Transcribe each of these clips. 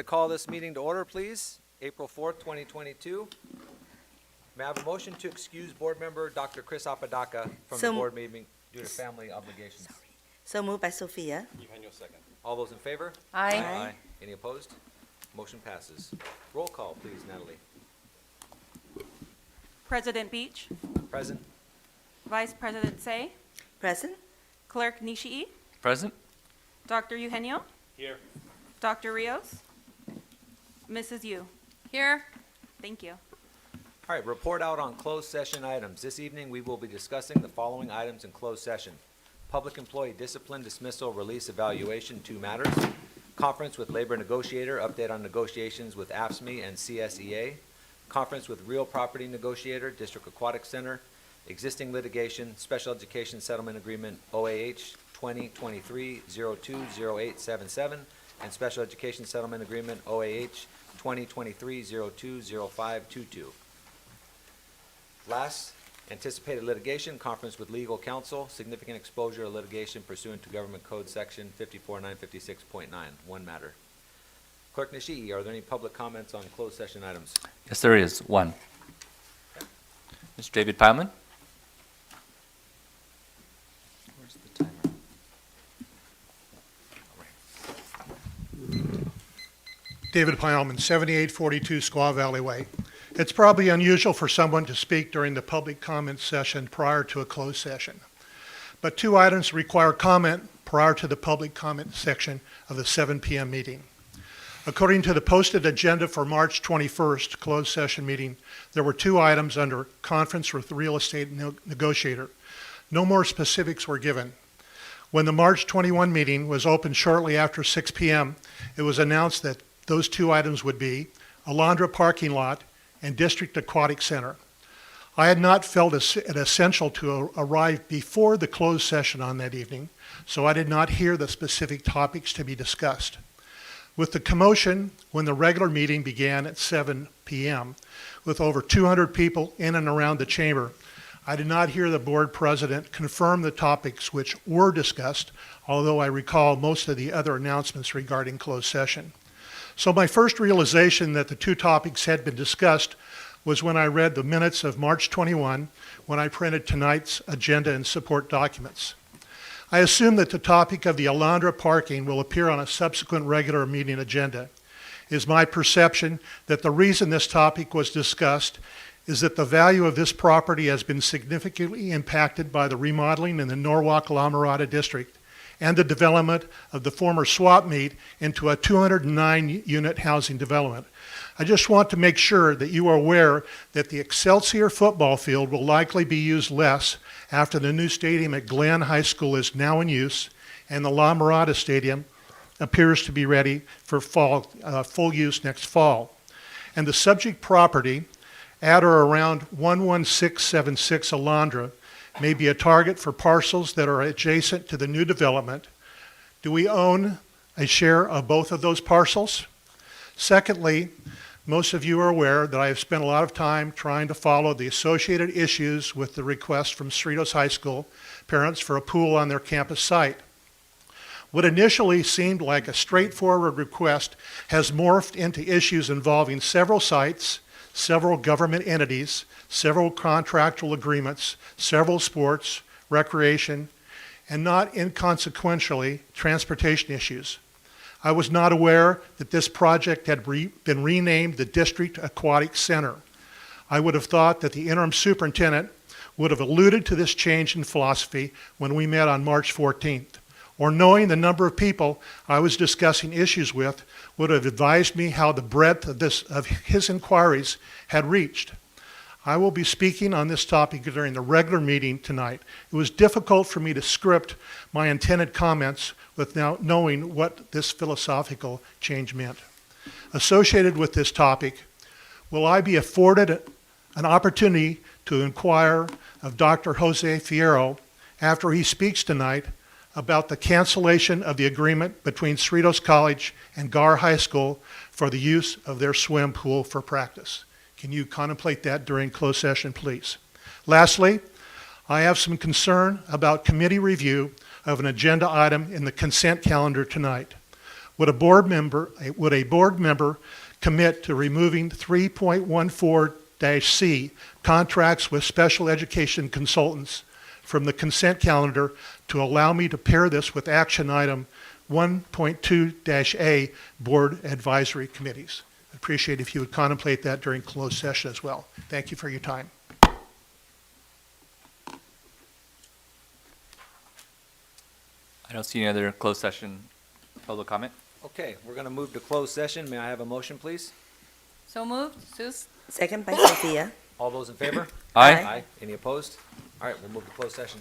call this meeting to order, please. April 4th, 2022. May I have a motion to excuse board member Dr. Chris Apodaca from the board meeting due to family obligations? So moved by Sophia. Eugenio second. All those in favor? Aye. Any opposed? Motion passes. Roll call, please, Natalie. President Beach, Present? Vice President Say, Present. Clerk Nishii, Present. Dr. Eugenio, Here. Dr. Rios, Mrs. Yu. Here. Thank you. All right, report out on closed session items. This evening, we will be discussing the following items in closed session. Public employee discipline, dismissal, release, evaluation, 2 matters. Conference with labor negotiator, update on negotiations with AFSCME and CSEA. Conference with real property negotiator, District Aquatic Center. Existing litigation, special education settlement agreement, OAH 2023-020877, and special education settlement agreement, OAH 2023-020522. Last, anticipated litigation, conference with legal counsel, significant exposure to litigation pursuant to Government Code Section 54956.9, 1 matter. Clerk Nishii, are there any public comments on closed session items? Yes, there is. 1. Mr. David Pyleman. Where's the timer? David Pyleman, 7842 Squaw Valley Way. It's probably unusual for someone to speak during the public comment session prior to a closed session. But 2 items require comment prior to the public comment section of the 7 p.m. meeting. According to the posted agenda for March 21st closed session meeting, there were 2 items under conference with real estate negotiator. No more specifics were given. When the March 21 meeting was opened shortly after 6 p.m., it was announced that those 2 items would be Alondra parking lot and District Aquatic Center. I had not felt it essential to arrive before the closed session on that evening, so I did not hear the specific topics to be discussed. With the commotion when the regular meeting began at 7 p.m., with over 200 people in and around the chamber, I did not hear the board president confirm the topics which were discussed, although I recall most of the other announcements regarding closed session. So my first realization that the 2 topics had been discussed was when I read the minutes of March 21, when I printed tonight's agenda and support documents. I assume that the topic of the Alondra parking will appear on a subsequent regular meeting agenda. It is my perception that the reason this topic was discussed is that the value of this property has been significantly impacted by the remodeling in the Norwalk-La Mirada district and the development of the former swap meet into a 209-unit housing development. I just want to make sure that you are aware that the Excelsior football field will likely be used less after the new stadium at Glenn High School is now in use and the La Mirada Stadium appears to be ready for full use next fall. And the subject property at or around 11676 Alondra may be a target for parcels that are adjacent to the new development. Do we own a share of both of those parcels? Secondly, most of you are aware that I have spent a lot of time trying to follow the associated issues with the request from Cerritos High School parents for a pool on their campus site. What initially seemed like a straightforward request has morphed into issues involving several sites, several government entities, several contractual agreements, several sports, recreation, and not inconsequentially, transportation issues. I was not aware that this project had been renamed the District Aquatic Center. I would have thought that the interim superintendent would have alluded to this change in philosophy when we met on March 14th, or knowing the number of people I was discussing issues with, would have advised me how the breadth of his inquiries had reached. I will be speaking on this topic during the regular meeting tonight. It was difficult for me to script my intended comments without knowing what this philosophical change meant. Associated with this topic, will I be afforded an opportunity to inquire of Dr. Jose Fierro after he speaks tonight about the cancellation of the agreement between Cerritos College and Gar High School for the use of their swim pool for practice? Can you contemplate that during closed session, please? Lastly, I have some concern about committee review of an agenda item in the consent calendar tonight. Would a board member commit to removing 3.14-C, contracts with special education consultants, from the consent calendar to allow me to pair this with action item 1.2-A, board advisory committees? I'd appreciate if you would contemplate that during closed session as well. Thank you for your time. I don't see any other closed session public comment. Okay, we're going to move to closed session. May I have a motion, please? So moved. Seuss? Second by Sophia. All those in favor? Aye. Any opposed? All right, we'll move to closed session.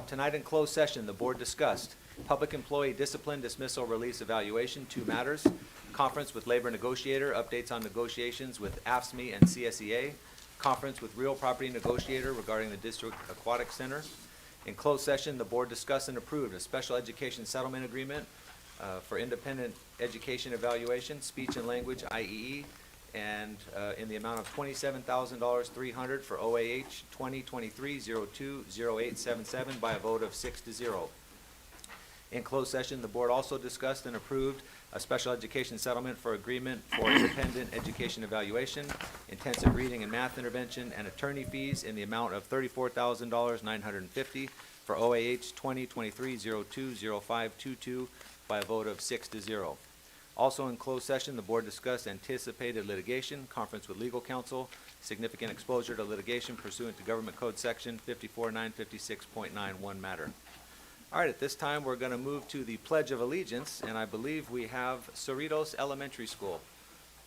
tonight in closed session, the board discussed public employee discipline, dismissal, release, evaluation, 2 matters, conference with labor negotiator, updates on negotiations with AFSCME and CSEA, conference with real property negotiator regarding the district aquatic center. In closed session, the board discussed and approved a special education settlement agreement for independent education evaluation, speech and language, IEE, and in the amount of $27,300 for OAH 2023-02-0877 by a vote of 6-0. In closed session, the board also discussed and approved a special education settlement for agreement for independent education evaluation, intensive reading and math intervention, and attorney fees in the amount of $34,950 for OAH 2023-02-0522 by a vote of 6-0. Also in closed session, the board discussed anticipated litigation, conference with legal counsel, significant exposure to litigation pursuant to Government Code Section 54956.91 matter. All right, at this time, we're going to move to the Pledge of Allegiance, and I believe we have Cerritos Elementary School.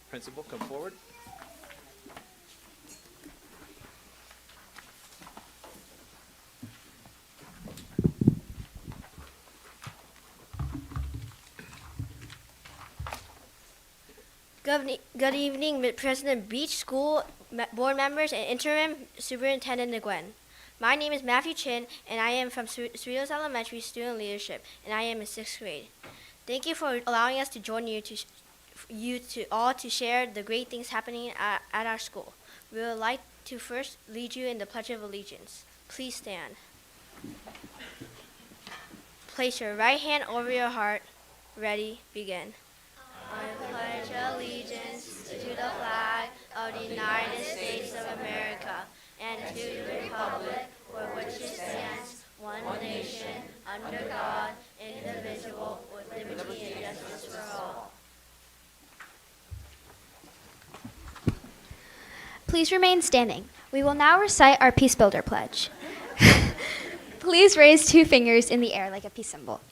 Principal, come forward. Good evening, President Beach, school board members, and interim Superintendent Nguyen. My name is Matthew Chin, and I am from Cerritos Elementary Student Leadership, and I am in 6th grade. Thank you for allowing us to join you all to share the great things happening at our school. We would like to first lead you in the Pledge of Allegiance. Please stand. Place your right hand over your heart. Ready, begin. I pledge allegiance to the flag of the United States of America and to the republic for which it stands, one nation, under God, indivisible, with liberty and justice for all. Please remain standing. We will now recite our Peace Builder Pledge. Please raise 2 fingers in the air like a peace symbol.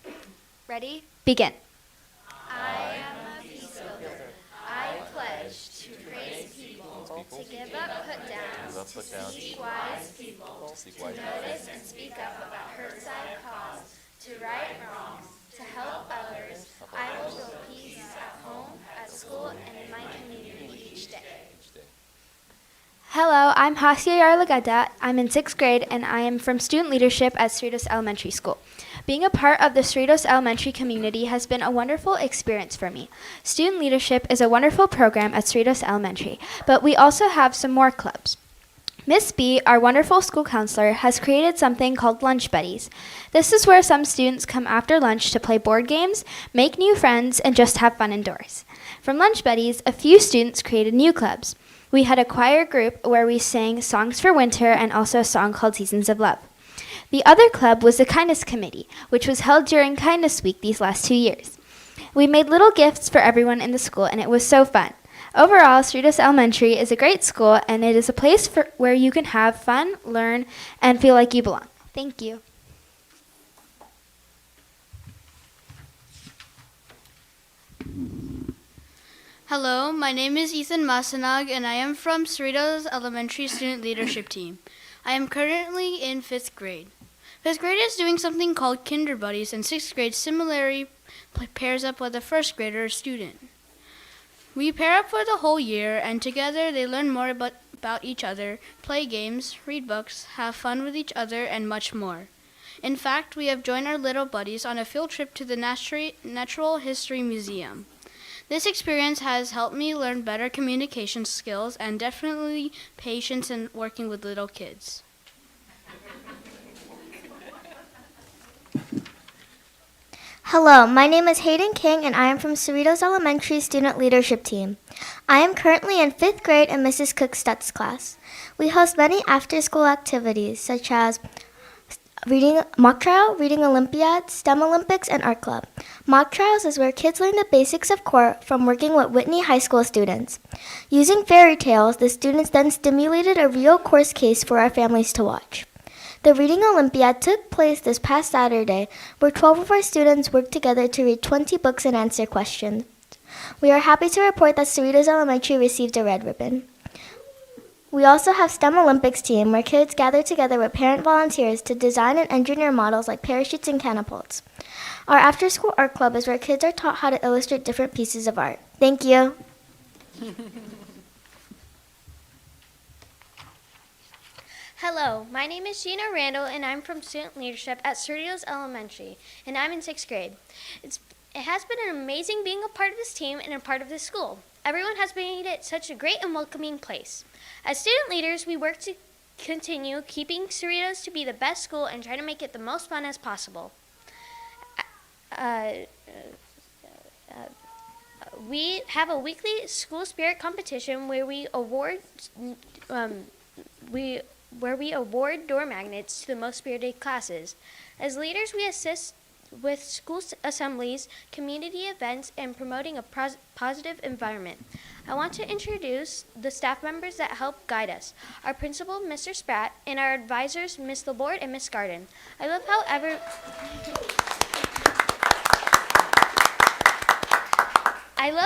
Ready? Begin. I am a peace builder. I pledge to praise people, to give up put downs, to seek wise people, to notice and speak up about hurt side cause, to right wrongs, to help others. I will build peace at home, at school, and in my community each day. Hello, I'm Hasya Yarlagada. I'm in 6th grade, and I am from Student Leadership at Cerritos Elementary School. Being a part of the Cerritos Elementary community has been a wonderful experience for me. Student Leadership is a wonderful program at Cerritos Elementary, but we also have some more clubs. Miss B, our wonderful school counselor, has created something called Lunch Buddies. This is where some students come after lunch to play board games, make new friends, and just have fun indoors. From Lunch Buddies, a few students created new clubs. We had a choir group where we sang songs for winter and also a song called Seasons of Love. The other club was the Kindness Committee, which was held during Kindness Week these last 2 years. We made little gifts for everyone in the school, and it was so fun. Overall, Cerritos Elementary is a great school, and it is a place where you can have fun, learn, and feel like you belong. Thank you. Hello, my name is Ethan Masanag, and I am from Cerritos Elementary Student Leadership Team. I am currently in 5th grade. 5th grade is doing something called Kinder Buddies, and 6th grade similarly pairs up with a 1st grader student. We pair up for the whole year, and together they learn more about each other, play games, read books, have fun with each other, and much more. In fact, we have joined our little buddies on a field trip to the Natural History Museum. This experience has helped me learn better communication skills and definitely patience in working with little kids. Hello, my name is Hayden King, and I am from Cerritos Elementary Student Leadership Team. I am currently in 5th grade in Mrs. Cook Stutz class. We host many after-school activities, such as reading mock trial, reading Olympiad, STEM Olympics, and art club. Mock trials is where kids learn the basics of court from working with Whitney High School students. Using fairy tales, the students then stimulated a real course case for our families to watch. The Reading Olympiad took place this past Saturday, where 12 of our students worked together to read 20 books and answer questions. We are happy to report that Cerritos Elementary received a red ribbon. We also have STEM Olympics team where kids gather together with parent volunteers to design and engineer models like parachutes and catapults. Our after-school art club is where kids are taught how to illustrate different pieces of art. Thank you. Hello, my name is Gina Randall, and I'm from Student Leadership at Cerritos Elementary, and I'm in 6th grade. It has been an amazing being a part of this team and a part of this school. Everyone has made it such a great and welcoming place. As student leaders, we work to continue keeping Cerritos to be the best school and try to make it the most fun as possible. We have a weekly school spirit competition where we award door magnets to the most spirited classes. As leaders, we assist with school assemblies, community events, and promoting a positive environment. I want to introduce the staff members that help guide us. Our principal, Mr. Spratt, and our advisors, Ms. Laborde and Ms. Garden. I love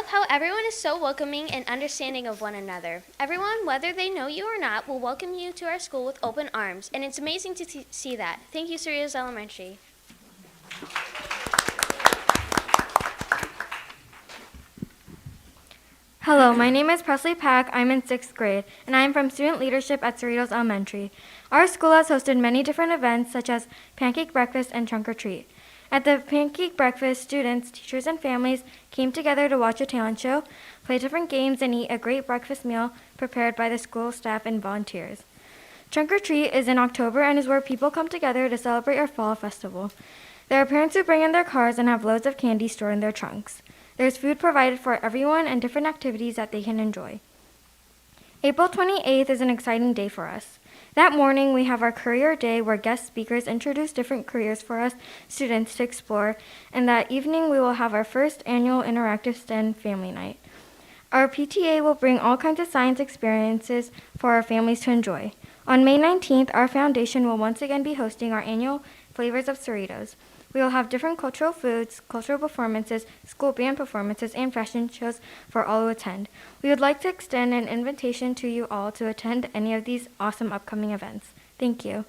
how everyone is so welcoming and understanding of one another. Everyone, whether they know you or not, will welcome you to our school with open arms, and it's amazing to see that. Thank you, Cerritos Elementary. Hello, my name is Presley Pack. I'm in 6th grade, and I am from Student Leadership at Cerritos Elementary. Our school has hosted many different events, such as pancake breakfast and trunk or treat. At the pancake breakfast, students, teachers, and families came together to watch a talent show, play different games, and eat a great breakfast meal prepared by the school staff and volunteers. Trunk or treat is in October and is where people come together to celebrate our fall festival. There are parents who bring in their cars and have loads of candy stored in their trunks. There's food provided for everyone and different activities that they can enjoy. April 28th is an exciting day for us. That morning, we have our career day where guest speakers introduce different careers for us students to explore, and that evening we will have our first annual interactive STEM family night. Our PTA will bring all kinds of science experiences for our families to enjoy. On May 19th, our foundation will once again be hosting our annual Flavors of Cerritos. We will have different cultural foods, cultural performances, school band performances, and fashion shows for all who attend. We would like to extend an invitation to you all to attend any of these awesome upcoming events. Thank you.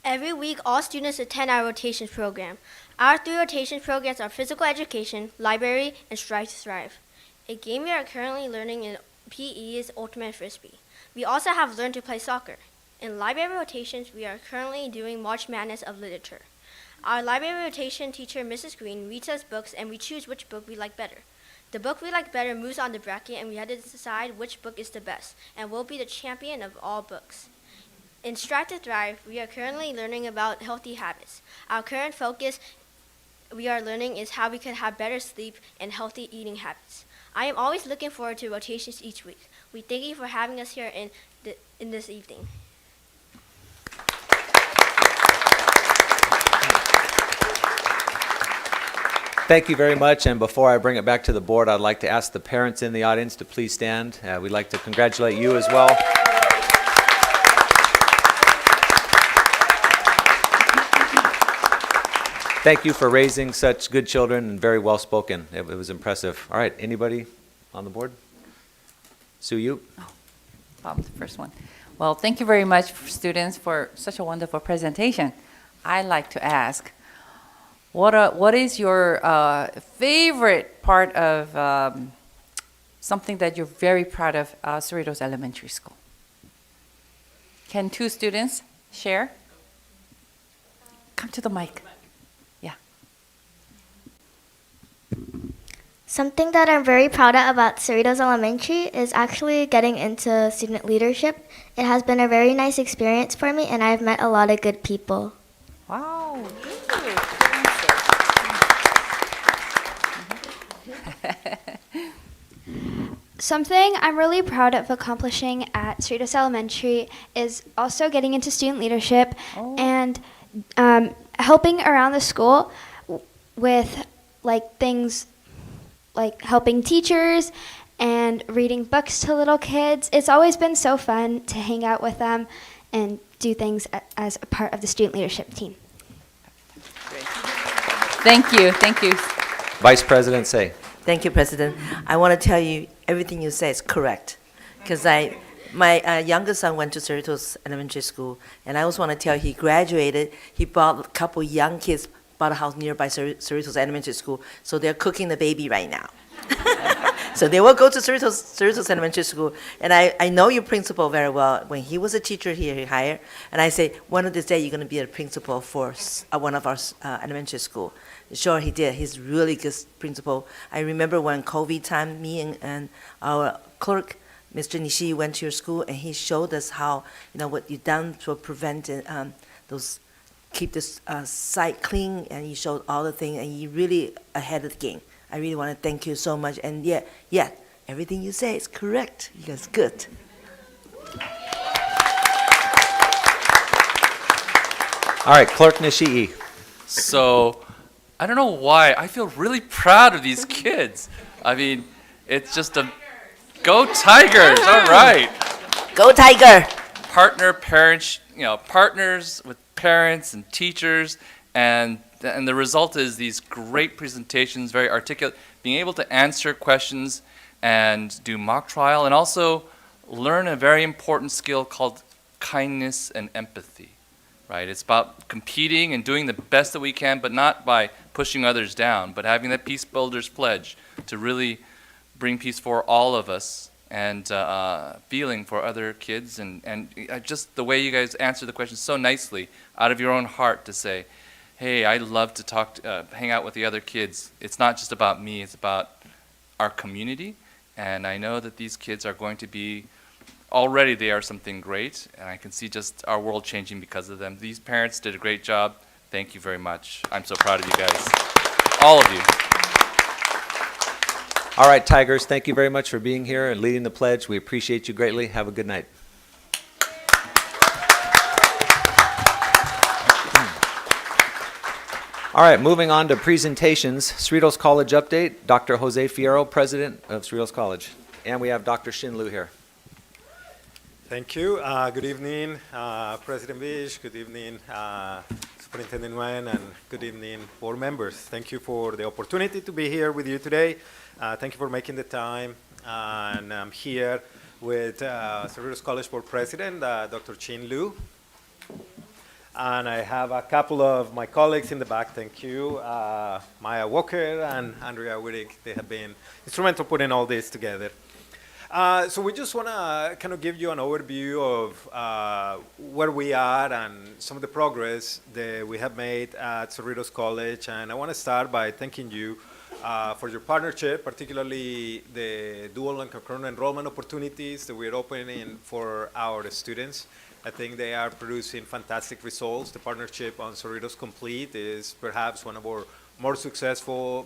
Every week, all students attend our rotations program. Our 3 rotations programs are physical education, library, and Strive to Thrive. A game we are currently learning in PE is Ultimate Frisbee. We also have learned to play soccer. In library rotations, we are currently doing March Madness of Literature. Our library rotation teacher, Mrs. Green, reads us books and we choose which book we like better. The book we like better moves on the bracket and we have to decide which book is the best and will be the champion of all books. In Strive to Thrive, we are currently learning about healthy habits. Our current focus we are learning is how we can have better sleep and healthy eating habits. I am always looking forward to rotations each week. We thank you for having us here in this evening. Thank you very much, and before I bring it back to the board, I'd like to ask the parents in the audience to please stand. We'd like to congratulate you as well. Thank you for raising such good children and very well spoken. It was impressive. All right, anybody on the board? Sue, you? Bob's the first one. Well, thank you very much, students, for such a wonderful presentation. I'd like to ask, what is your favorite part of something that you're very proud of Cerritos Elementary School? Can 2 students share? Come to the mic. Yeah. Something that I'm very proud of about Cerritos Elementary is actually getting into student leadership. It has been a very nice experience for me, and I've met a lot of good people. Wow. Something I'm really proud of accomplishing at Cerritos Elementary is also getting into student leadership and helping around the school with things like helping teachers and reading books to little kids. It's always been so fun to hang out with them and do things as a part of the student leadership team. Thank you. Thank you. Vice President Say. Thank you, President. I want to tell you, everything you say is correct. Because my youngest son went to Cerritos Elementary School, and I also want to tell you, he graduated, he bought a couple young kids, bought a house nearby Cerritos Elementary School, so they're cooking the baby right now. So they will go to Cerritos Elementary School, and I know your principal very well. When he was a teacher here, he hired, and I say, one of these days you're going to be a principal for one of our elementary school. Sure, he did. He's really good principal. I remember when COVID time, me and our clerk, Mr. Nishi, went to your school, and he showed us how, what you've done to prevent keep this site clean, and he showed all the things, and you really ahead of the game. I really want to thank you so much, and yeah, everything you say is correct. You guys good. All right, Clerk Nishii. So, I don't know why, I feel really proud of these kids. I mean, it's just go Tigers, all right. Go Tiger! Partners with parents and teachers, and the result is these great presentations, very articulate, being able to answer questions and do mock trial, and also learn a very important skill called kindness and empathy, right? It's about competing and doing the best that we can, but not by pushing others down, but having that peace builder's pledge to really bring peace for all of us, and feeling for other kids, and just the way you guys answer the questions so nicely out of your own heart to say, hey, I love to hang out with the other kids. It's not just about me, it's about our community, and I know that these kids are going to be, already they are something great, and I can see just our world changing because of them. These parents did a great job. Thank you very much. I'm so proud of you guys, all of you. All right, Tigers, thank you very much for being here and leading the pledge. We appreciate you greatly. Have a good night. All right, moving on to presentations. Cerritos College update. Dr. Jose Fierro, President of Cerritos College. And we have Dr. Shin Lu here. Thank you. Good evening, President Bish. Good evening, Superintendent Nguyen, and good evening, board members. Thank you for the opportunity to be here with you today. Thank you for making the time. And I'm here with Cerritos College Board President, Dr. Chin Lu. And I have a couple of my colleagues in the back. Thank you. Maya Walker and Andrea Wittig. They have been instrumental putting all this together. So we just want to kind of give you an overview of where we are and some of the progress that we have made at Cerritos College. And I want to start by thanking you for your partnership, particularly the dual and concurrent enrollment opportunities that we're opening for our students. I think they are producing fantastic results. The partnership on Cerritos Complete is perhaps one of our most successful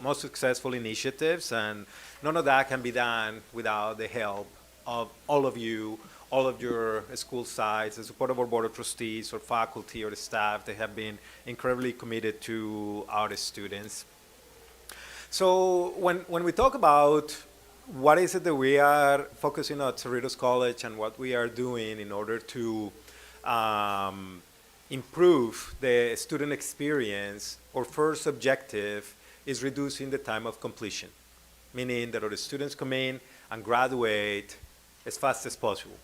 initiatives, and none of that can be done without the help of all of you, all of your school sites, the support of our board of trustees or faculty or the staff. They have been incredibly committed to our students. So when we talk about what is it that we are focusing on at Cerritos College and what we are doing in order to improve the student experience, our first objective is reducing the time of completion, meaning that our students come in and graduate as fast as possible.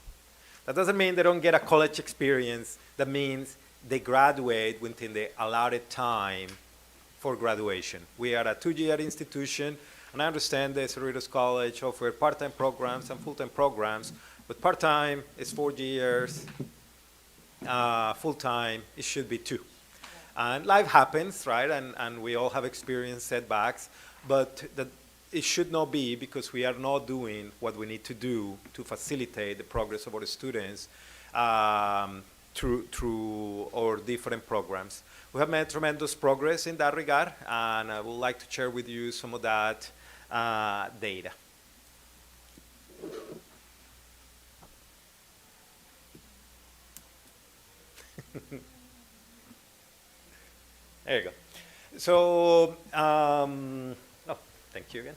That doesn't mean they don't get a college experience. That means they graduate within the allotted time for graduation. We are a 2-year institution, and I understand that Cerritos College offers part-time programs and full-time programs, but part-time is 4 years, full-time, it should be 2. And life happens, right? And we all have experienced setbacks, but it should not be, because we are not doing what we need to do to facilitate the progress of our students through our different programs. We have made tremendous progress in that regard, and I would like to share with you some of that data. There you go. So, thank you again.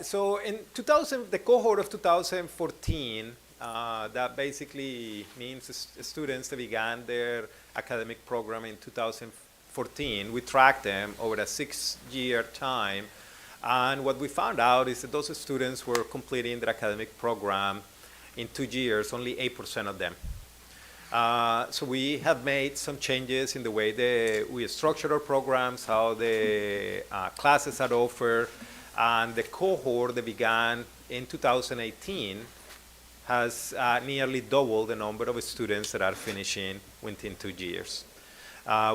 So in the cohort of 2014, that basically means students that began their academic program in 2014. We tracked them over a 6-year time. And what we found out is that those students were completing their academic program in 2 years, only 8% of them. So we have made some changes in the way that we structure our programs, how the classes are offered, and the cohort that began in 2018 has nearly doubled the number of students that are finishing within 2 years.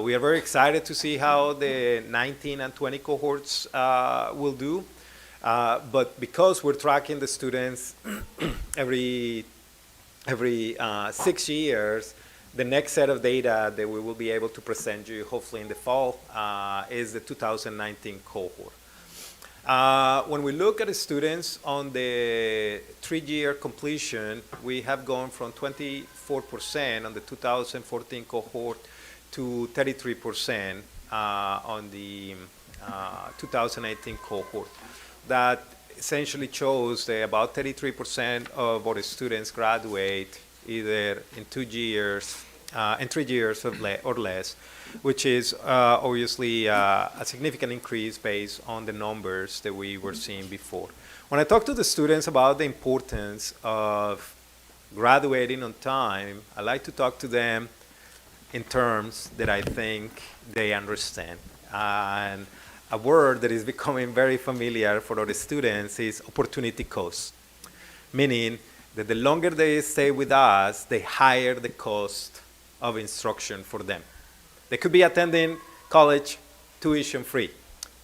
We are very excited to see how the 19 and 20 cohorts will do, but because we're tracking the students every 6 years, the next set of data that we will be able to present you, hopefully in the fall, is the 2019 cohort. When we look at the students on the 3-year completion, we have gone from 24% on the 2014 cohort to 33% on the 2018 cohort. That essentially shows that about 33% of our students graduate either in 2 years, in 3 years or less, which is obviously a significant increase based on the numbers that we were seeing before. When I talk to the students about the importance of graduating on time, I like to talk to them in terms that I think they understand. And a word that is becoming very familiar for our students is opportunity cost, meaning that the longer they stay with us, the higher the cost of instruction for them. They could be attending college tuition free,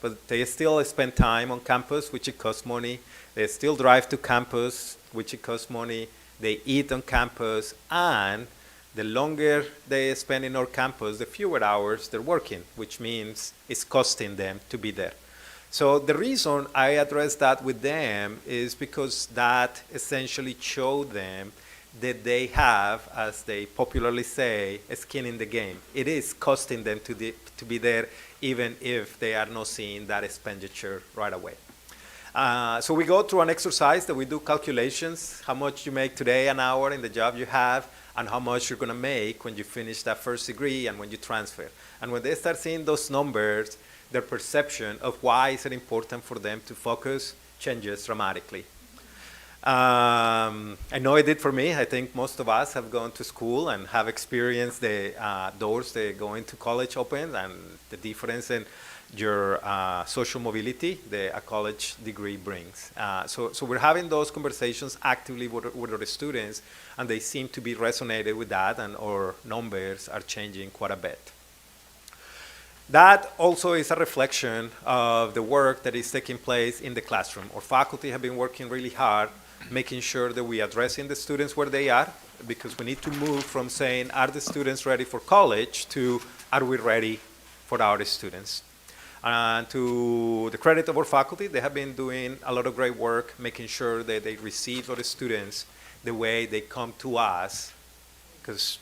but they still spend time on campus, which it costs money. They still drive to campus, which it costs money. They eat on campus, and the longer they spend in our campus, the fewer hours they're working, which means it's costing them to be there. So the reason I address that with them is because that essentially showed them that they have, as they popularly say, a skin in the game. It is costing them to be there, even if they are not seeing that expenditure right away. So we go through an exercise that we do calculations, how much you make today an hour in the job you have, and how much you're going to make when you finish that first degree and when you transfer. And when they start seeing those numbers, their perception of why is it important for them to focus changes dramatically. I know it did for me. I think most of us have gone to school and have experienced the doors that going to college open and the difference in your social mobility that a college degree brings. So we're having those conversations actively with our students, and they seem to be resonated with that, and our numbers are changing quite a bit. That also is a reflection of the work that is taking place in the classroom. Our faculty have been working really hard, making sure that we are addressing the students where they are, because we need to move from saying, are the students ready for college, to are we ready for our students? And to the credit of our faculty, they have been doing a lot of great work, making sure that they receive our students the way they come to us, because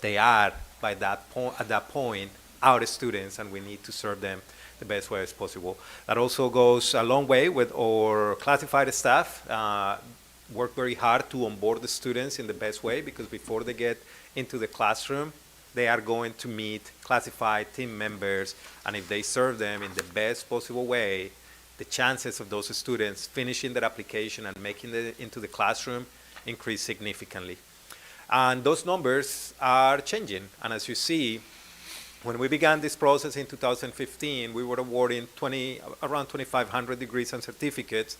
they are, at that point, our students, and we need to serve them the best way as possible. That also goes a long way with our classified staff. Work very hard to onboard the students in the best way, because before they get into the classroom, they are going to meet classified team members, and if they serve them in the best possible way, the chances of those students finishing their application and making it into the classroom increase significantly. And those numbers are changing, and as you see, when we began this process in 2015, we were awarding around 2,500 degrees and certificates.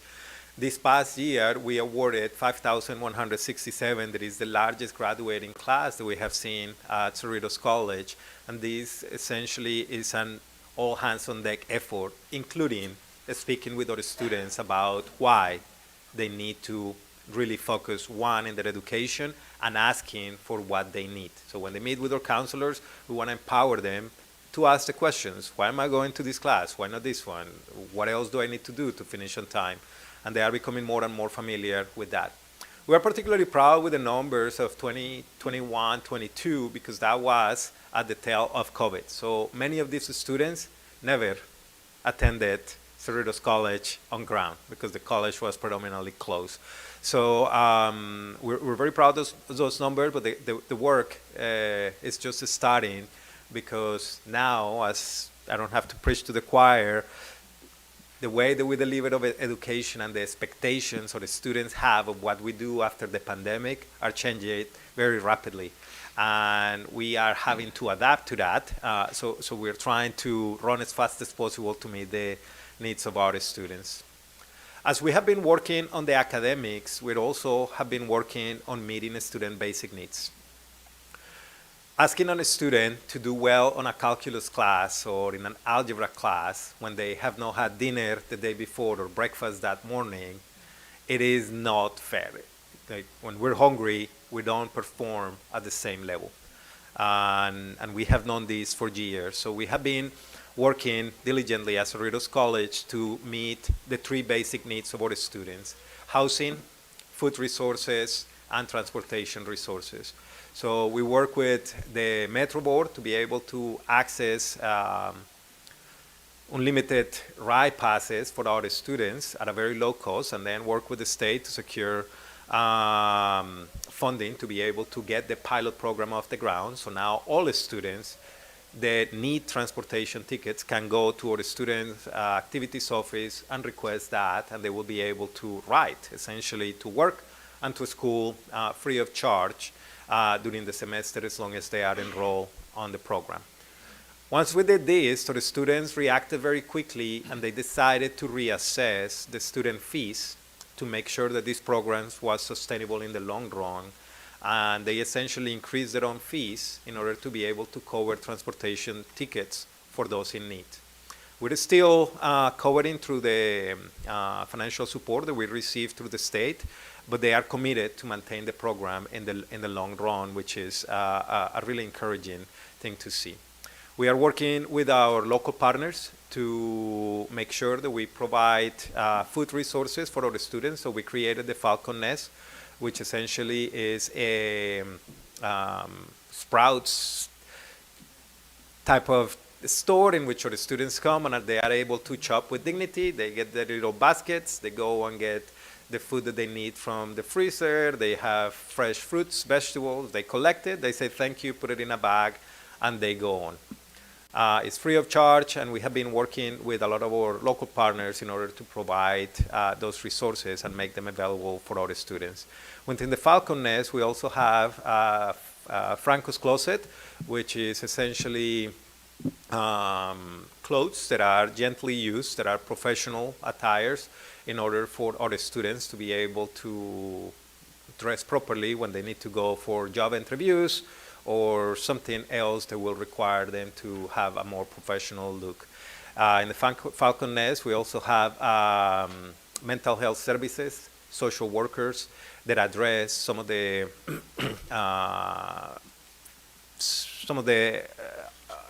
This past year, we awarded 5,167. That is the largest graduating class that we have seen at Cerritos College. And this essentially is an all-hands-on-deck effort, including speaking with our students about why they need to really focus, one, in their education, and asking for what they need. So when they meet with our counselors, we want to empower them to ask the questions. Why am I going to this class? Why not this one? What else do I need to do to finish on time? And they are becoming more and more familiar with that. We are particularly proud with the numbers of 2021, 22, because that was at the tail of COVID. So many of these students never attended Cerritos College on ground, because the college was predominantly closed. So we're very proud of those numbers, but the work is just starting, because now, as I don't have to preach to the choir, the way that we deliver of education and the expectations or the students have of what we do after the pandemic are changing very rapidly. And we are having to adapt to that. So we're trying to run as fast as possible to meet the needs of our students. As we have been working on the academics, we also have been working on meeting student basic needs. Asking a student to do well on a calculus class or in an algebra class when they have not had dinner the day before or breakfast that morning, it is not fair. Like when we're hungry, we don't perform at the same level. And we have known this for years. So we have been working diligently as Cerritos College to meet the three basic needs of our students: housing, food resources, and transportation resources. So we work with the Metro Board to be able to access unlimited ride passes for our students at a very low cost, and then work with the state to secure funding to be able to get the pilot program off the ground. So now all the students that need transportation tickets can go to our student activities office and request that, and they will be able to ride essentially to work and to school free of charge during the semester as long as they are enrolled on the program. Once we did this, so the students reacted very quickly and they decided to reassess the student fees to make sure that these programs was sustainable in the long run. And they essentially increased their own fees in order to be able to cover transportation tickets for those in need. We're still covering through the financial support that we receive through the state, but they are committed to maintain the program in the long run, which is a really encouraging thing to see. We are working with our local partners to make sure that we provide food resources for our students. So we created the Falcon Nest, which essentially is a Sprouts type of store in which our students come and they are able to shop with dignity. They get their little baskets, they go and get the food that they need from the freezer, they have fresh fruits, vegetables, they collect it, they say thank you, put it in a bag, and they go on. It's free of charge, and we have been working with a lot of our local partners in order to provide those resources and make them available for our students. Within the Falcon Nest, we also have Franco's Closet, which is essentially clothes that are gently used, that are professional attires, in order for our students to be able to dress properly when they need to go for job interviews or something else that will require them to have a more professional look. In the Falcon Nest, we also have mental health services, social workers that address some of the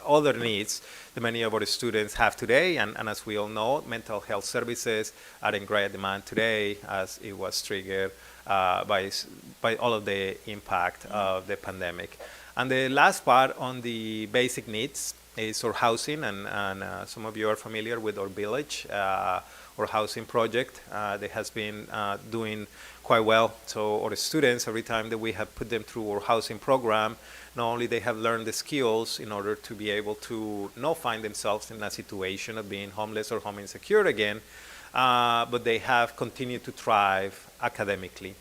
other needs that many of our students have today. And as we all know, mental health services are in great demand today, as it was triggered by all of the impact of the pandemic. And the last part on the basic needs is our housing, and some of you are familiar with our village, our housing project that has been doing quite well. So our students, every time that we have put them through our housing program, not only they have learned the skills in order to be able to not find themselves in a situation of being homeless or home insecure again, but they have continued to thrive academically.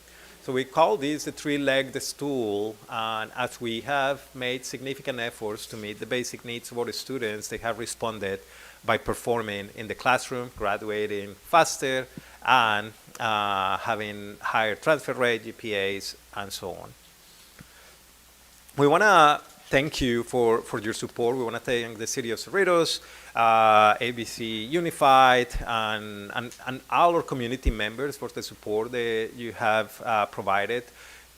So we call this the three-legged stool, and as we have made significant efforts to meet the basic needs of our students, they have responded by performing in the classroom, graduating faster, and having higher transfer rate, GPAs, and so on. We want to thank you for your support. We want to thank the City of Cerritos, ABC Unified, and all our community members for the support that you have provided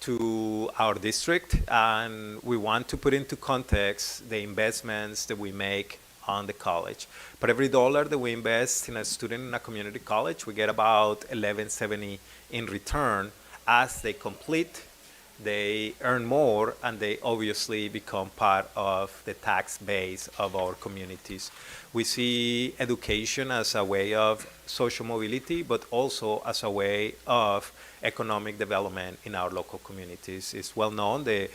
to our district. And we want to put into context the investments that we make on the college. For every dollar that we invest in a student in a community college, we get about $11.70 in return as they complete they earn more, and they obviously become part of the tax base of our communities. We see education as a way of social mobility, but also as a way of economic development in our local communities. It's well known the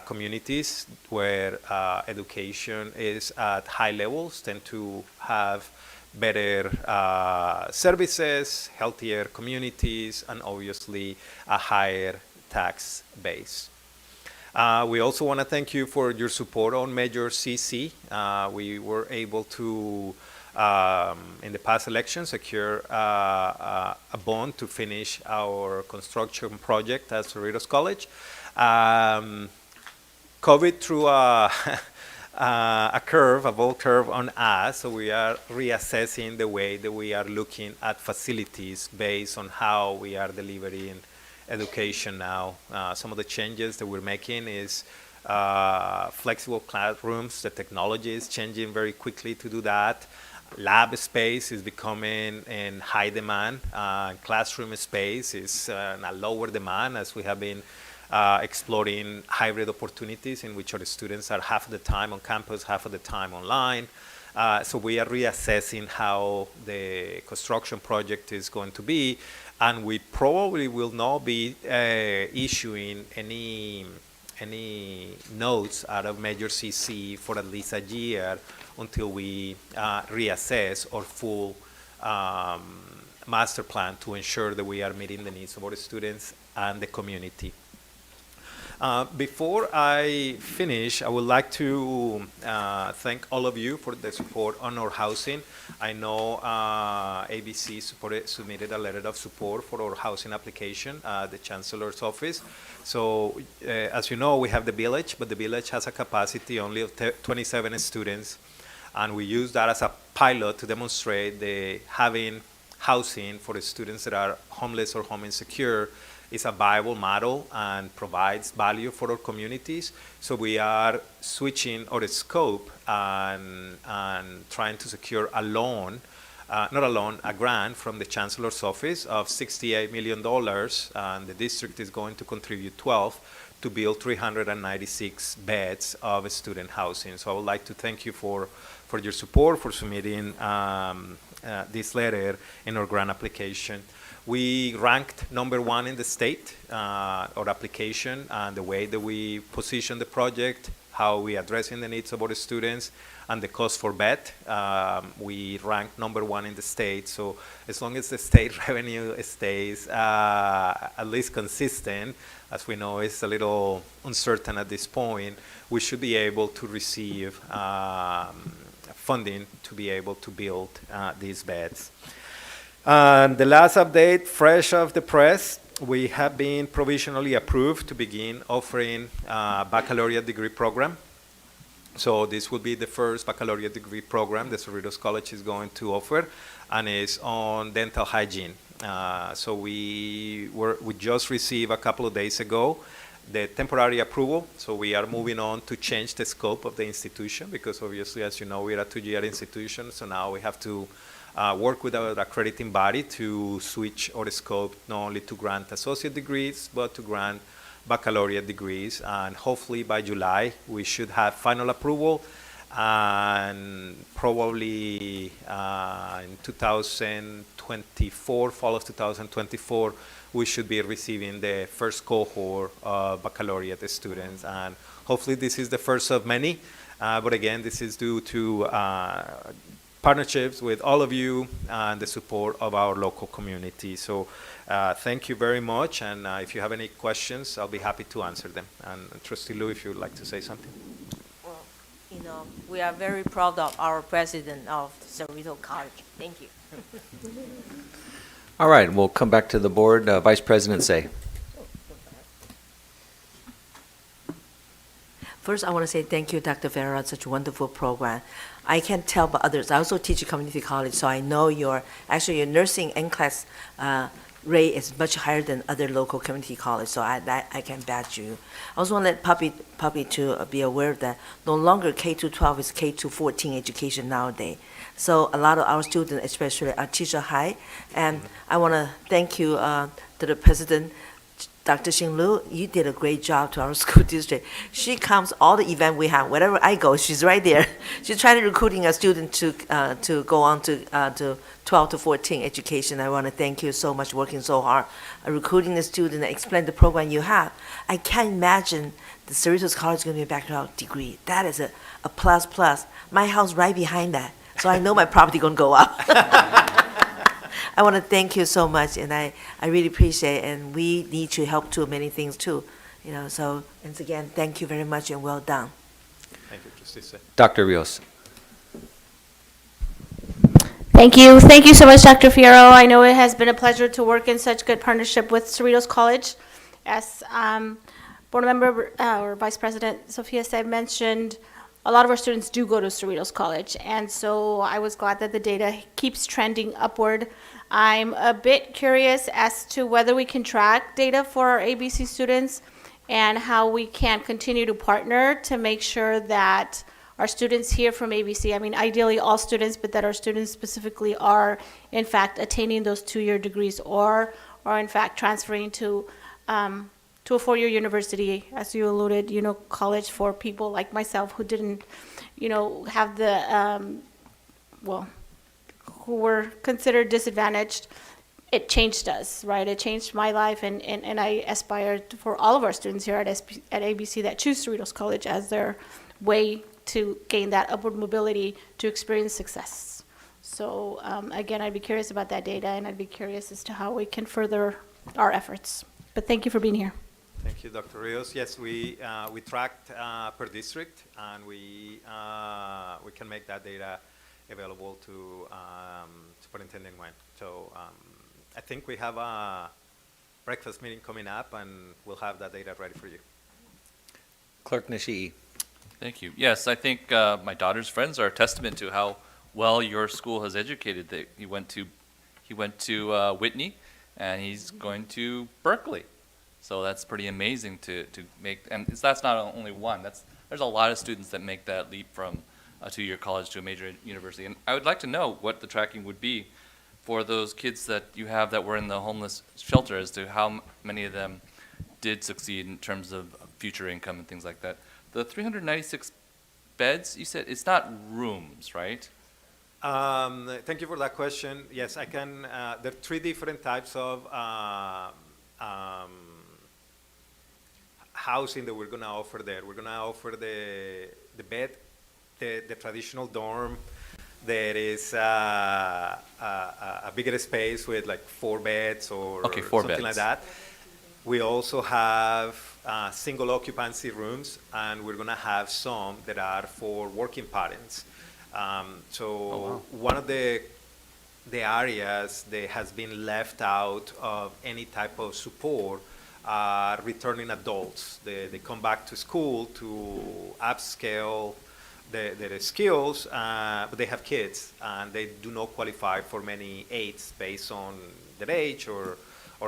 communities where education is at high levels tend to have better services, healthier communities, and obviously a higher tax base. We also want to thank you for your support on Measure CC. We were able to, in the past election, secure a bond to finish our construction project at Cerritos College. COVID threw a curve, a ball curve on us, so we are reassessing the way that we are looking at facilities based on how we are delivering education now. Some of the changes that we're making is flexible classrooms. The technology is changing very quickly to do that. Lab space is becoming in high demand. Classroom space is in a lower demand as we have been exploring hybrid opportunities in which our students are half of the time on campus, half of the time online. So we are reassessing how the construction project is going to be, and we probably will not be issuing any notes out of Measure CC for at least a year until we reassess our full master plan to ensure that we are meeting the needs of our students and the community. Before I finish, I would like to thank all of you for the support on our housing. I know ABC submitted a letter of support for our housing application at the Chancellor's office. So as you know, we have the village, but the village has a capacity only of 27 students. And we use that as a pilot to demonstrate that having housing for the students that are homeless or home insecure is a viable model and provides value for our communities. So we are switching our scope and trying to secure a loan, not a loan, a grant from the Chancellor's office of $68 million, and the district is going to contribute 12 to build 396 beds of student housing. So I would like to thank you for your support, for submitting this letter in our grant application. We ranked #1 in the state, our application, and the way that we position the project, how we addressing the needs of our students, and the cost for bed. We ranked #1 in the state, so as long as the state revenue stays at least consistent, as we know it's a little uncertain at this point, we should be able to receive funding to be able to build these beds. The last update, fresh off the press, we have been provisionally approved to begin offering a baccalaureate degree program. So this will be the first baccalaureate degree program the Cerritos College is going to offer, and it's on dental hygiene. So we just received a couple of days ago the temporary approval, so we are moving on to change the scope of the institution, because obviously, as you know, we're a 2-year institution, so now we have to work with our accrediting body to switch our scope not only to grant associate degrees, but to grant baccalaureate degrees. And hopefully by July, we should have final approval. And probably in 2024, fall of 2024, we should be receiving the first cohort of baccalaureate students. And hopefully this is the first of many. But again, this is due to partnerships with all of you and the support of our local community. So thank you very much, and if you have any questions, I'll be happy to answer them. And Trustee Lou, if you would like to say something. Well, you know, we are very proud of our president of Cerritos College. Thank you. All right, we'll come back to the board. Vice President Say. First, I want to say thank you, Dr. Vera, on such a wonderful program. I can't tell but others. I also teach at community college, so I know your nursing NCLEX rate is much higher than other local community college, so I can badge you. I also want to let Puppy to be aware that no longer K-12 is K-14 education nowadays. So a lot of our students, especially, are teacher high, and I want to thank you to the president Dr. Xin Lu, you did a great job to our school district. She comes all the event we have. Wherever I go, she's right there. She's trying to recruiting a student to go on to 12 to 14 education. I want to thank you so much working so hard, recruiting the student, explain the program you have. I can't imagine the Cerritos College is going to be a bachelor's degree. That is a plus plus. My house right behind that, so I know my property going to go up. I want to thank you so much, and I really appreciate it, and we need your help too, many things too. So once again, thank you very much and well done. Thank you, Justice. Dr. Rios. Thank you. Thank you so much, Dr. Fierro. I know it has been a pleasure to work in such good partnership with Cerritos College. As Board Member or Vice President Sophia said, mentioned, a lot of our students do go to Cerritos College, and so I was glad that the data keeps trending upward. I'm a bit curious as to whether we can track data for our ABC students and how we can continue to partner to make sure that our students here from ABC, I mean, ideally all students, but that our students specifically are, in fact, attaining those 2-year degrees or in fact, transferring to a 4-year university, as you alluded, college for people like myself who didn't, have the, who were considered disadvantaged. It changed us, right? It changed my life, and I aspire for all of our students here at ABC that choose Cerritos College as their way to gain that upward mobility to experience success. So again, I'd be curious about that data, and I'd be curious as to how we can further our efforts. But thank you for being here. Thank you, Dr. Rios. Yes, we tracked per district, and we can make that data available to Superintendent Nguyen. So I think we have a breakfast meeting coming up, and we'll have that data ready for you. Clerk Nishii. Thank you. Yes, I think my daughter's friends are a testament to how well your school has educated. He went to Whitney, and he's going to Berkeley. So that's pretty amazing to make, and that's not only one. There's a lot of students that make that leap from a 2-year college to a major university. And I would like to know what the tracking would be for those kids that you have that were in the homeless shelter, as to how many of them did succeed in terms of future income and things like that. The 396 beds, you said, it's not rooms, right? Thank you for that question. Yes, I can. There are 3 different types of housing that we're going to offer there. We're going to offer the bed, the traditional dorm. There is a bigger space with like 4 beds or 4 something beds. like that. We also have single occupancy rooms, and we're going to have some that are for working parents. One of the areas that has been left out of any type of support are returning adults. They come back to school to upscale their skills, but they have kids, and they do not qualify for many aids based on their age or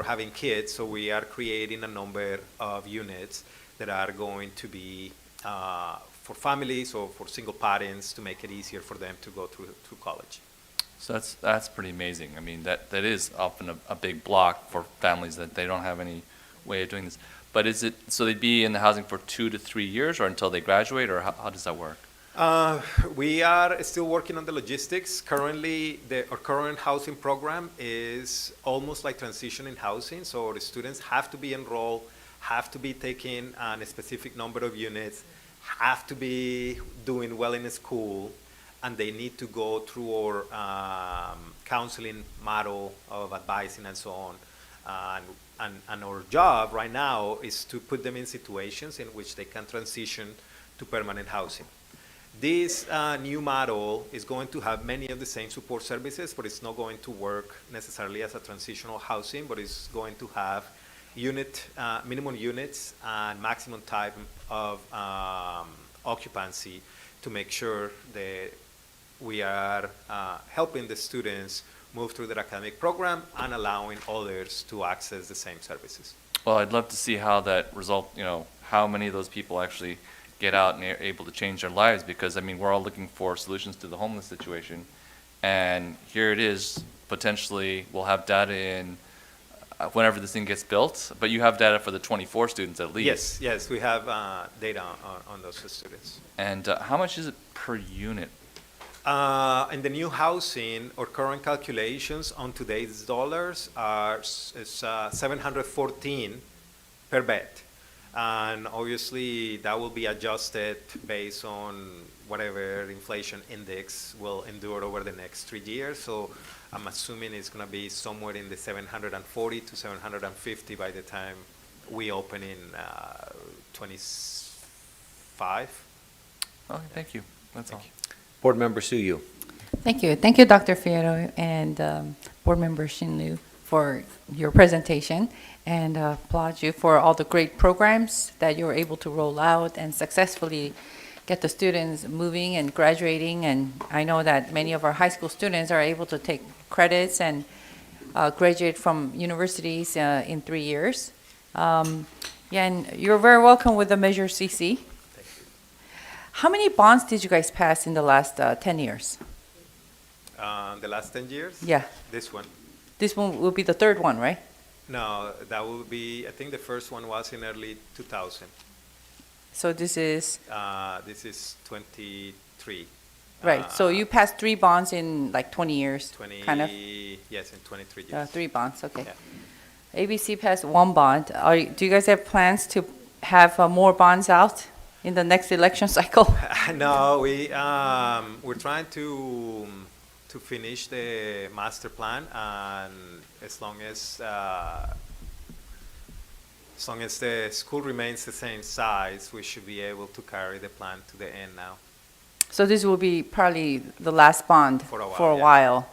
having kids. So we are creating a number of units that are going to be for families or for single parents to make it easier for them to go through college. So that's pretty amazing. I mean, that is often a big block for families that they don't have any way of doing this. But is it, so they'd be in the housing for 2 to 3 years, or until they graduate, or how does that work? We are still working on the logistics. Currently, our current housing program is almost like transitioning housing. So the students have to be enrolled, have to be taking a specific number of units, have to be doing well in school, and they need to go through our counseling model of advising and so on. And our job right now is to put them in situations in which they can transition to permanent housing. This new model is going to have many of the same support services, but it's not going to work necessarily as a transitional housing, but it's going to have minimum units and maximum time of occupancy to make sure that we are helping the students move through their academic program and allowing others to access the same services. Well, I'd love to see how that result, how many of those people actually get out and are able to change their lives, because, I mean, we're all looking for solutions to the homeless situation. And here it is, potentially, we'll have data in whenever this thing gets built, but you have data for the 24 students at least. Yes, we have data on those students. And how much is it per unit? In the new housing, our current calculations on today's dollars is 714 per bed. And obviously, that will be adjusted based on whatever inflation index will endure over the next 3 years. So I'm assuming it's going to be somewhere in the 740 to 750 by the time we open in 25. Okay, thank you. That's all. Board Member Suyu. Thank you. Thank you, Dr. Fierro and Board Member Shinlu for your presentation, and applaud you for all the great programs that you were able to roll out and successfully get the students moving and graduating. And I know that many of our high school students are able to take credits and graduate from universities in 3 years. And you're very welcome with the Measure CC. How many bonds did you guys pass in the last 10 years? The last 10 years? Yeah. This one. This one will be the third one, right? No, that will be, I think the first one was in early 2000. So this is, This is 23. right, so you passed 3 bonds in like 20 years, 20, kind of? yes, in 23 years. 3 bonds, okay. Yeah. ABC passed 1 bond. Do you guys have plans to have more bonds out in the next election cycle? No, we're trying to finish the master plan, and as long as the school remains the same size, we should be able to carry the plan to the end now. So this will be probably the last bond For a while, for a yeah. while.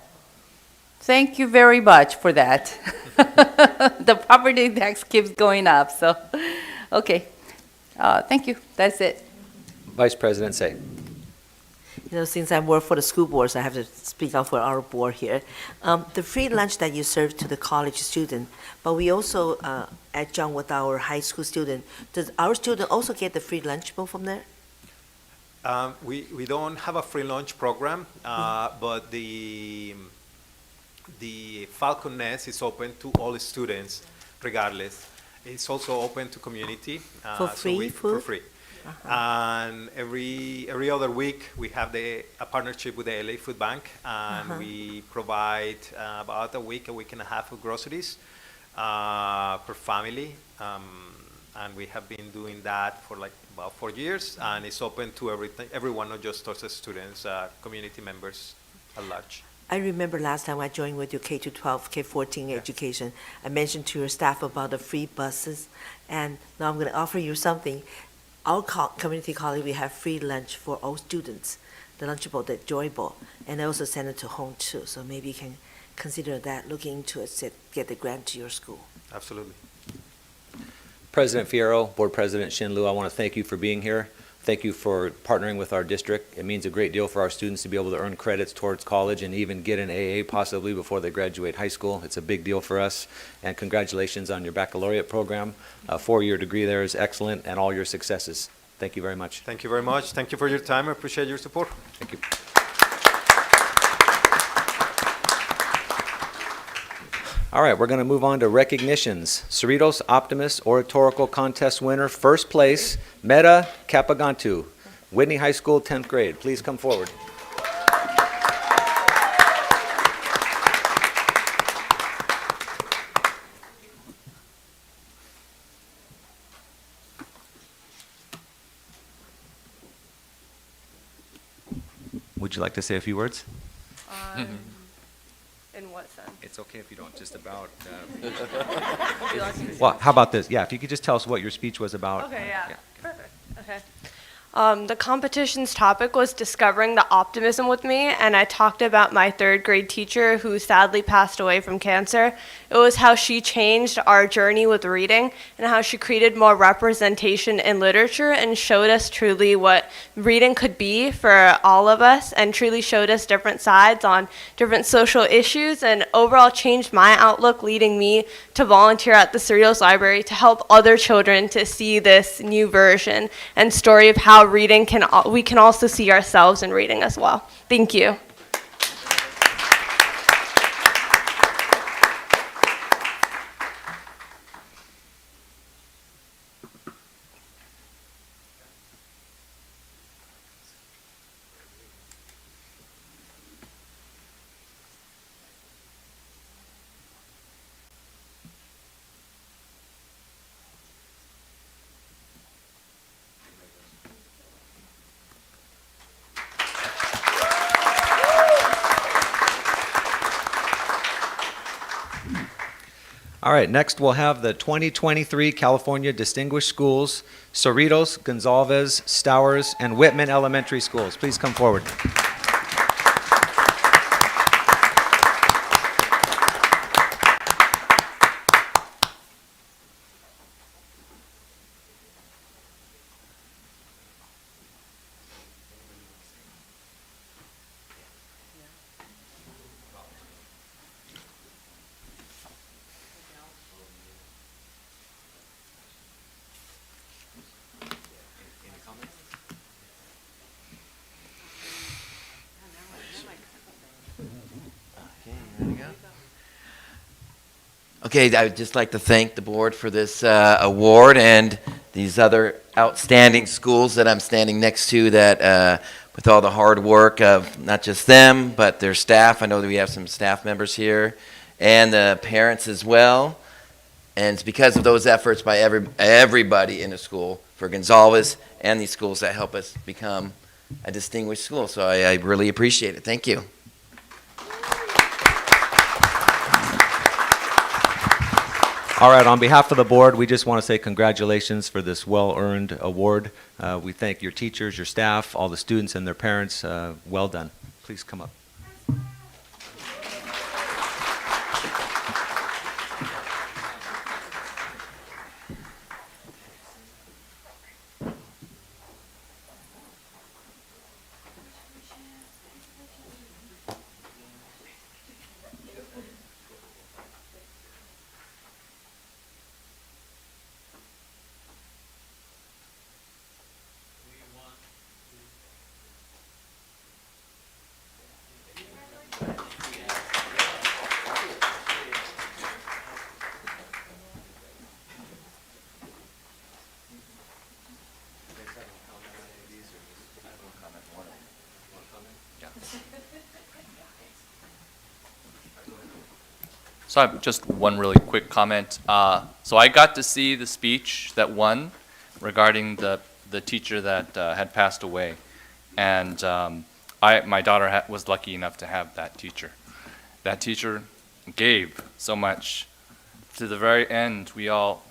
Thank you very much for that. The property tax keeps going up, so, okay. Thank you, that's it. Vice President Say. You know, since I work for the school boards, I have to speak out for our board here. The free lunch that you serve to the college student, but we also adjunct with our high school student. Does our student also get the free lunch bill from there? We don't have a free lunch program, but the Falcon Nest is open to all students, regardless. It's also open to community. For free food? For free. And every other week we have a partnership with the LA Food Bank, and we provide about a week and a half of groceries per family. And we have been doing that for like about 4 years, and it's open to everyone, not just us as students, community members at large. I remember last time I joined with your K-12, K-14 education, I mentioned to your staff about the free buses, and now I'm going to offer you something. Our community college, we have free lunch for all students, the Lunchable, the Joy Bowl, and I also send it to home too, so maybe you can consider that, look into it, get the grant to your school. Absolutely. President Fierro, Board President Shinlu, I want to thank you for being here. Thank you for partnering with our district. It means a great deal for our students to be able to earn credits towards college and even get an AA possibly before they graduate high school. It's a big deal for us. And congratulations on your baccalaureate program. A 4-year degree there is excellent, and all your successes. Thank you very much. Thank you very much. Thank you for your time. I appreciate your support. Thank you. All right, we're going to move on to recognitions. Cerritos Optimist Oratorical Contest winner, first place, Meta Capagantu, Whitney High School, 10th grade. Please come forward. Would you like to say a few words? In what sense? It's okay if you don't, just about... Well, how about this? Yeah, if you could just tell us what your speech was about. Okay, yeah. Perfect. Okay. The competition's topic was discovering the optimism with me, and I talked about my 3rd grade teacher who sadly passed away from cancer. It was how she changed our journey with reading and how she created more representation in literature and showed us truly what reading could be for all of us, and truly showed us different sides on different social issues, and overall changed my outlook, leading me to volunteer at the Cerritos Library to help other children to see this new version and story of how reading we can also see ourselves in reading as well. Thank you. All right, next we'll have the 2023 California Distinguished Schools, Cerritos, Gonzalez, Stowers, and Whitman Elementary Schools. Please come forward. Okay, I would just like to thank the board for this award and these other outstanding schools that I'm standing next to that with all the hard work of not just them, but their staff. I know that we have some staff members here and the parents as well. And it's because of those efforts by everybody in the school for Gonzalez and these schools that help us become a distinguished school. So I really appreciate it. Thank you. All right, on behalf of the board, we just want to say congratulations for this well-earned award. We thank your teachers, your staff, all the students and their parents. Well done. Please come up. So I have just one really quick comment. So I got to see the speech that won regarding the teacher that had passed away. And my daughter was lucky enough to have that teacher. That teacher gave so much. To the very end, we all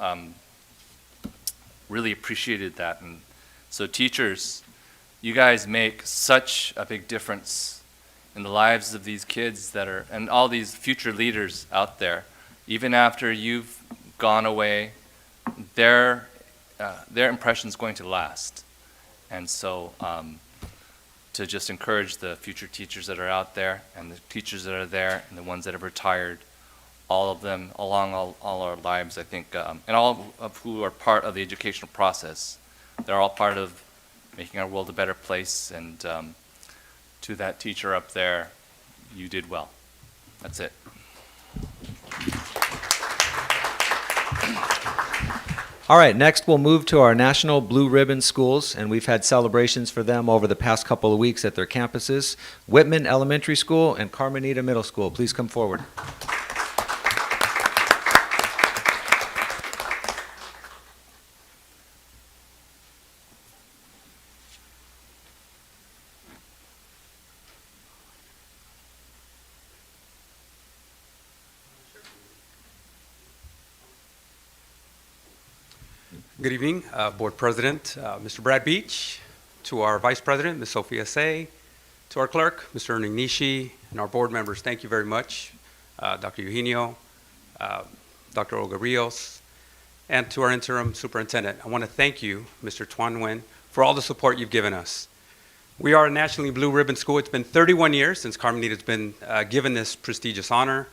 really appreciated that. And so teachers, you guys make such a big difference in the lives of these kids that are, and all these future leaders out there. Even after you've gone away, their impression's going to last. And so to just encourage the future teachers that are out there and the teachers that are there and the ones that have retired, all of them along all our lives, I think, and all of who are part of the educational process, they're all part of making our world a better place. And to that teacher up there, you did well. That's it. All right, next we'll move to our National Blue Ribbon Schools, and we've had celebrations for them over the past couple of weeks at their campuses, Whitman Elementary School and Carmenita Middle School. Please come forward. Good evening, Board President, Mr. Brad Beach, to our Vice President, Ms. Sophia Say, to our Clerk, Mr. Ernie Nishi, and our board members, thank you very much, Dr. Eugenio, Dr. Olga Rios, and to our Interim Superintendent. I want to thank you, Mr. Tuan Nguyen, for all the support you've given us. We are a nationally blue ribbon school. It's been 31 years since Carmenita's been given this prestigious honor,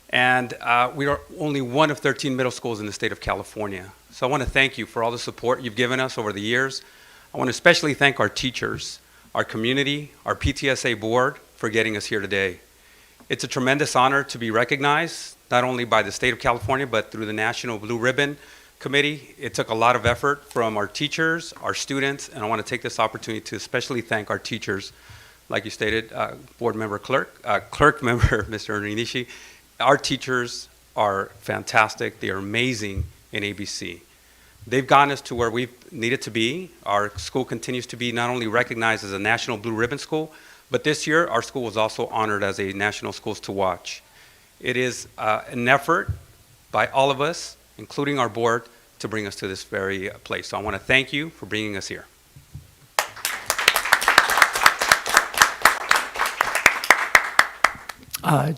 and we are only one of 13 middle schools in the state of California. So I want to thank you for all the support you've given us over the years. I want to especially thank our teachers, our community, our PTSA board for getting us here today. It's a tremendous honor to be recognized, not only by the state of California, but through the National Blue Ribbon Committee. It took a lot of effort from our teachers, our students, and I want to take this opportunity to especially thank our teachers, like you stated, board member clerk member, Mr. Ernie Nishi. Our teachers are fantastic. They are amazing in ABC. They've gotten us to where we've needed to be. Our school continues to be not only recognized as a National Blue Ribbon School, but this year our school was also honored as a National Schools to Watch. It is an effort by all of us, including our board, to bring us to this very place. So I want to thank you for bringing us here.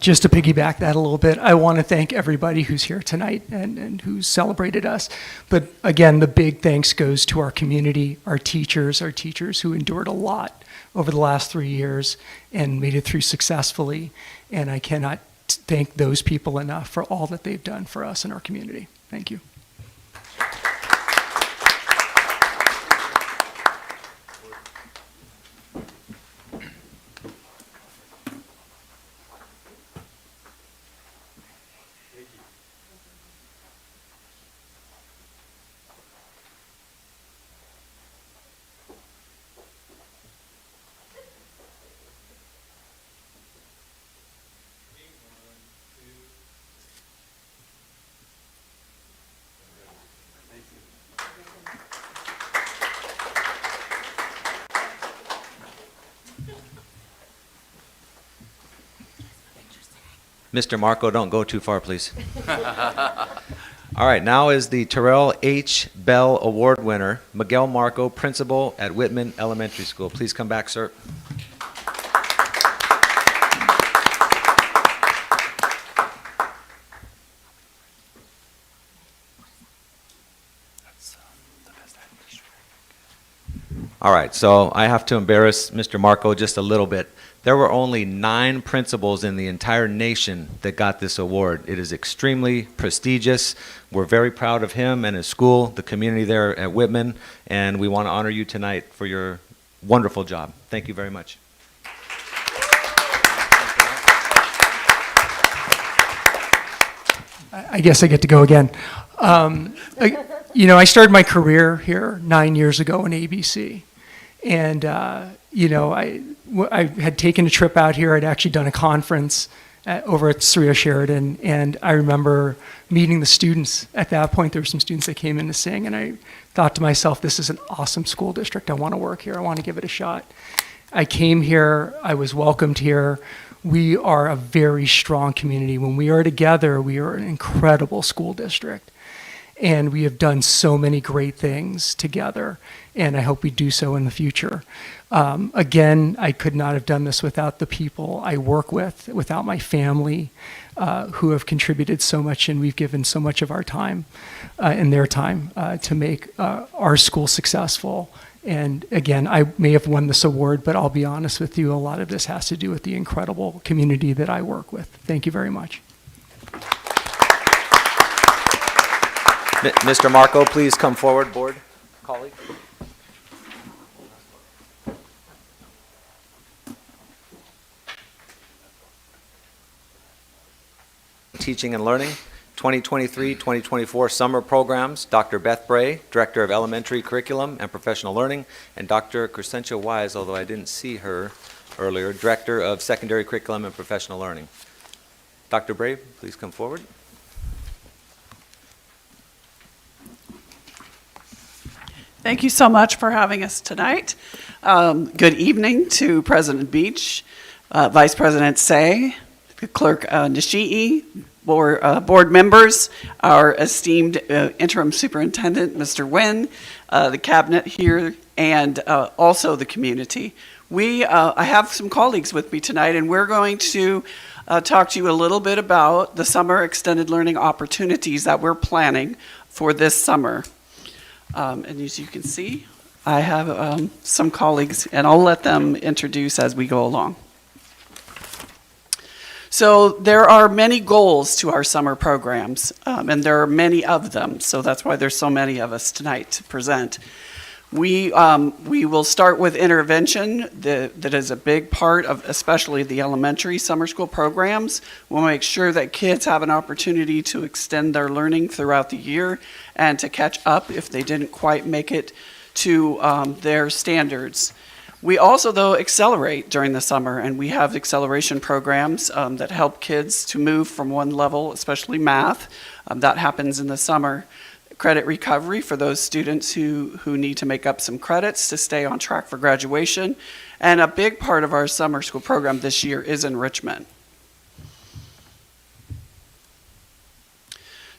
Just to piggyback that a little bit, I want to thank everybody who's here tonight and who's celebrated us. But again, the big thanks goes to our community, our teachers who endured a lot over the last 3 years and made it through successfully. And I cannot thank those people enough for all that they've done for us and our community. Thank you. Mr. Marco, don't go too far, please. All right, now is the Terrell H. Bell Award winner, Miguel Marco, principal at Whitman Elementary School. Please come back, sir. All right, so I have to embarrass Mr. Marco just a little bit. There were only 9 principals in the entire nation that got this award. It is extremely prestigious. We're very proud of him and his school, the community there at Whitman, and we want to honor you tonight for your wonderful job. Thank you very much. I guess I get to go again. I started my career here 9 years ago in ABC. And, I had taken a trip out here. I'd actually done a conference over at Cerritos Sheridan. And I remember meeting the students. At that point, there were some students that came in to sing. And I thought to myself, this is an awesome school district. I want to work here. I want to give it a shot. I came here. I was welcomed here. We are a very strong community. When we are together, we are an incredible school district. And we have done so many great things together, and I hope we do so in the future. Again, I could not have done this without the people I work with, without my family, who have contributed so much, and we've given so much of our time and their time to make our school successful. And again, I may have won this award, but I'll be honest with you, a lot of this has to do with the incredible community that I work with. Thank you very much. Mr. Marco, please come forward, board colleague. Teaching and Learning, 2023-2024 summer programs, Dr. Beth Bray, Director of Elementary Curriculum and Professional Learning, and Dr. Crescentia Wise, although I didn't see her earlier, Director of Secondary Curriculum and Professional Learning. Dr. Bray, please come forward. Thank you so much for having us tonight. Good evening to President Beach, Vice President Say, Clerk Nishii, board members, our esteemed interim superintendent, Mr. Nguyen, the cabinet here, and also the community. I have some colleagues with me tonight, and we're going to talk to you a little bit about the summer extended learning opportunities that we're planning for this summer. And as you can see, I have some colleagues, and I'll let them introduce as we go along. So there are many goals to our summer programs, and there are many of them, so that's why there's so many of us tonight to present. We will start with intervention. That is a big part of especially the elementary summer school programs. We'll make sure that kids have an opportunity to extend their learning throughout the year and to catch up if they didn't quite make it to their standards. We also, though, accelerate during the summer, and we have acceleration programs that help kids to move from one level, especially math. That happens in the summer. Credit recovery for those students who need to make up some credits to stay on track for graduation. And a big part of our summer school program this year is enrichment.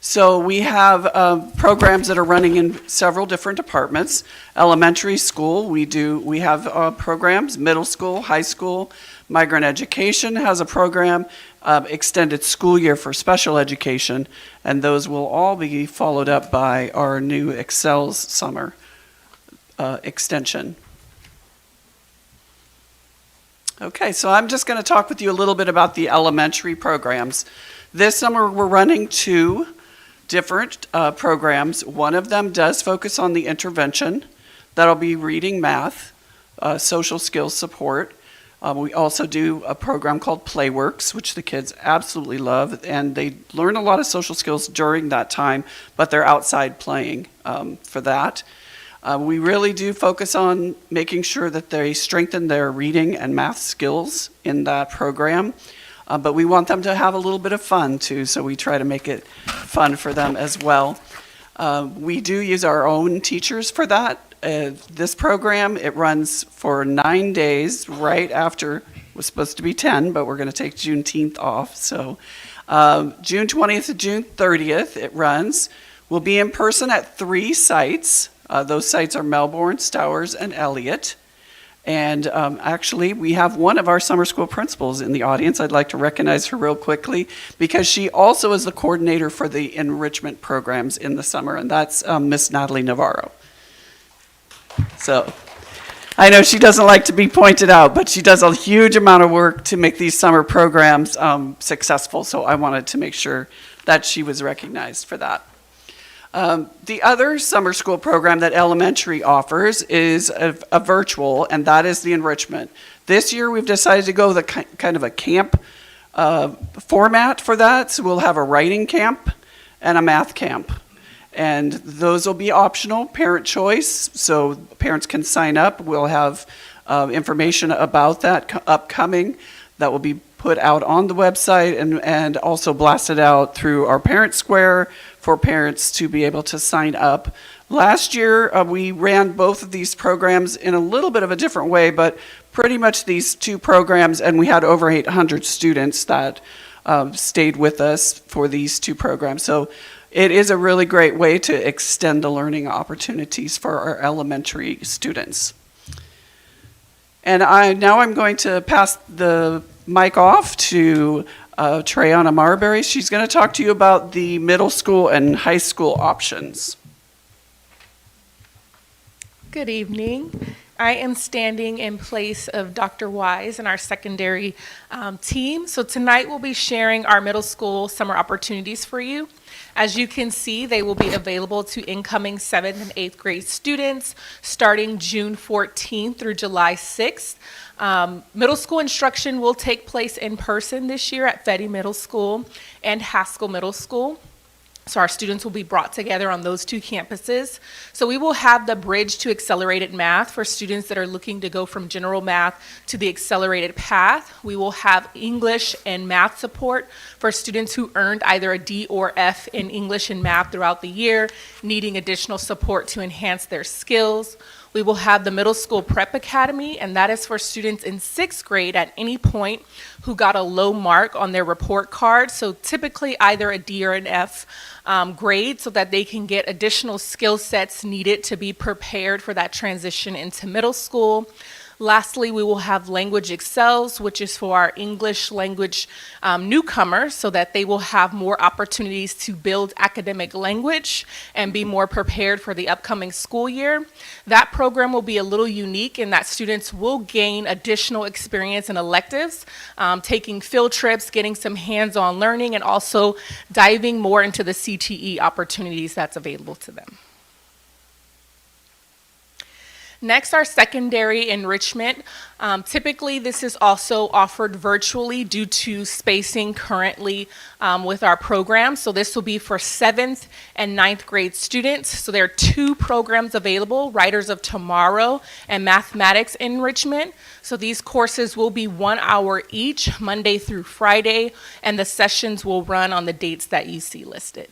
So we have programs that are running in several different departments. Elementary school, we have programs, middle school, high school. Migrant education has a program, extended school year for special education, and those will all be followed up by our new Excels summer extension. Okay, so I'm just going to talk with you a little bit about the elementary programs. This summer we're running 2 different programs. One of them does focus on the intervention. That'll be reading, math, social skills support. We also do a program called Playworks, which the kids absolutely love, and they learn a lot of social skills during that time, but they're outside playing for that. We really do focus on making sure that they strengthen their reading and math skills in that program, but we want them to have a little bit of fun too, so we try to make it fun for them as well. We do use our own teachers for that. This program, it runs for 9 days right after, it was supposed to be 10, but we're going to take Juneteenth off. So June 20th to June 30th it runs. We'll be in person at 3 sites. Those sites are Melbourne, Stowers, and Elliott. And actually, we have one of our summer school principals in the audience. I'd like to recognize her real quickly because she also is the coordinator for the enrichment programs in the summer, and that's Miss Natalie Navarro. So I know she doesn't like to be pointed out, but she does a huge amount of work to make these summer programs successful. So I wanted to make sure that she was recognized for that. The other summer school program that elementary offers is a virtual, and that is the enrichment. This year we've decided to go the kind of a camp format for that. So we'll have a writing camp and a math camp. And those will be optional, parent choice, so parents can sign up. We'll have information about that upcoming that will be put out on the website and also blasted out through our parent square for parents to be able to sign up. Last year, we ran both of these programs in a little bit of a different way, but pretty much these 2 programs, and we had over 800 students that stayed with us for these 2 programs. So it is a really great way to extend the learning opportunities for our elementary students. And now I'm going to pass the mic off to Trayana Marbury. She's going to talk to you about the middle school and high school options. Good evening. I am standing in place of Dr. Wise and our secondary team. So tonight we'll be sharing our middle school summer opportunities for you. As you can see, they will be available to incoming 7th and 8th grade students starting June 14th through July 6th. Middle school instruction will take place in person this year at Fetty Middle School and Haskell Middle School. So our students will be brought together on those 2 campuses. So we will have the bridge to accelerated math for students that are looking to go from general math to the accelerated path. We will have English and math support for students who earned either a D or F in English and math throughout the year, needing additional support to enhance their skills. We will have the Middle School Prep Academy, and that is for students in 6th grade at any point who got a low mark on their report card, so typically either a D or an F grade, so that they can get additional skill sets needed to be prepared for that transition into middle school. Lastly, we will have Language Excels, which is for our English language newcomers, so that they will have more opportunities to build academic language and be more prepared for the upcoming school year. That program will be a little unique in that students will gain additional experience in electives, taking field trips, getting some hands-on learning, and also diving more into the CTE opportunities that's available to them. Next, our secondary enrichment. Typically, this is also offered virtually due to spacing currently with our program. So this will be for 7th and 9th grade students. So there are 2 programs available, Writers of Tomorrow and Mathematics Enrichment. So these courses will be 1 hour each, Monday through Friday, and the sessions will run on the dates that you see listed.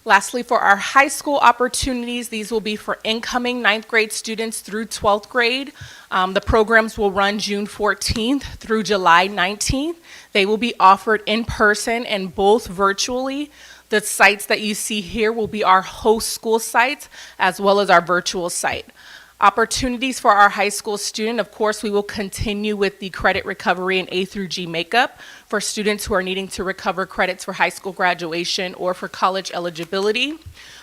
Lastly, for our high school opportunities, these will be for incoming 9th grade students through 12th grade. The programs will run June 14th through July 19th. They will be offered in person and both virtually. The sites that you see here will be our host school sites as well as our virtual site. Opportunities for our high school student, of course, we will continue with the credit recovery and A through G makeup for students who are needing to recover credits for high school graduation or for college eligibility.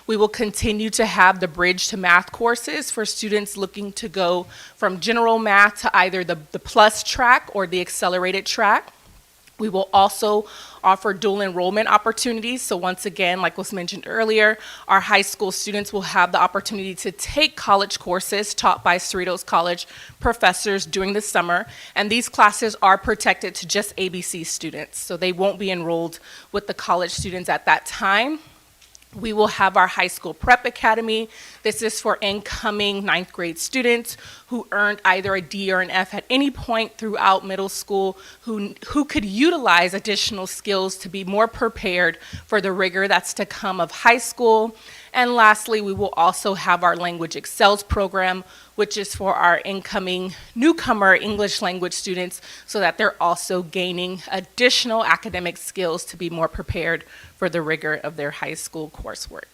We will continue to have the bridge to math courses for students looking to go from general math to either the plus track or the accelerated track. We will also offer dual enrollment opportunities. So once again, like was mentioned earlier, our high school students will have the opportunity to take college courses taught by Cerritos College professors during the summer. And these classes are protected to just ABC students. So they won't be enrolled with the college students at that time. We will have our high school prep academy. This is for incoming 9th grade students who earned either a D or an F at any point throughout middle school, who could utilize additional skills to be more prepared for the rigor that's to come of high school. And lastly, we will also have our Language Excels program, which is for our incoming newcomer English language students so that they're also gaining additional academic skills to be more prepared for the rigor of their high school coursework.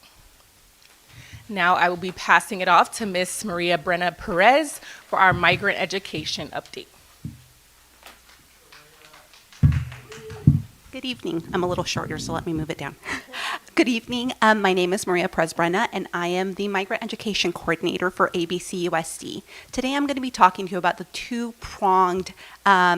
Now I will be passing it off to Ms. Maria Brenna Perez for our migrant education update. Good evening. I'm a little shorter, so let me move it down. Good evening. My name is Maria Perez-Brenna, and I am the Migrant Education Coordinator for ABCUSD. Today I'm going to be talking to you about the two-pronged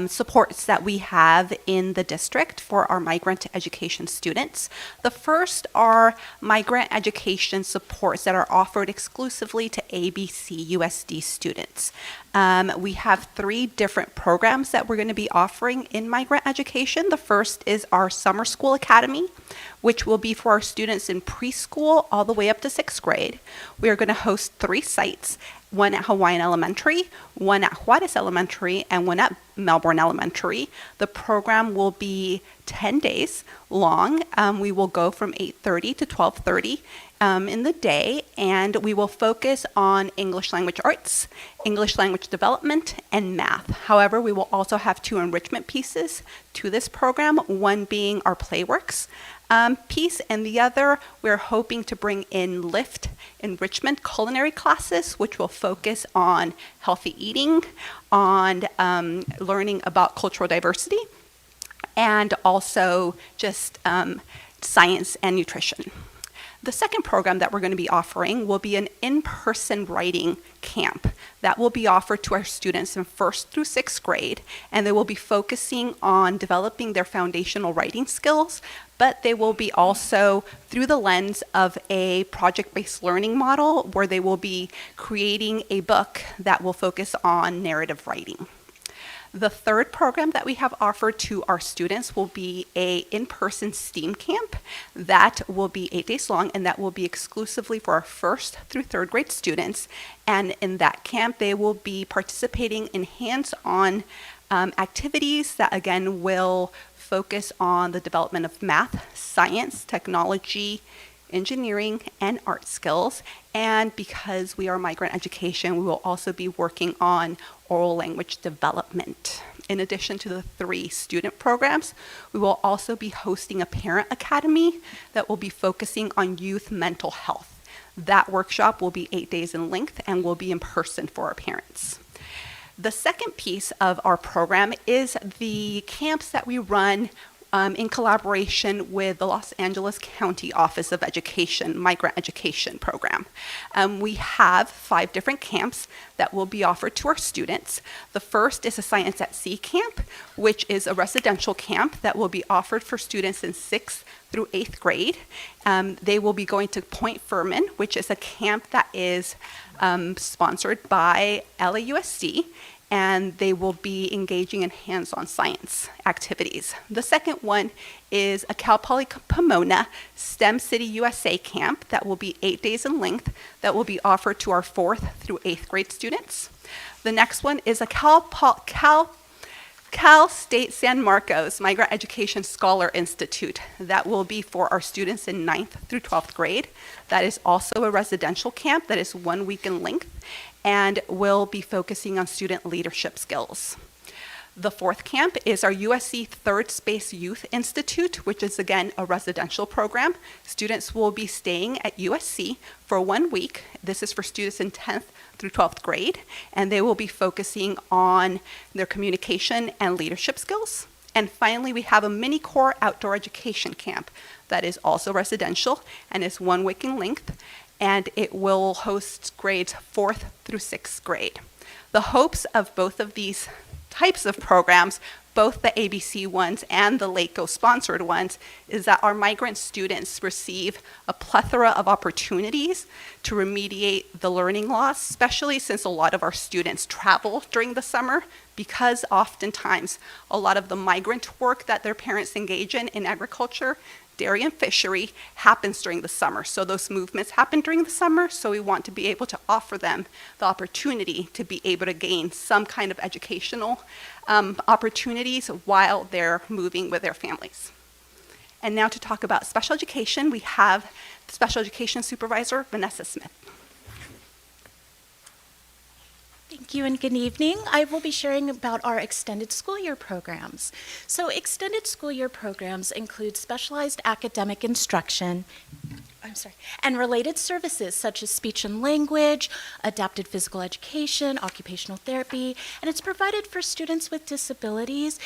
supports that we have in the district for our migrant education students. The first are migrant education supports that are offered exclusively to ABCUSD students. We have 3 different programs that we're going to be offering in migrant education. The first is our Summer School Academy, which will be for our students in preschool all the way up to 6th grade. We are going to host 3 sites, one at Hawaiian Elementary, one at Juarez Elementary, and one at Melbourne Elementary. The program will be 10 days long. We will go from 8:30 to 12:30 in the day, and we will focus on English language arts, English language development, and math. However, we will also have 2 enrichment pieces to this program, one being our Playworks piece, and the other we're hoping to bring in LIFT enrichment culinary classes, which will focus on healthy eating, on learning about cultural diversity, and also just science and nutrition. The second program that we're going to be offering will be an in-person writing camp that will be offered to our students in 1st through 6th grade, and they will be focusing on developing their foundational writing skills, but they will be also through the lens of a project-based learning model where they will be creating a book that will focus on narrative writing. The third program that we have offered to our students will be a in-person STEAM camp that will be 8 days long, and that will be exclusively for our 1st through 3rd grade students. And in that camp, they will be participating in hands-on activities that again will focus on the development of math, science, technology, engineering, and art skills. And because we are migrant education, we will also be working on oral language development. In addition to the 3 student programs, we will also be hosting a parent academy that will be focusing on youth mental health. That workshop will be 8 days in length and will be in person for our parents. The second piece of our program is the camps that we run in collaboration with the Los Angeles County Office of Education Migrant Education Program. We have 5 different camps that will be offered to our students. The first is a Science at Sea camp, which is a residential camp that will be offered for students in 6th through 8th grade. They will be going to Point Furman, which is a camp that is sponsored by LAUSD, and they will be engaging in hands-on science activities. The second one is a Cal Poly Pomona STEM City USA camp that will be 8 days in length that will be offered to our 4th through 8th grade students. The next one is a Cal Cal State San Marcos Migrant Education Scholar Institute. That will be for our students in 9th through 12th grade. That is also a residential camp that is 1 week in length and will be focusing on student leadership skills. The fourth camp is our USC Third Space Youth Institute, which is again a residential program. Students will be staying at USC for 1 week. This is for students in 10th through 12th grade, and they will be focusing on their communication and leadership skills. And finally, we have a mini core outdoor education camp that is also residential and is 1 week in length, and it will host grades 4th through 6th grade. The hopes of both of these types of programs, both the ABC ones and the LACO sponsored ones, is that our migrant students receive a plethora of opportunities to remediate the learning loss, especially since a lot of our students travel during the summer, because oftentimes a lot of the migrant work that their parents engage in agriculture, dairy and fishery, happens during the summer. So those movements happen during the summer, so we want to be able to offer them the opportunity to be able to gain some kind of educational opportunities while they're moving with their families. And now to talk about special education, we have Special Education Supervisor Vanessa Smith. Thank you and good evening. I will be sharing about our extended school year programs. So extended school year programs include specialized academic instruction, and related services such as speech and language, adapted physical education, occupational therapy, and it's provided for students with disabilities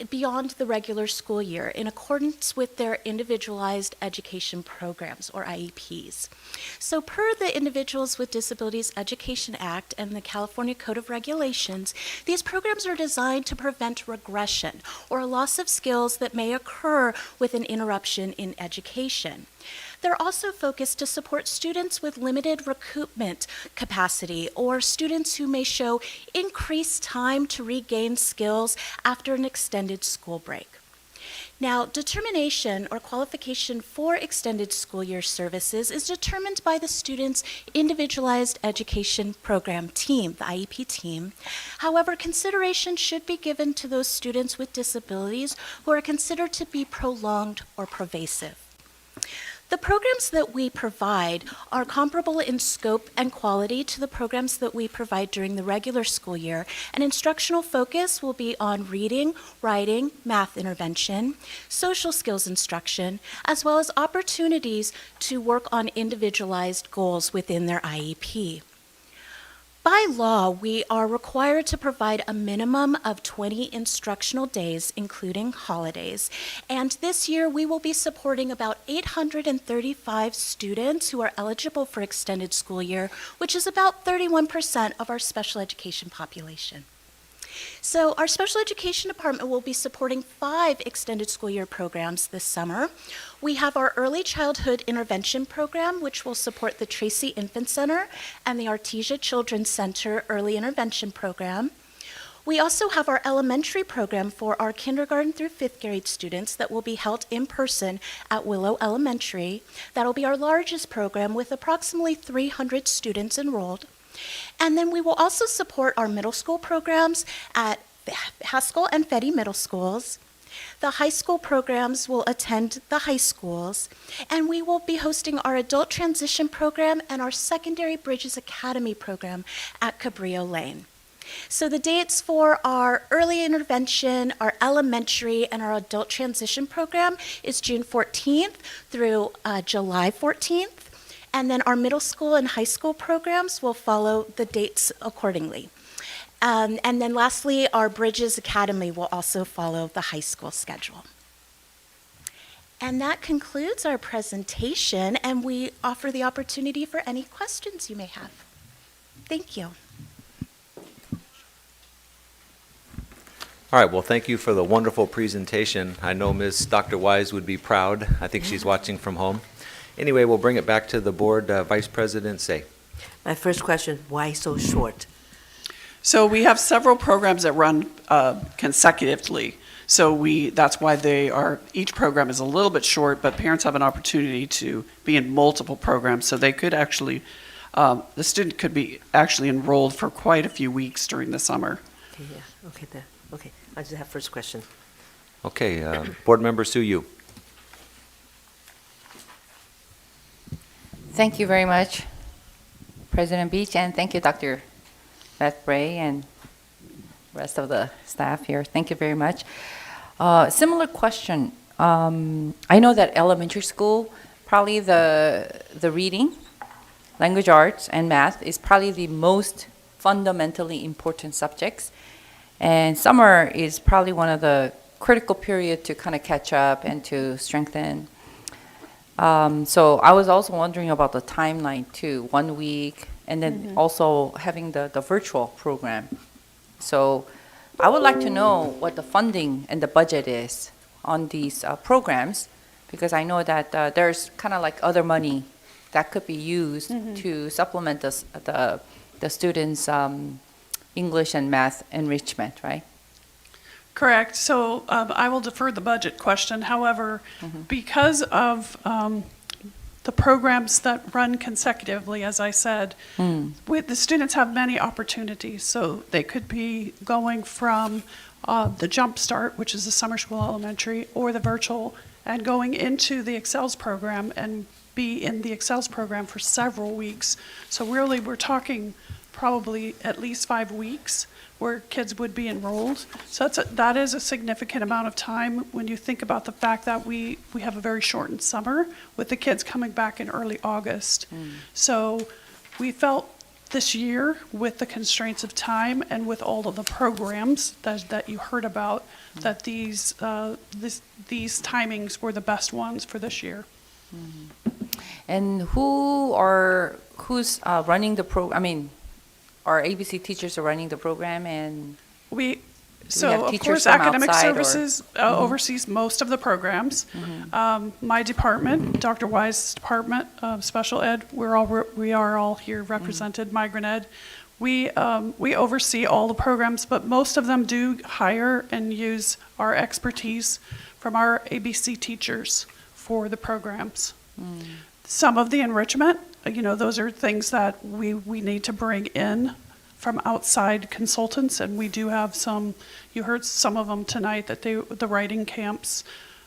beyond the regular school year in accordance with their individualized education programs, or IEPs. So per the Individuals with Disabilities Education Act and the California Code of Regulations, these programs are designed to prevent regression or a loss of skills that may occur with an interruption in education. They're also focused to support students with limited recoupment capacity or students who may show increased time to regain skills after an extended school break. Now, determination or qualification for extended school year services is determined by the student's individualized education program team, the IEP team. However, consideration should be given to those students with disabilities who are considered to be prolonged or pervasive. The programs that we provide are comparable in scope and quality to the programs that we provide during the regular school year, and instructional focus will be on reading, writing, math intervention, social skills instruction, as well as opportunities to work on individualized goals within their IEP. By law, we are required to provide a minimum of 20 instructional days, including holidays. And this year, we will be supporting about 835 students who are eligible for extended school year, which is about 31% of our special education population. So our special education department will be supporting 5 extended school year programs this summer. We have our early childhood intervention program, which will support the Tracy Infant Center and the Artesia Children's Center early intervention program. We also have our elementary program for our kindergarten through 5th grade students that will be held in person at Willow Elementary. That'll be our largest program with approximately 300 students enrolled. And then we will also support our middle school programs at Haskell and Fetty Middle Schools. The high school programs will attend the high schools, and we will be hosting our adult transition program and our secondary Bridges Academy program at Cabrillo Lane. So the dates for our early intervention, our elementary, and our adult transition program is June 14th through July 14th. And then our middle school and high school programs will follow the dates accordingly. And then lastly, our Bridges Academy will also follow the high school schedule. And that concludes our presentation, and we offer the opportunity for any questions you may have. Thank you. All right, well, thank you for the wonderful presentation. I know Dr. Wise would be proud. I think she's watching from home. Anyway, we'll bring it back to the board. Vice President Say. My first question, why so short? So we have several programs that run consecutively. So that's why each program is a little bit short, but parents have an opportunity to be in multiple programs. So they could actually, the student could be actually enrolled for quite a few weeks during the summer. Okay, yeah, okay, Okay, I just have first question. Okay, Board Member Sue Yu. Thank you very much, President Beach, and thank you, Dr. Beth Bray, and rest of the staff here. Thank you very much. Similar question. I know that elementary school, probably the reading, language arts, and math is probably the most fundamentally important subjects. And summer is probably one of the critical period to kind of catch up and to strengthen. So I was also wondering about the timeline too, 1 week, and then also having the virtual program. So I would like to know what the funding and the budget is on these programs, because I know that there's kind of like other money that could be used to supplement the students' English and math enrichment, right? Correct. So I will defer the budget question. However, because of the programs that run consecutively, as I said, the students have many opportunities. So they could be going from the Jump Start, which is the summer school elementary, or the virtual, and going into the Excels program and be in the Excels program for several weeks. So really, we're talking probably at least 5 weeks where kids would be enrolled. So that is a significant amount of time when you think about the fact that we have a very shortened summer with the kids coming back in early August. So we felt this year, with the constraints of time and with all of the programs that you heard about, that these timings were the best ones for this year. And who's running the program? I mean, our ABC teachers are running the program, and of course, Academic Services oversees most of the programs. My department, Dr. Wise's department, Special Ed, we are all here represented, Migrant Ed. We oversee all the programs, but most of them do hire and use our expertise from our ABC teachers for the programs. Some of the enrichment, those are things that we need to bring in from outside consultants, and we do have some. You heard some of them tonight, that the writing camps,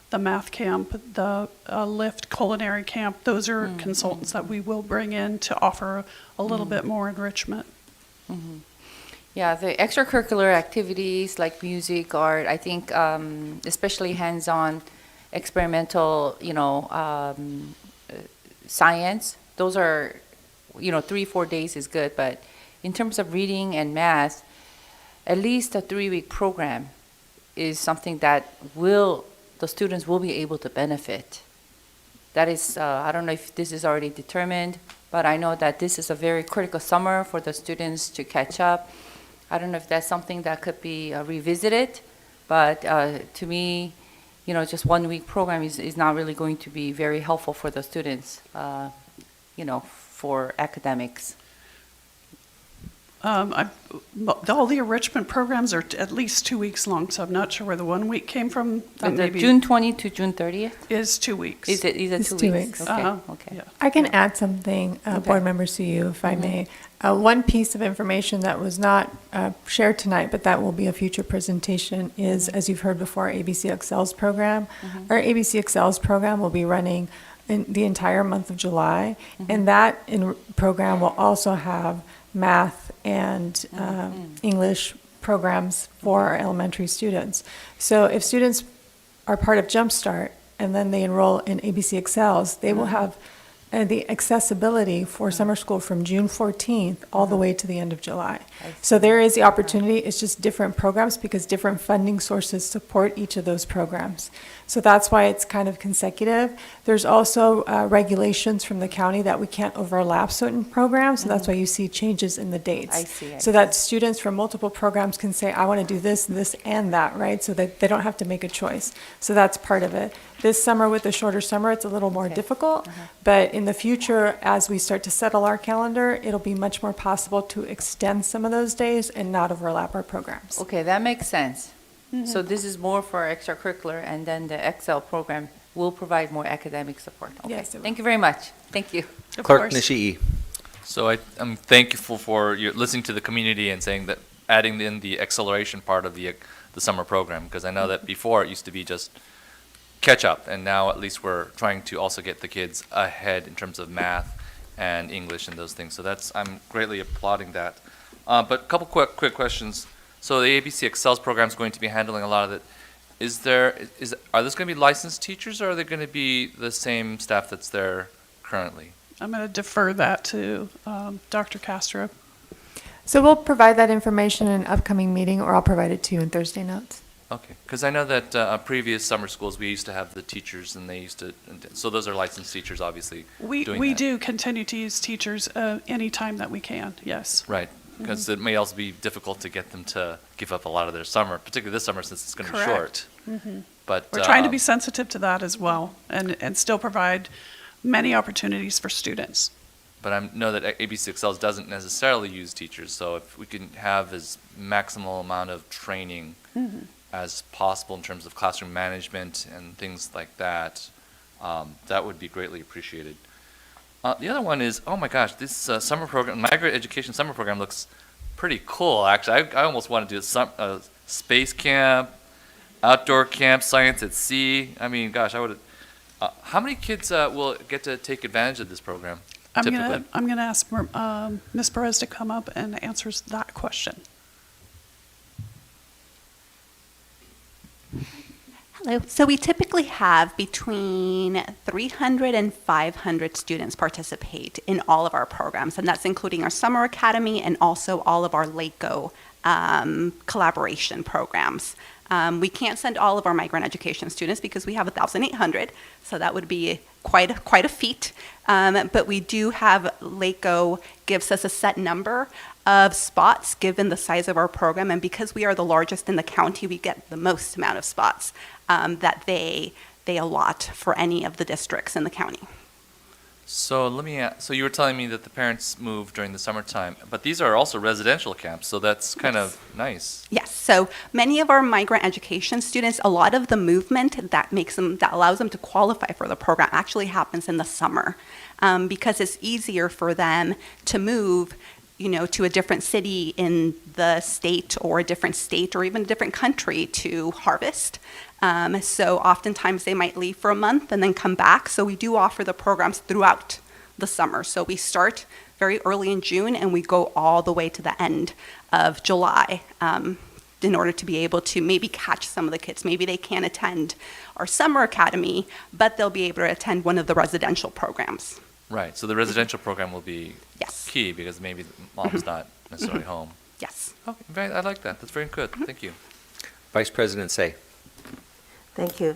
the math camp, the LIFT culinary camp, those are consultants that we will bring in to offer a little bit more enrichment. Yeah, the extracurricular activities like music, art, I think especially hands-on, experimental, science, those are, 3-4 days is good, but in terms of reading and math, at least a 3-week program is something that the students will be able to benefit. That is, I don't know if this is already determined, but I know that this is a very critical summer for the students to catch up. I don't know if that's something that could be revisited, but to me, just 1 week program is not really going to be very helpful for the students, for academics. All the enrichment programs are at least 2 weeks long, so I'm not sure where the 1 week came from. June 20 to June 30th? Is 2 weeks. Is it It's 2 2 weeks? weeks. Okay. Yeah. I can add something, Board Member Suyu, if I may. One piece of information that was not shared tonight, but that will be a future presentation, is, as you've heard before, our ABC Excels program. Our ABC Excels program will be running in the entire month of July, and that program will also have math and English programs for our elementary students. So if students are part of Jumpstart and then they enroll in ABC Excels, they will have the accessibility for summer school from June 14th all the way to the end of July. So there is the opportunity. It's just different programs because different funding sources support each of those programs. So that's why it's kind of consecutive. There's also regulations from the county that we can't overlap certain programs, so that's why you see changes in the dates. I see. So that students from multiple programs can say, I want to do this, this, and that, right? So that they don't have to make a choice. So that's part of it. This summer, with the shorter summer, it's a little more difficult, but in the future, as we start to settle our calendar, it'll be much more possible to extend some of those days and not overlap our programs. Okay, that makes sense. So this is more for extracurricular, and then the Excel program will provide more academic support. Okay. Yes, it will. Thank you very much. Thank you. Clerk Nishii. So I'm thankful for your listening to the community and saying that adding in the acceleration part of the the summer program, because I know that before it used to be just catch up, and now at least we're trying to also get the kids ahead in terms of math and English and those things. So I'm greatly applauding that. But a couple quick questions. So the ABC Excels program is going to be handling a lot of it. Are this going to be licensed teachers, or are they going to be the same staff that's there currently? I'm going to defer that to Dr. Castro. So we'll provide that information in an upcoming meeting, or I'll provide it to you in Thursday notes. Okay, because I know that previous summer schools, we used to have the teachers, and they used to, so those are licensed teachers, obviously. We do continue to use teachers anytime that we can, yes. Right, because it may also be difficult to get them to give up a lot of their summer, particularly this summer since it's going to be short. Mm-hmm. But we're trying to be sensitive to that as well, and still provide many opportunities for students. But I know that ABC Excels doesn't necessarily use teachers, so if we can have as maximal amount of training as possible in terms of classroom management and things like that, that would be greatly appreciated. The other one is, oh my gosh, this summer program, migrant education summer program looks pretty cool, actually. I almost want to do a space camp, outdoor camp, science at sea. I mean, gosh, I would. How many kids will get to take advantage of this program? I'm gonna ask Ms. Perez to come up and answer that question. Hello. So we typically have between 300 and 500 students participate in all of our programs, and that's including our summer academy and also all of our LACO collaboration programs. We can't send all of our migrant education students because we have 1,800, so that would be quite a feat. But we do have, LACO gives us a set number of spots given the size of our program, and because we are the largest in the county, we get the most amount of spots that they allot for any of the districts in the county. So let me ask, so you were telling me that the parents move during the summertime, but these are also residential camps, so that's kind of nice. Yes, so many of our migrant education students, a lot of the movement that allows them to qualify for the program actually happens in the summer, because it's easier for them to move, to a different city in the state or a different state or even a different country to harvest. So oftentimes they might leave for a month and then come back. So we do offer the programs throughout the summer. So we start very early in June and we go all the way to the end of July in order to be able to maybe catch some of the kids. Maybe they can't attend our summer academy, but they'll be able to attend one of the residential programs. Right, so the residential program will be key because maybe mom's not necessarily home. Yes. Okay, I like that. That's very good. Thank you. Vice President Say. Thank you.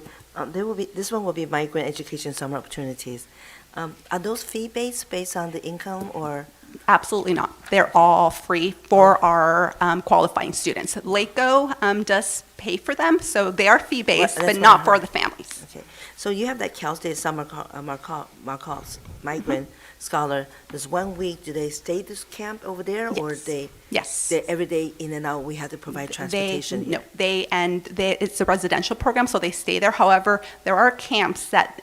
This one will be migrant education summer opportunities. Are those fee-based, based on the income, or? Absolutely not. They're all free for our qualifying students. LACO does pay for them, so they are fee-based, but not for the families. Okay. So you have that Cal State Summer Marcos migrant scholar. Does 1 week, do they stay this camp over there, or they? Yes. They every day in and out, we have to provide transportation? It's a residential program, so they stay there. However, there are camps that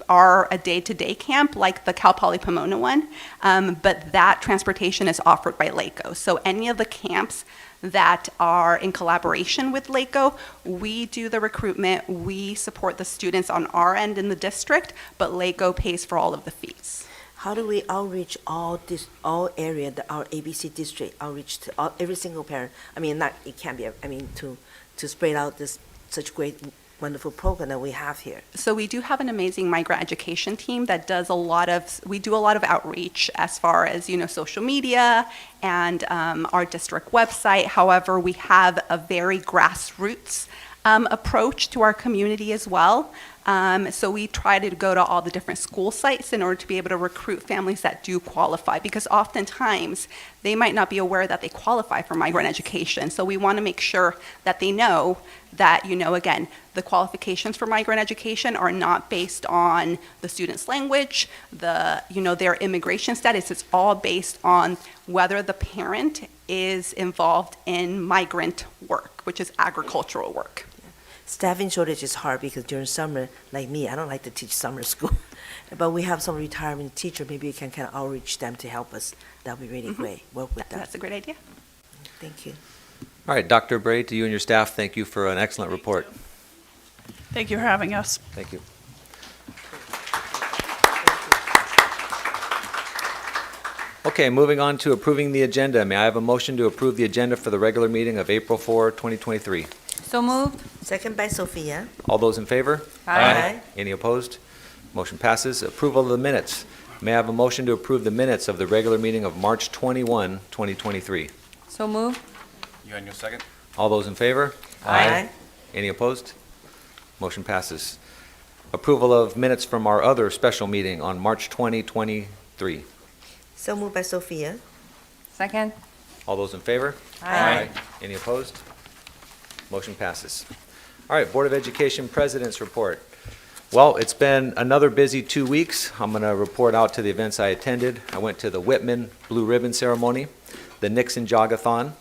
are a day-to-day camp, like the Cal Poly Pomona one, but that transportation is offered by LACO. So any of the camps that are in collaboration with LACO, we do the recruitment, we support the students on our end in the district, but LACO pays for all of the fees. How do we outreach all area, our ABC district, outreach to every single parent? I mean, to spread out this such great, wonderful program that we have here. So we do have an amazing migrant education team that does we do a lot of outreach as far as, social media and our district website. However, we have a very grassroots approach to our community as well. So we try to go to all the different school sites in order to be able to recruit families that do qualify, because oftentimes they might not be aware that they qualify for migrant education. So we want to make sure that they know that, again, the qualifications for migrant education are not based on the student's language, their immigration status. It's all based on whether the parent is involved in migrant work, which is agricultural work. Staffing shortage is hard because during summer, like me, I don't like to teach summer school. But we have some retirement teacher, maybe you can kind of outreach them to help us. That would be really great. Work with them. That's a great idea. Thank you. All right, Dr. Bray, to you and your staff, thank you for an excellent report. Thank you for having us. Thank you. Okay, moving on to approving the agenda. May I have a motion to approve the agenda for the regular meeting of April 4, 2023? So moved. Second by Sophia. All those in favor? Aye. Any opposed? Motion passes. Approval of the minutes. May I have a motion to approve the minutes of the regular meeting of March 21, 2023? So moved. You and your second? All those in favor? Aye. Any opposed? Motion passes. Approval of minutes from our other special meeting on March 20, 2023. So moved by Sophia. Second. All those in favor? Aye. Any opposed? Motion passes. All right, Board of Education President's Report. Well, it's been another busy 2 weeks. I'm going to report out to the events I attended. I went to the Whitman Blue Ribbon Ceremony, the Nixon Jogathon.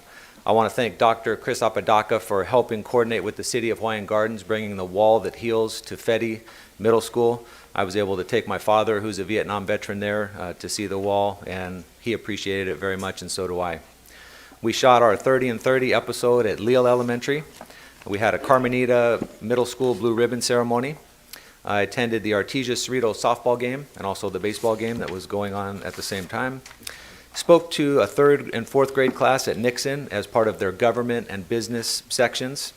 I want to thank Dr. Chris Apodaca for helping coordinate with the City of Hawaiian Gardens, bringing the Wall That Heals to Fedi Middle School. I was able to take my father, who's a Vietnam veteran there, to see the wall, and he appreciated it very much, and so do I. We shot our 30 and 30 episode at Leal Elementary. We had a Carmenita Middle School Blue Ribbon Ceremony. I attended the Artesia Cerritos softball game and also the baseball game that was going on at the same time. Spoke to a 3rd and 4th grade class at Nixon as part of their government and business sections.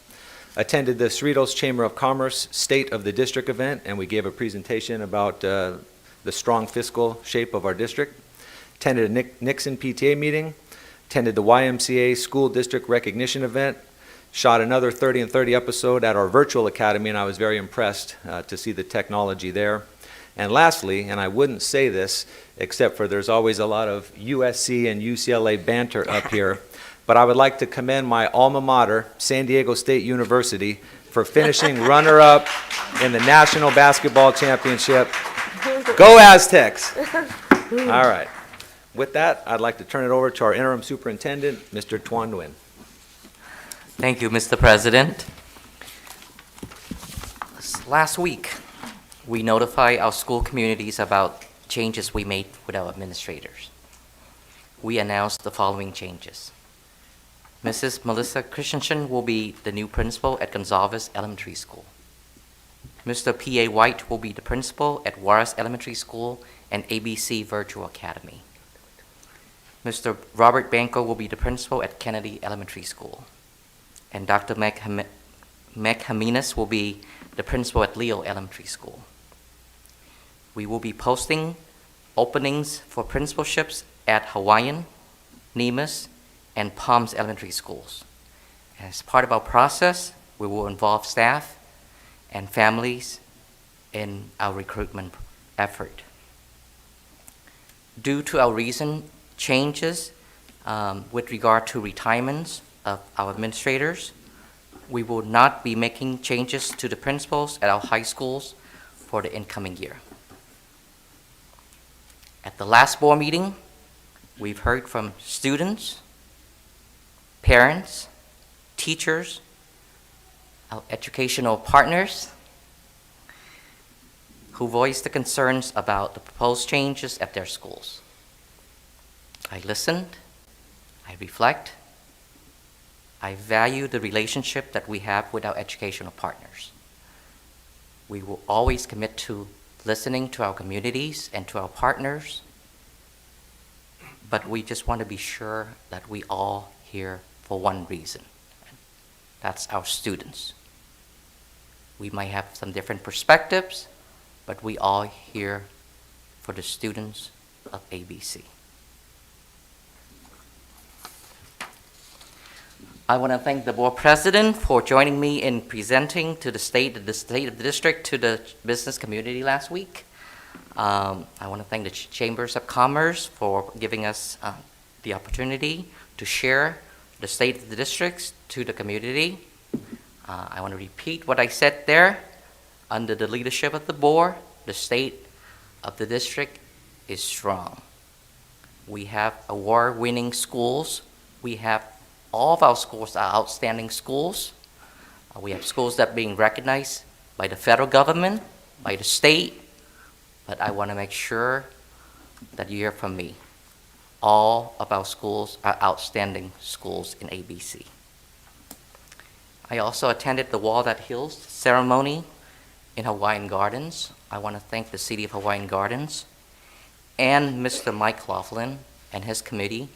Attended the Cerritos Chamber of Commerce State of the District event, and we gave a presentation about the strong fiscal shape of our district. Attended a Nixon PTA meeting. Attended the YMCA School District Recognition event. Shot another 30 and 30 episode at our virtual academy, and I was very impressed to see the technology there. And lastly, and I wouldn't say this, except for there's always a lot of USC and UCLA banter up here, but I would like to commend my alma mater, San Diego State University, for finishing runner-up in the National Basketball Championship. Go Aztecs! All right. With that, I'd like to turn it over to our interim superintendent, Mr. Tuan Nguyen. Thank you, Mr. President. Last week, we notified our school communities about changes we made with our administrators. We announced the following changes. Mrs. Melissa Christensen will be the new principal at Gonzalez Elementary School. Mr. P.A. White will be the principal at Juarez Elementary School and ABC Virtual Academy. Mr. Robert Banco will be the principal at Kennedy Elementary School. And Dr. Meg Jimenez will be the principal at Leo Elementary School. We will be posting openings for principalships at Hawaiian, Nemus, and Palms Elementary Schools. As part of our process, we will involve staff and families in our recruitment effort. Due to our recent changes with regard to retirements of our administrators, we will not be making changes to the principals at our high schools for the incoming year. At the last board meeting, we've heard from students, parents, teachers, our educational partners, who voiced the concerns about the proposed changes at their schools. I listened, I reflect, I value the relationship that we have with our educational partners. We will always commit to listening to our communities and to our partners, but we just want to be sure that we all hear for one reason. That's our students. We might have some different perspectives, but we all hear for the students of ABC. I want to thank the board president for joining me in presenting to the state of the district to the business community last week. I want to thank the Chambers of Commerce for giving us the opportunity to share the state of the districts to the community. I want to repeat what I said there. Under the leadership of the board, the state of the district is strong. We have award-winning schools. We have all of our schools are outstanding schools. We have schools that are being recognized by the federal government, by the state, but I want to make sure that you hear from me. All of our schools are outstanding schools in ABC. I also attended the Walnut Hills ceremony in Hawaiian Gardens. I want to thank the City of Hawaiian Gardens and Mr. Mike Laughlin and his committee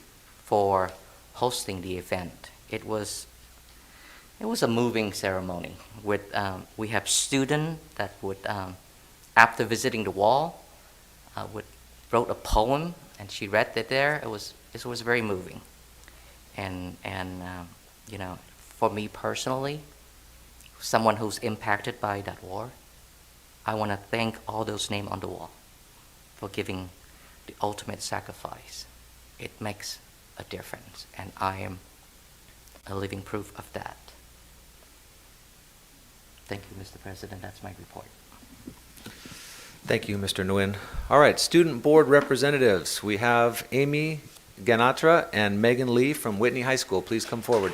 for hosting the event. It was a moving ceremony. We have students that would, after visiting the wall, wrote a poem, and she read it there. It was very moving, and you know, for me personally, someone who's impacted by that war, I want to thank all those names on the wall for giving the ultimate sacrifice. It makes a difference, and I am a living proof of that. Thank you, Mr. President. That's my report. Thank you, Mr. Nguyen. All right, student board representatives. We have Amy Ganatra and Megan Lee from Whitney High School. Please come forward.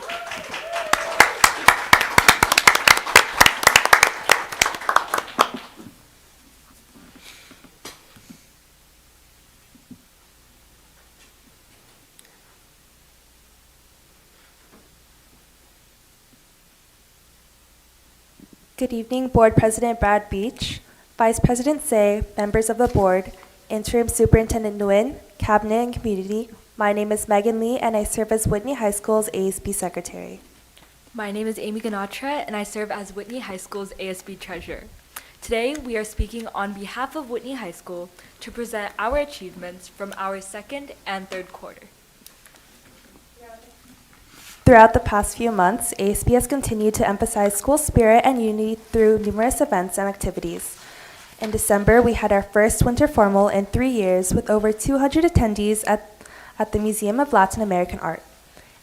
Good evening, Board President Brad Beach, Vice President Say, members of the board, Interim Superintendent Nguyen, Cabinet and Community. My name is Megan Lee, and I serve as Whitney High School's ASB Secretary. My name is Amy Ganatra, and I serve as Whitney High School's ASB Treasurer. Today, we are speaking on behalf of Whitney High School to present our achievements from our second and third quarter. Throughout the past few months, ASB has continued to emphasize school spirit and unity through numerous events and activities. In December, we had our first winter formal in 3 years with over 200 attendees at the Museum of Latin American Art.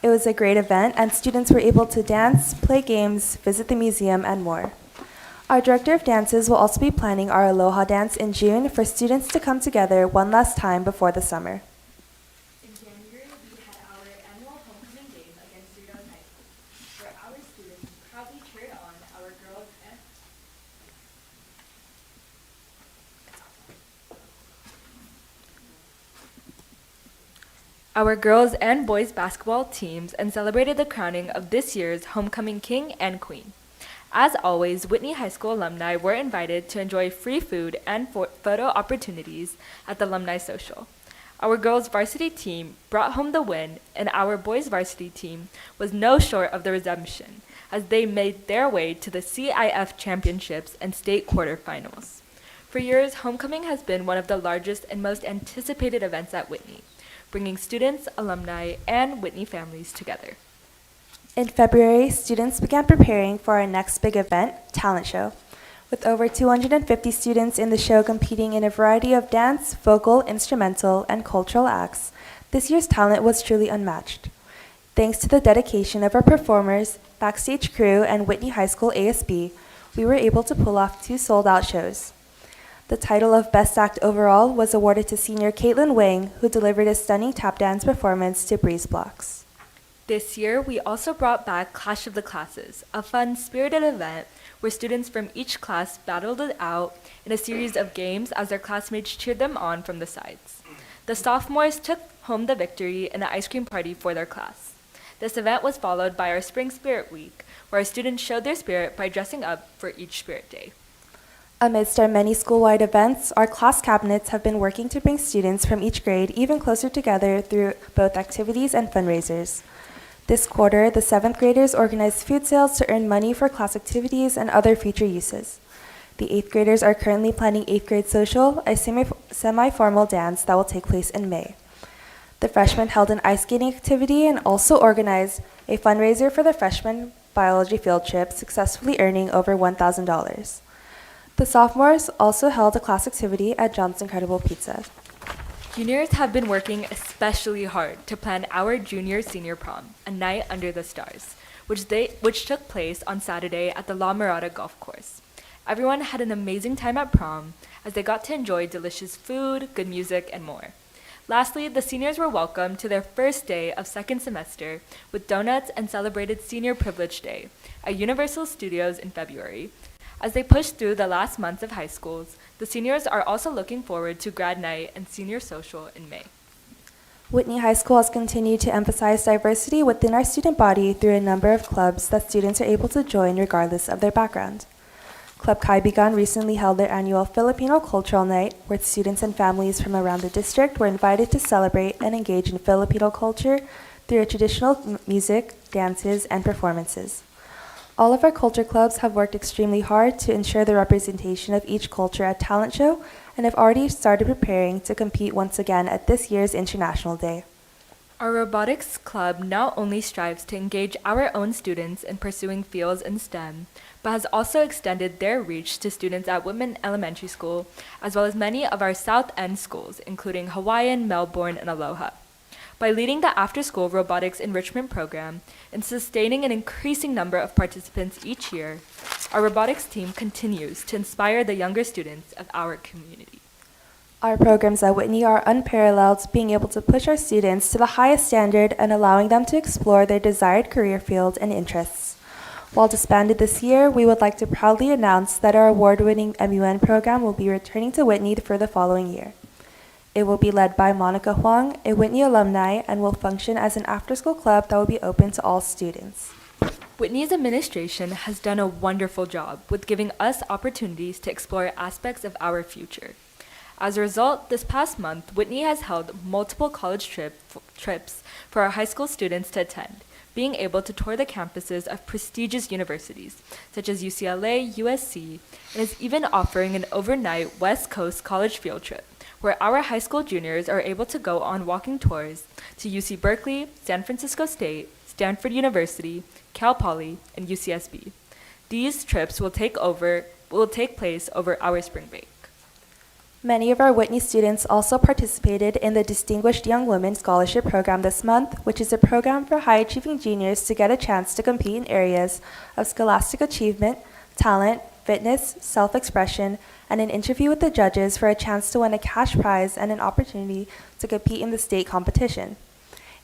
It was a great event, and students were able to dance, play games, visit the museum, and more. Our Director of Dances will also be planning our Aloha Dance in June for students to come together one last time before the summer. In January, we had our annual homecoming game against Cerritos High School, where our students proudly cheered on our girls and boys basketball teams and celebrated the crowning of this year's homecoming king and queen. As always, Whitney High School alumni were invited to enjoy free food and photo opportunities at the Alumni Social. Our girls' varsity team brought home the win, and our boys' varsity team was no short of the redemption, as they made their way to the CIF Championships and state quarterfinals. For years, homecoming has been one of the largest and most anticipated events at Whitney, bringing students, alumni, and Whitney families together. In February, students began preparing for our next big event, Talent Show. With over 250 students in the show competing in a variety of dance, vocal, instrumental, and cultural acts, this year's talent was truly unmatched. Thanks to the dedication of our performers, backstage crew, and Whitney High School ASB, we were able to pull off 2 sold-out shows. The title of Best Act Overall was awarded to senior Caitlin Wang, who delivered a stunning tap dance performance to Breeze Blocks. This year, we also brought back Clash of the Classes, a fun, spirited event where students from each class battled it out in a series of games as their classmates cheered them on from the sides. The sophomores took home the victory in an ice cream party for their class. This event was followed by our Spring Spirit Week, where our students showed their spirit by dressing up for each Spirit Day. Amidst our many school-wide events, our class cabinets have been working to bring students from each grade even closer together through both activities and fundraisers. This quarter, the 7th graders organized food sales to earn money for class activities and other future uses. The 8th graders are currently planning 8th grade social, a semi-formal dance that will take place in May. The freshmen held an ice skating activity and also organized a fundraiser for the freshman biology field trip, successfully earning over $1,000. The sophomores also held a class activity at John's Incredible Pizza. Juniors have been working especially hard to plan our junior-senior prom, a night under the stars, which took place on Saturday at the La Mirada Golf Course. Everyone had an amazing time at prom as they got to enjoy delicious food, good music, and more. Lastly, the seniors were welcomed to their first day of second semester with donuts and celebrated Senior Privilege Day at Universal Studios in February. As they push through the last months of high schools, the seniors are also looking forward to grad night and senior social in May. Whitney High School has continued to emphasize diversity within our student body through a number of clubs that students are able to join regardless of their background. Club Kaibigan recently held their annual Filipino Cultural Night, where students and families from around the district were invited to celebrate and engage in Filipino culture through traditional music, dances, and performances. All of our culture clubs have worked extremely hard to ensure the representation of each culture at Talent Show and have already started preparing to compete once again at this year's International Day. Our robotics club not only strives to engage our own students in pursuing fields in STEM, but has also extended their reach to students at Whitman Elementary School, as well as many of our South End schools, including Hawaiian, Melbourne, and Aloha. By leading the after-school robotics enrichment program and sustaining an increasing number of participants each year, our robotics team continues to inspire the younger students of our community. Our programs at Whitney are unparalleled, being able to push our students to the highest standard and allowing them to explore their desired career field and interests. While disbanded this year, we would like to proudly announce that our award-winning MUN program will be returning to Whitney for the following year. It will be led by Monica Huang, a Whitney alumni, and will function as an after-school club that will be open to all students. Whitney's administration has done a wonderful job with giving us opportunities to explore aspects of our future. As a result, this past month, Whitney has held multiple college trips for our high school students to attend, being able to tour the campuses of prestigious universities such as UCLA, USC, and is even offering an overnight West Coast college field trip, where our high school juniors are able to go on walking tours to UC Berkeley, San Francisco State, Stanford University, Cal Poly, and UCSB. These trips will take place over our spring break. Many of our Whitney students also participated in the Distinguished Young Women Scholarship Program this month, which is a program for high-achieving juniors to get a chance to compete in areas of scholastic achievement, talent, fitness, self-expression, and an interview with the judges for a chance to win a cash prize and an opportunity to compete in the state competition.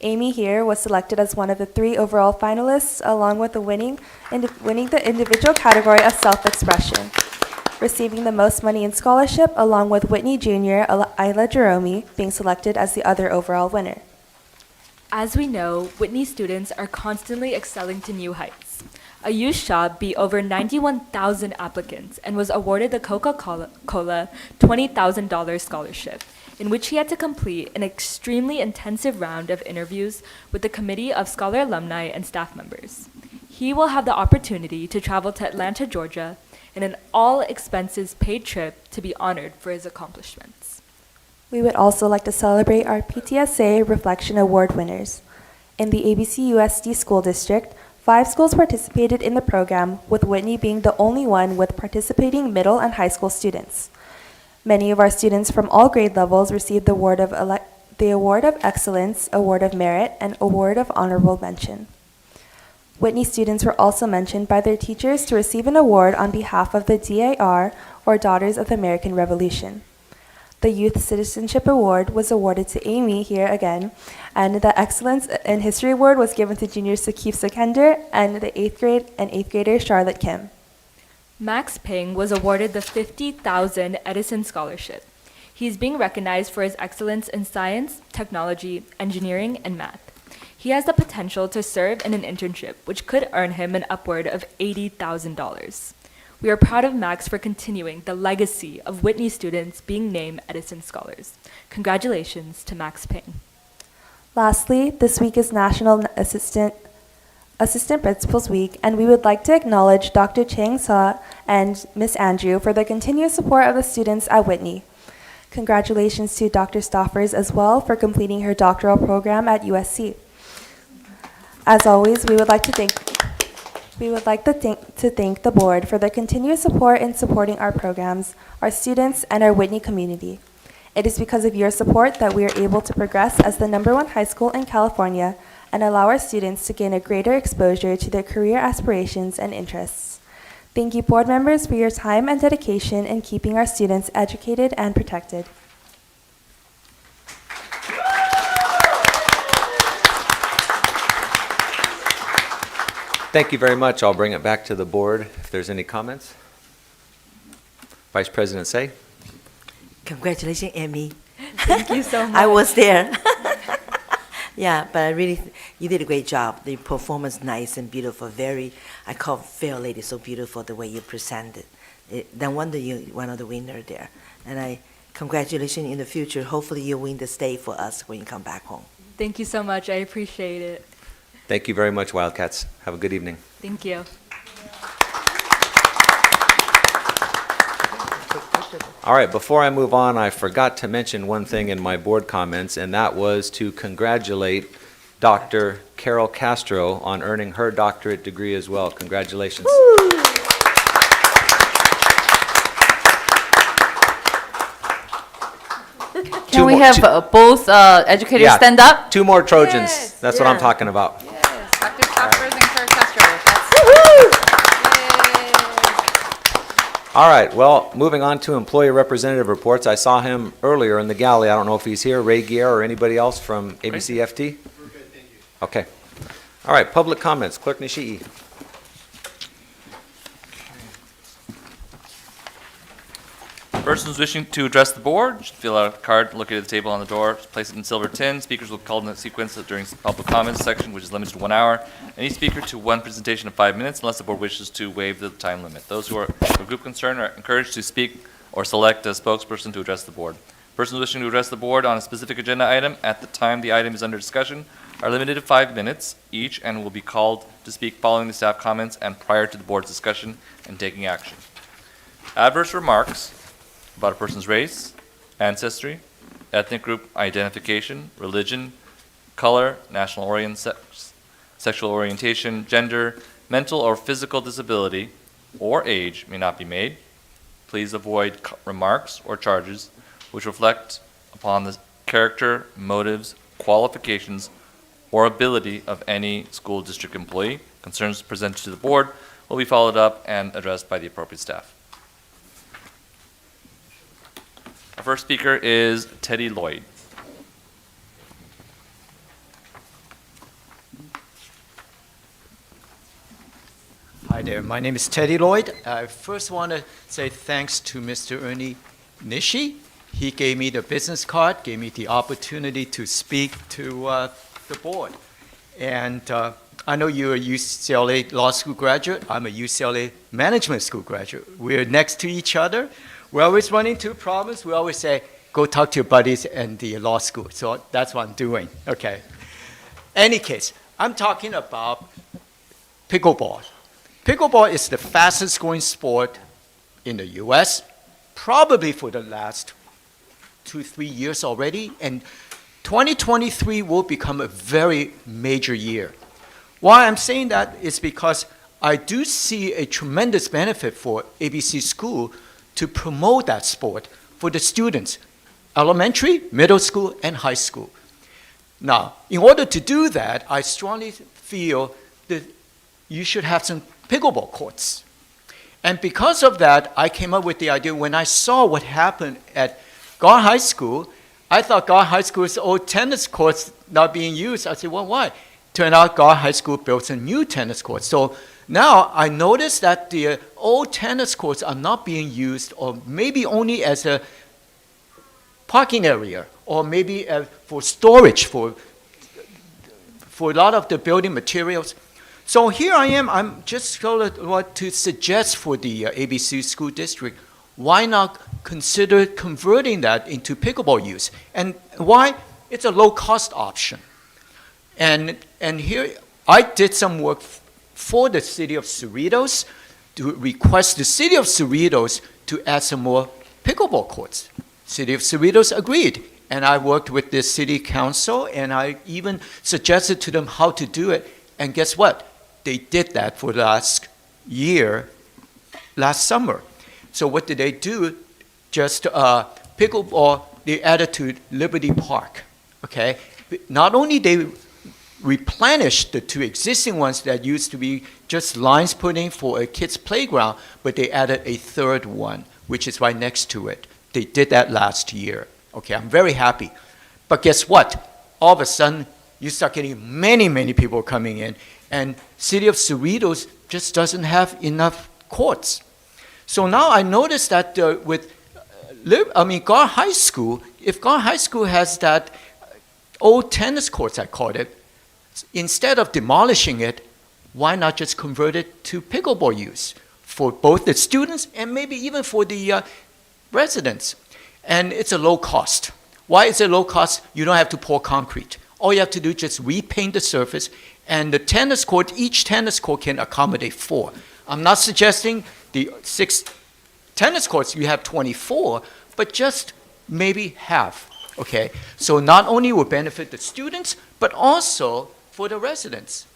Amy here was selected as one of the 3 overall finalists, along with winning the individual category of self-expression, receiving the most money in scholarship, along with Whitney Jr. Isla Jerome being selected as the other overall winner. As we know, Whitney students are constantly excelling to new heights. A youth shop beat over 91,000 applicants and was awarded the Coca-Cola $20,000 scholarship, in which he had to complete an extremely intensive round of interviews with the Committee of Scholar Alumni and staff members. He will have the opportunity to travel to Atlanta, Georgia, in an all-expenses-paid trip to be honored for his accomplishments. We would also like to celebrate our PTSA Reflection Award winners. In the ABCUSD School District, 5 schools participated in the program, with Whitney being the only one with participating middle and high school students. Many of our students from all grade levels received the Award of Excellence, Award of Merit, and Award of Honorable Mention. Whitney students were also mentioned by their teachers to receive an award on behalf of the DAR, or Daughters of the American Revolution. The Youth Citizenship Award was awarded to Amy here again, and the Excellence in History Award was given to juniors Sakif Sekender and the 8th grader Charlotte Kim. Max Ping was awarded the $50,000 Edison Scholarship. He is being recognized for his excellence in science, technology, engineering, and math. He has the potential to serve in an internship, which could earn him an upward of $80,000. We are proud of Max for continuing the legacy of Whitney students being named Edison Scholars. Congratulations to Max Ping. Lastly, this week is National Assistant Principals Week, and we would like to acknowledge Dr. Chang Sa and Ms. Andrew for their continuous support of the students at Whitney. Congratulations to Dr. Stoffers as well for completing her doctoral program at USC. As always, we would like to thank the board for their continuous support in supporting our programs, our students, and our Whitney community. It is because of your support that we are able to progress as the #1 high school in California and allow our students to gain a greater exposure to their career aspirations and interests. Thank you, board members, for your time and dedication in keeping our students educated and protected. Thank you very much. I'll bring it back to the board if there's any comments. Vice President Say. Congratulations, Amy. Thank you so much. I was there. Yeah, but you did a great job. The performance nice and beautiful. Very, I call Fair Lady so beautiful the way you presented. No wonder you one of the winner there. And congratulations in the future. Hopefully you win the state for us when you come back home. Thank you so much. I appreciate it. Thank you very much, Wildcats. Have a good evening. Thank you. All right, before I move on, I forgot to mention one thing in my board comments, and that was to congratulate Dr. Carol Castro on earning her doctorate degree as well. Congratulations. Can we have both educators stand up? 2 more Trojans. Yes, That's what I'm talking about. Yes, Dr. Stockford and Kurt Castro. All right, well, moving on to employee representative reports. I saw him earlier in the galley. I don't know if he's here, Ray Gier or anybody else from ABCFT? Okay. All right, public comments. Clerk Nishii. Persons wishing to address the board should fill out a card located at the table on the door, place it in silver tin. Speakers will be called in the sequence during the public comments section, which is limited to 1 hour. And each speaker to 1 presentation of 5 minutes, unless the board wishes to waive the time limit. Those who are of group concern are encouraged to speak or select a spokesperson to address the board. Persons wishing to address the board on a specific agenda item at the time the item is under discussion are limited to 5 minutes each and will be called to speak following the staff comments and prior to the board's discussion and taking action. Adverse remarks about a person's race, ancestry, ethnic group identification, religion, color, national sexual orientation, gender, mental or physical disability, or age may not be made. Please avoid remarks or charges which reflect upon the character, motives, qualifications, or ability of any school district employee. Concerns presented to the board will be followed up and addressed by the appropriate staff. Our first speaker is Teddy Lloyd. Hi there, my name is Teddy Lloyd. I first want to say thanks to Mr. Ernie Nishi. He gave me the business card, gave me the opportunity to speak to the board. And I know you're a UCLA Law School graduate. I'm a UCLA Management School graduate. We're next to each other. We always run into problems. We always say, go talk to your buddies in the law school. So that's what I'm doing, okay? Any case, I'm talking about pickleball. Pickleball is the fastest growing sport in the US, probably for the last 2-3 years already, and 2023 will become a very major year. Why I'm saying that is because I do see a tremendous benefit for ABC School to promote that sport for the students, elementary, middle school, and high school. Now, in order to do that, I strongly feel that you should have some pickleball courts. And because of that, I came up with the idea when I saw what happened at Gar High School. I thought Gar High School's old tennis courts not being used. I said, well, why? Turned out Gar High School built some new tennis courts. So now I noticed that the old tennis courts are not being used, or maybe only as a parking area, or maybe for storage for a lot of the building materials. So here I am, I'm just going to suggest for the ABC School District, why not consider converting that into pickleball use? And why? It's a low-cost option. And here, I did some work for the city of Cerritos to request the city of Cerritos to add some more pickleball courts. City of Cerritos agreed. And I worked with the city council, and I even suggested to them how to do it. And guess what? They did that for last summer. So what did they do? Just pickleball, they added to Liberty Park, okay? Not only they replenished the 2 existing ones that used to be just lines put in for a kid's playground, but they added a 3rd one, which is right next to it. They did that last year. Okay, I'm very happy. But guess what? All of a sudden, you start getting many, many people coming in, and city of Cerritos just doesn't have enough courts. So now I noticed that with Gar High School, if Gar High School has that old tennis courts, I called it, instead of demolishing it, why not just convert it to pickleball use for both the students and maybe even for the residents? And it's a low cost. Why is it low cost? You don't have to pour concrete. All you have to do is just repaint the surface, and the tennis court, each tennis court can accommodate 4. I'm not suggesting the 6 tennis courts, you have 24, but just maybe half, okay? So not only will benefit the students, but also for the residents.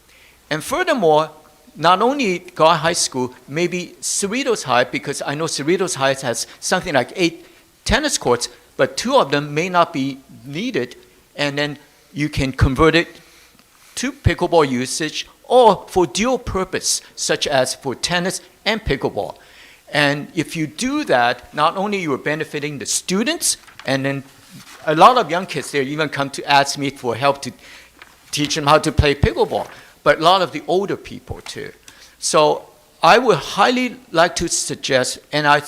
And furthermore, not only Gar High School, maybe Cerritos High, because I know Cerritos High has something like 8 tennis courts, but 2 of them may not be needed, and then you can convert it to pickleball usage or for dual purpose, such as for tennis and pickleball. And if you do that, not only you are benefiting the students, and then a lot of young kids, they even come to ask me for help to teach them how to play pickleball, but a lot of the older people too. So I would highly like to suggest, and I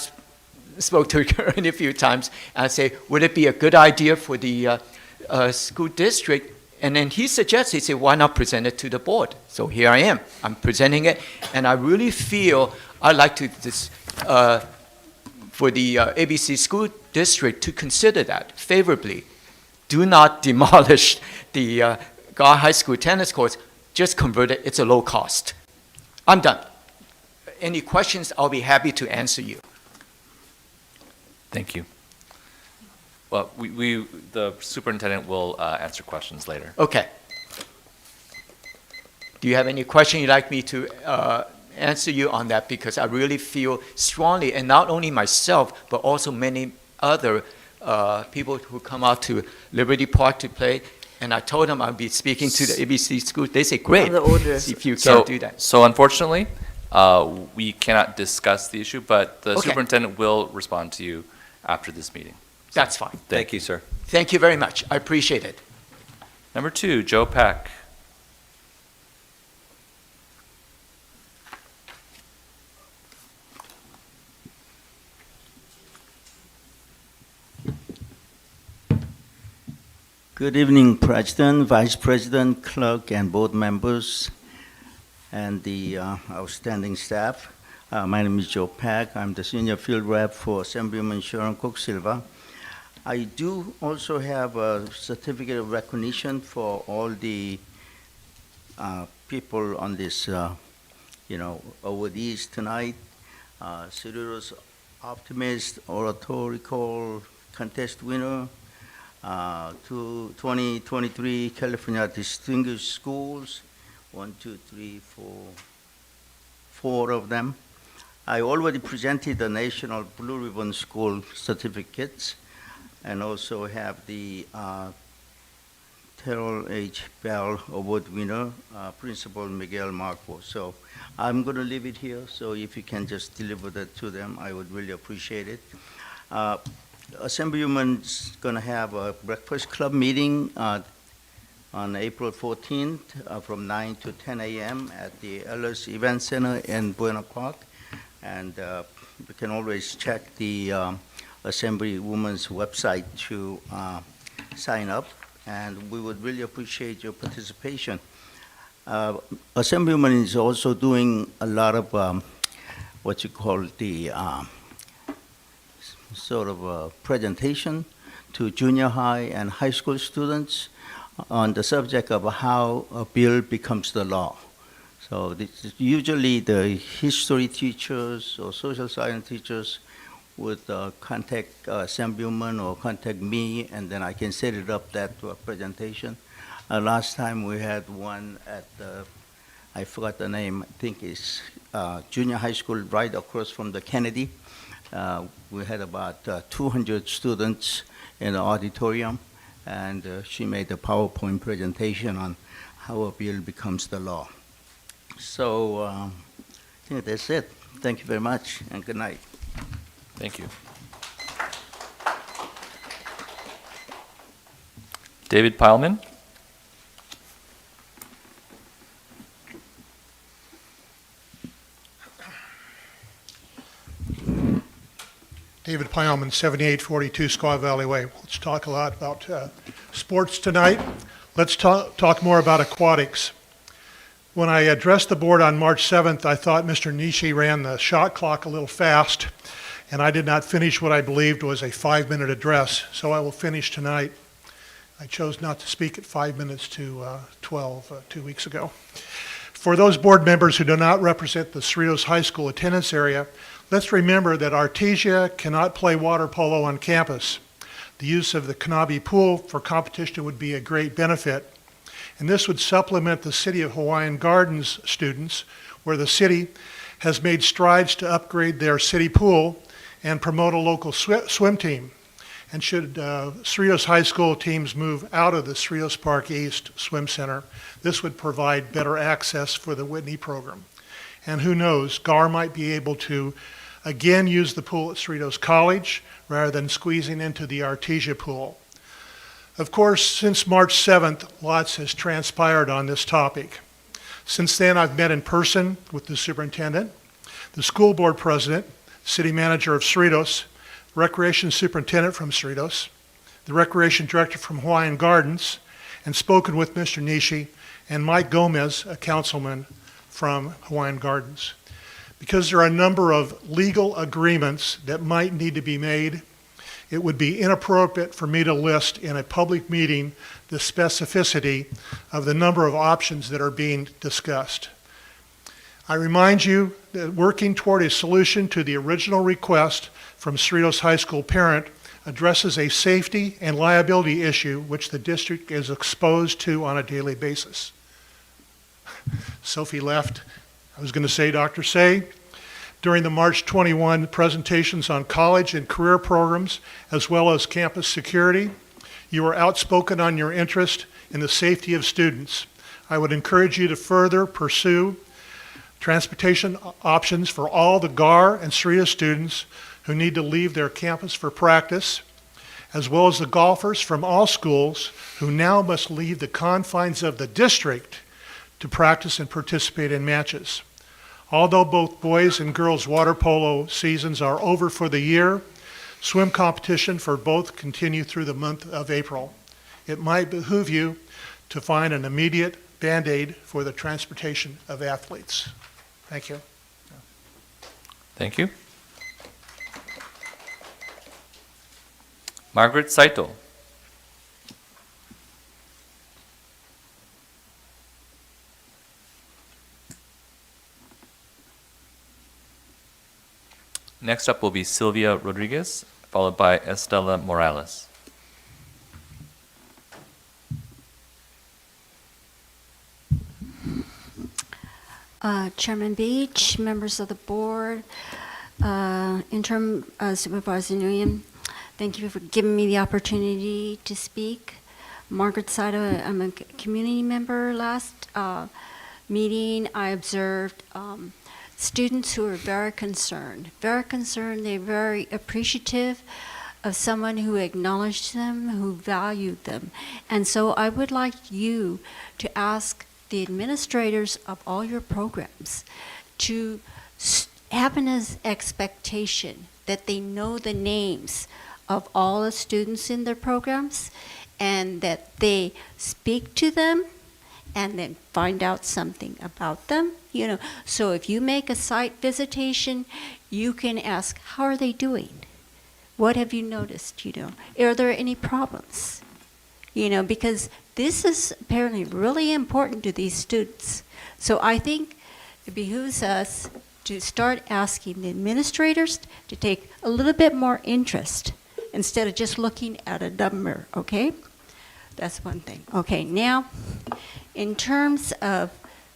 spoke to Ernie a few times, and I say, would it be a good idea for the school district? And then he suggests, he said, why not present it to the board? So here I am. I'm presenting it, and I really feel I'd like to, for the ABC school district to consider that favorably. Do not demolish the Gar High School tennis courts. Just convert it. It's a low cost. I'm done. Any questions, I'll be happy to answer you. Thank you. Well, the superintendent will answer questions later. Okay. Do you have any question you'd like me to answer you on that? Because I really feel strongly, and not only myself, but also many other people who come out to Liberty Park to play. And I told them I'd be speaking to the ABC school. They say, great, if you can do that. So unfortunately, we cannot discuss the issue, but the Okay. superintendent will respond to you after this meeting. That's fine. Thank you, sir. Thank you very much. I appreciate it. Number 2, Joe Peck. Good evening, President, Vice President, Clerk, and board members, and the outstanding staff. My name is Joe Pack. I'm the Senior Field Rep for Assemblyman Sharon Cook Silva. I do also have a certificate of recognition for all the people on this, awardees tonight. Cerritos Optimist, Oratorical Contest winner, 2023 California Distinguished Schools, 4 of them. I already presented the National Blue Ribbon School certificates, and also have the Terrell H. Bell Award winner, Principal Miguel Marco. So I'm going to leave it here, so if you can just deliver that to them, I would really appreciate it. Assemblyman's going to have a breakfast club meeting on April 14th from 9 to 10 a.m. at the Ellis Event Center in Buena Park. And you can always check the Assemblywoman's website to sign up, and we would really appreciate your participation. Assemblywoman is also doing a lot of what you call the sort of a presentation to junior high and high school students on the subject of how a bill becomes the law. So this is usually the history teachers or social science teachers would contact Assemblywoman or contact me, and then I can set it up that to a presentation. Last time we had one at I forgot the name, I think it's junior high school right across from the Kennedy. We had about 200 students in the auditorium, and she made a PowerPoint presentation on how a bill becomes the law. So I think that's it. Thank you very much, and good night. Thank you. David Pileman. David Pileman, 7842 Squaw Valley Way. Let's talk a lot about sports tonight. Let's talk more about aquatics. When I addressed the board on March 7th, I thought Mr. Nishi ran the shot clock a little fast, and I did not finish what I believed was a 5-minute address, so I will finish tonight. I chose not to speak at 5 minutes to 12 2 weeks ago. For those board members who do not represent the Cerritos High School attendance area, let's remember that Artesia cannot play water polo on campus. The use of the Kanabe pool for competition would be a great benefit, and this would supplement the City of Hawaiian Gardens students, where the city has made strides to upgrade their city pool and promote a local swim team. And should Cerritos High School teams move out of the Cerritos Park East Swim Center, this would provide better access for the Whitney program. And who knows, GAR might be able to again use the pool at Cerritos College rather than squeezing into the Artesia pool. Of course, since March 7th, lots has transpired on this topic. Since then, I've met in person with the superintendent, the school board president, city manager of Cerritos, recreation superintendent from Cerritos, the recreation director from Hawaiian Gardens, and spoken with Mr. Nishi and Mike Gomez, a councilman from Hawaiian Gardens. Because there are a number of legal agreements that might need to be made, it would be inappropriate for me to list in a public meeting the specificity of the number of options that are being discussed. I remind you that working toward a solution to the original request from Cerritos High School parent addresses a safety and liability issue which the district is exposed to on a daily basis. Sophie left. I was going to say, Dr. Say, during the March 21 presentations on college and career programs, as well as campus security, you were outspoken on your interest in the safety of students. I would encourage you to further pursue transportation options for all the GAR and Cerritos students who need to leave their campus for practice, as well as the golfers from all schools who now must leave the confines of the district to practice and participate in matches. Although both boys and girls water polo seasons are over for the year, swim competition for both continue through the month of April. It might behoove you to find an immediate Band-Aid for the transportation of athletes. Thank you. Thank you. Margaret Saito. Next up will be Sylvia Rodriguez, followed by Estela Morales. Chairman Beach, members of the board, interim Supervisor Nguyen, thank you for giving me the opportunity to speak. Margaret Saito, I'm a community member. Last meeting, I observed students who are very concerned. They're very appreciative of someone who acknowledged them, who valued them. And so I would like you to ask the administrators of all your programs to have an expectation that they know the names of all the students in their programs and that they speak to them and then find out something about them. You know, so if you make a site visitation, you can ask, how are they doing? What have you noticed, you know? Are there any problems? You know, because this is apparently really important to these students. So I think it behooves us to start asking the administrators to take a little bit more interest instead of just looking at a number, okay? That's one thing. Okay, now, in terms of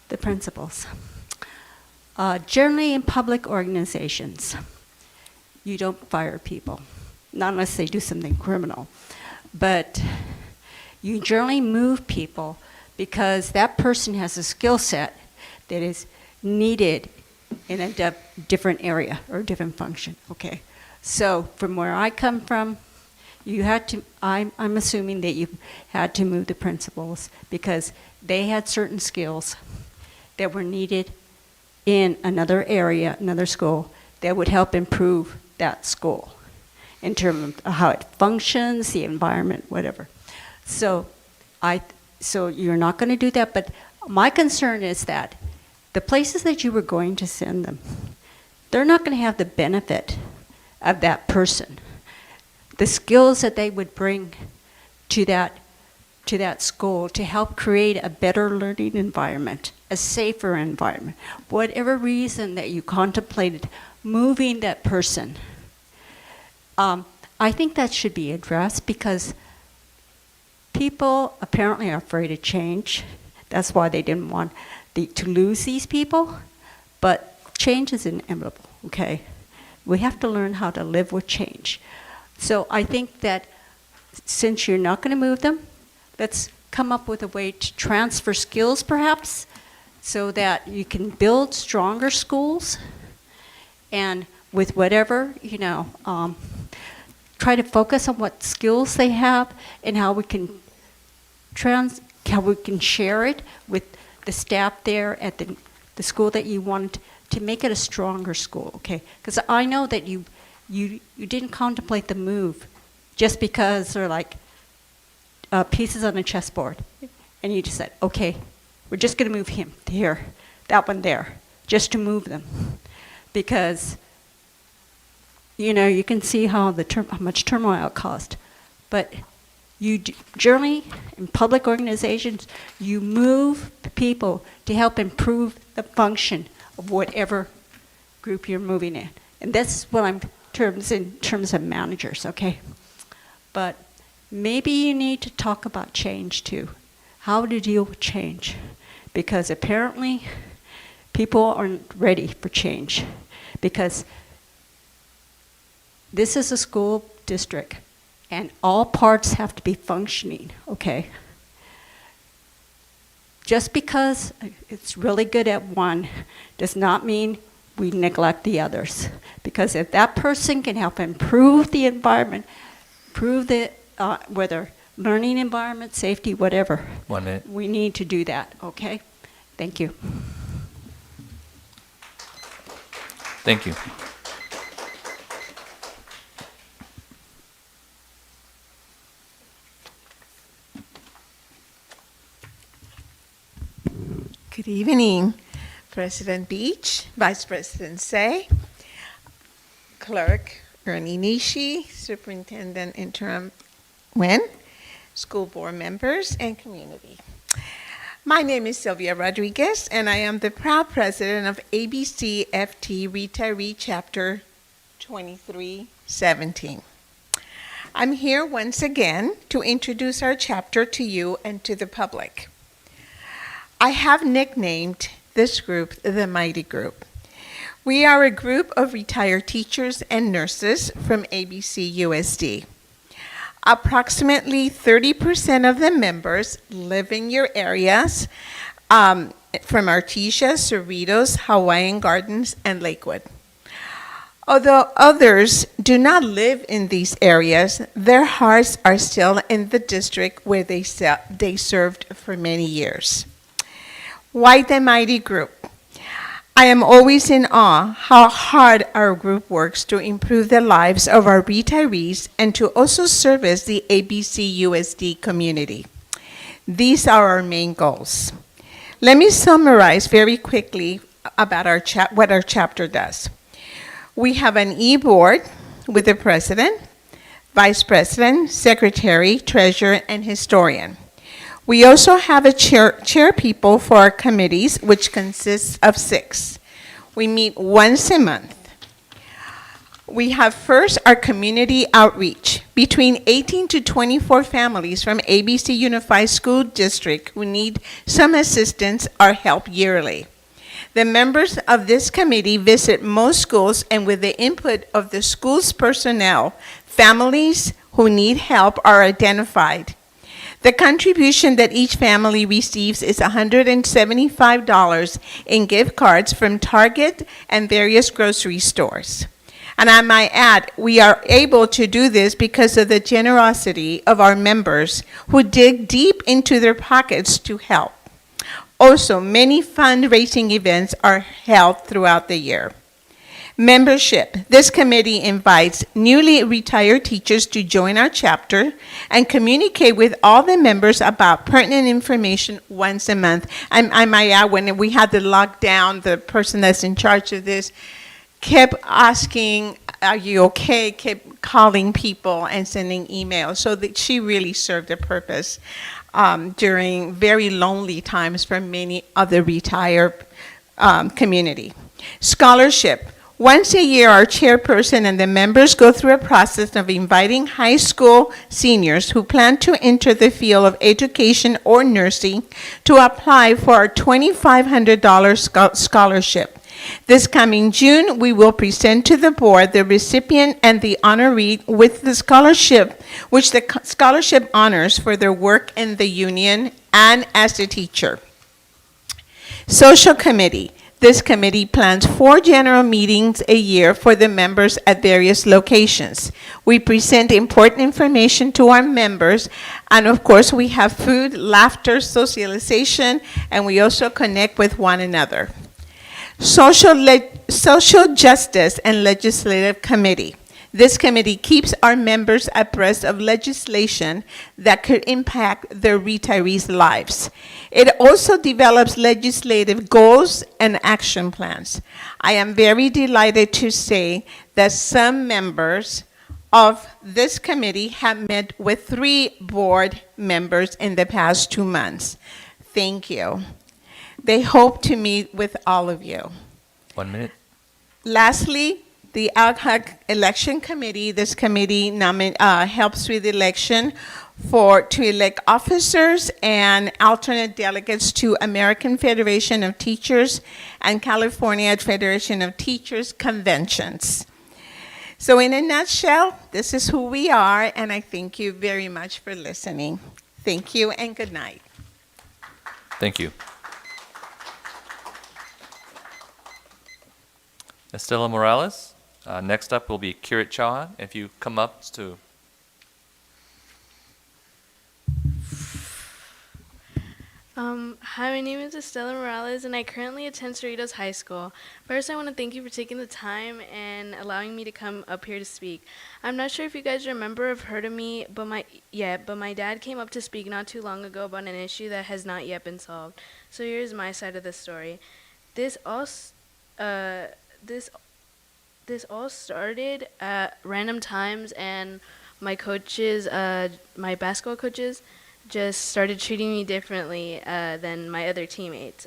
the principals, generally in public organizations, you don't fire people, not unless they do something criminal. But you generally move people because that person has a skill set that is needed in a different area or different function, okay? So from where I come from, you had to, I'm assuming that you had to move the principals because they had certain skills that were needed in another area, another school, that would help improve that school in terms of how it functions, the environment, whatever. So I So you're not going to do that. But my concern is that the places that you were going to send them, they're not going to have the benefit of that person. The skills that they would bring to that school to help create a better learning environment, a safer environment, whatever reason that you contemplated moving that person, I think that should be addressed because people apparently are afraid of change. That's why they didn't want to lose these people. But change is inevitable, okay? We have to learn how to live with change. So I think that since you're not going to move them, let's come up with a way to transfer skills perhaps so that you can build stronger schools and with whatever, try to focus on what skills they have and how we can share it with the staff there at the school that you want to make it a stronger school, okay? Because I know that you didn't contemplate the move just because they're like pieces on a chessboard. And you just said, okay, we're just going to move him here, that one there, just to move them. Because, you can see how much turmoil it caused. But generally, in public organizations, you move people to help improve the function of whatever group you're moving in. And that's what I'm in terms of managers, okay? But maybe you need to talk about change too. How to deal with change. Because apparently people aren't ready for change. Because this is a school district and all parts have to be functioning, okay? Just because it's really good at one does not mean we neglect the others. Because if that person can help improve the environment, improve the whether learning environment, safety, whatever. 1 minute. We need to do that, okay? Thank you. Thank you. Good evening, President Beach, Vice President Say, Clerk Ernie Nishi, Superintendent Interim Nguyen, school board members, and community. My name is Sylvia Rodriguez, and I am the proud president of ABCFT Retiree Chapter 2317. I'm here once again to introduce our chapter to you and to the public. I have nicknamed this group the Mighty Group. We are a group of retired teachers and nurses from ABCUSD. Approximately 30% of the members live in your areas from Artesia, Cerritos, Hawaiian Gardens, and Lakewood. Although others do not live in these areas, their hearts are still in the district where they served for many years. Why the Mighty Group? I am always in awe how hard our group works to improve the lives of our retirees and to also service the ABCUSD community. These are our main goals. Let me summarize very quickly about what our chapter does. We have an e-board with the president, vice president, secretary, treasurer, and historian. We also have a chair people for our committees, which consists of 6. We meet once a month. We have first our community outreach. Between 18 to 24 families from ABC Unified School District who need some assistance or help yearly. The members of this committee visit most schools, and with the input of the school's personnel, families who need help are identified. The contribution that each family receives is $175 in gift cards from Target and various grocery stores. And I might add, we are able to do this because of the generosity of our members who dig deep into their pockets to help. Also, many fundraising events are held throughout the year. Membership. This committee invites newly retired teachers to join our chapter and communicate with all the members about pertinent information once a month. I might add, when we had the lockdown, the person that's in charge of this kept asking, are you okay? Kept calling people and sending emails. So that she really served a purpose during very lonely times for many of the retired community. Scholarship. Once a year, our chairperson and the members go through a process of inviting high school seniors who plan to enter the field of education or nursing to apply for our $2,500 scholarship. This coming June, we will present to the board the recipient and the honoree with the scholarship, which the scholarship honors for their work in the union and as a teacher. Social committee. This committee plans 4 general meetings a year for the members at various locations. We present important information to our members, and of course we have food, laughter, socialization, and we also connect with one another. Social Justice and Legislative Committee. This committee keeps our members abreast of legislation that could impact their retirees' lives. It also develops legislative goals and action plans. I am very delighted to say that some members of this committee have met with 3 board members in the past 2 months. Thank you. They hope to meet with all of you. 1 minute. Lastly, the Ad Hoc Election Committee. This committee helps with election to elect officers and alternate delegates to American Federation of Teachers and California Federation of Teachers conventions. So in a nutshell, this is who we are, and I thank you very much for listening. Thank you and good night. Thank you. Estela Morales. Next up will be Kirit Chauhan. If you come up to... Hi, my name is Estela Morales, and I currently attend Cerritos High School. First, I want to thank you for taking the time and allowing me to come up here to speak. I'm not sure if you guys remember or have heard of me, but my dad came up to speak not too long ago about an issue that has not yet been solved. So here's my side of the story. This all started at random times, and my coaches, my basketball coaches, just started treating me differently than my other teammates.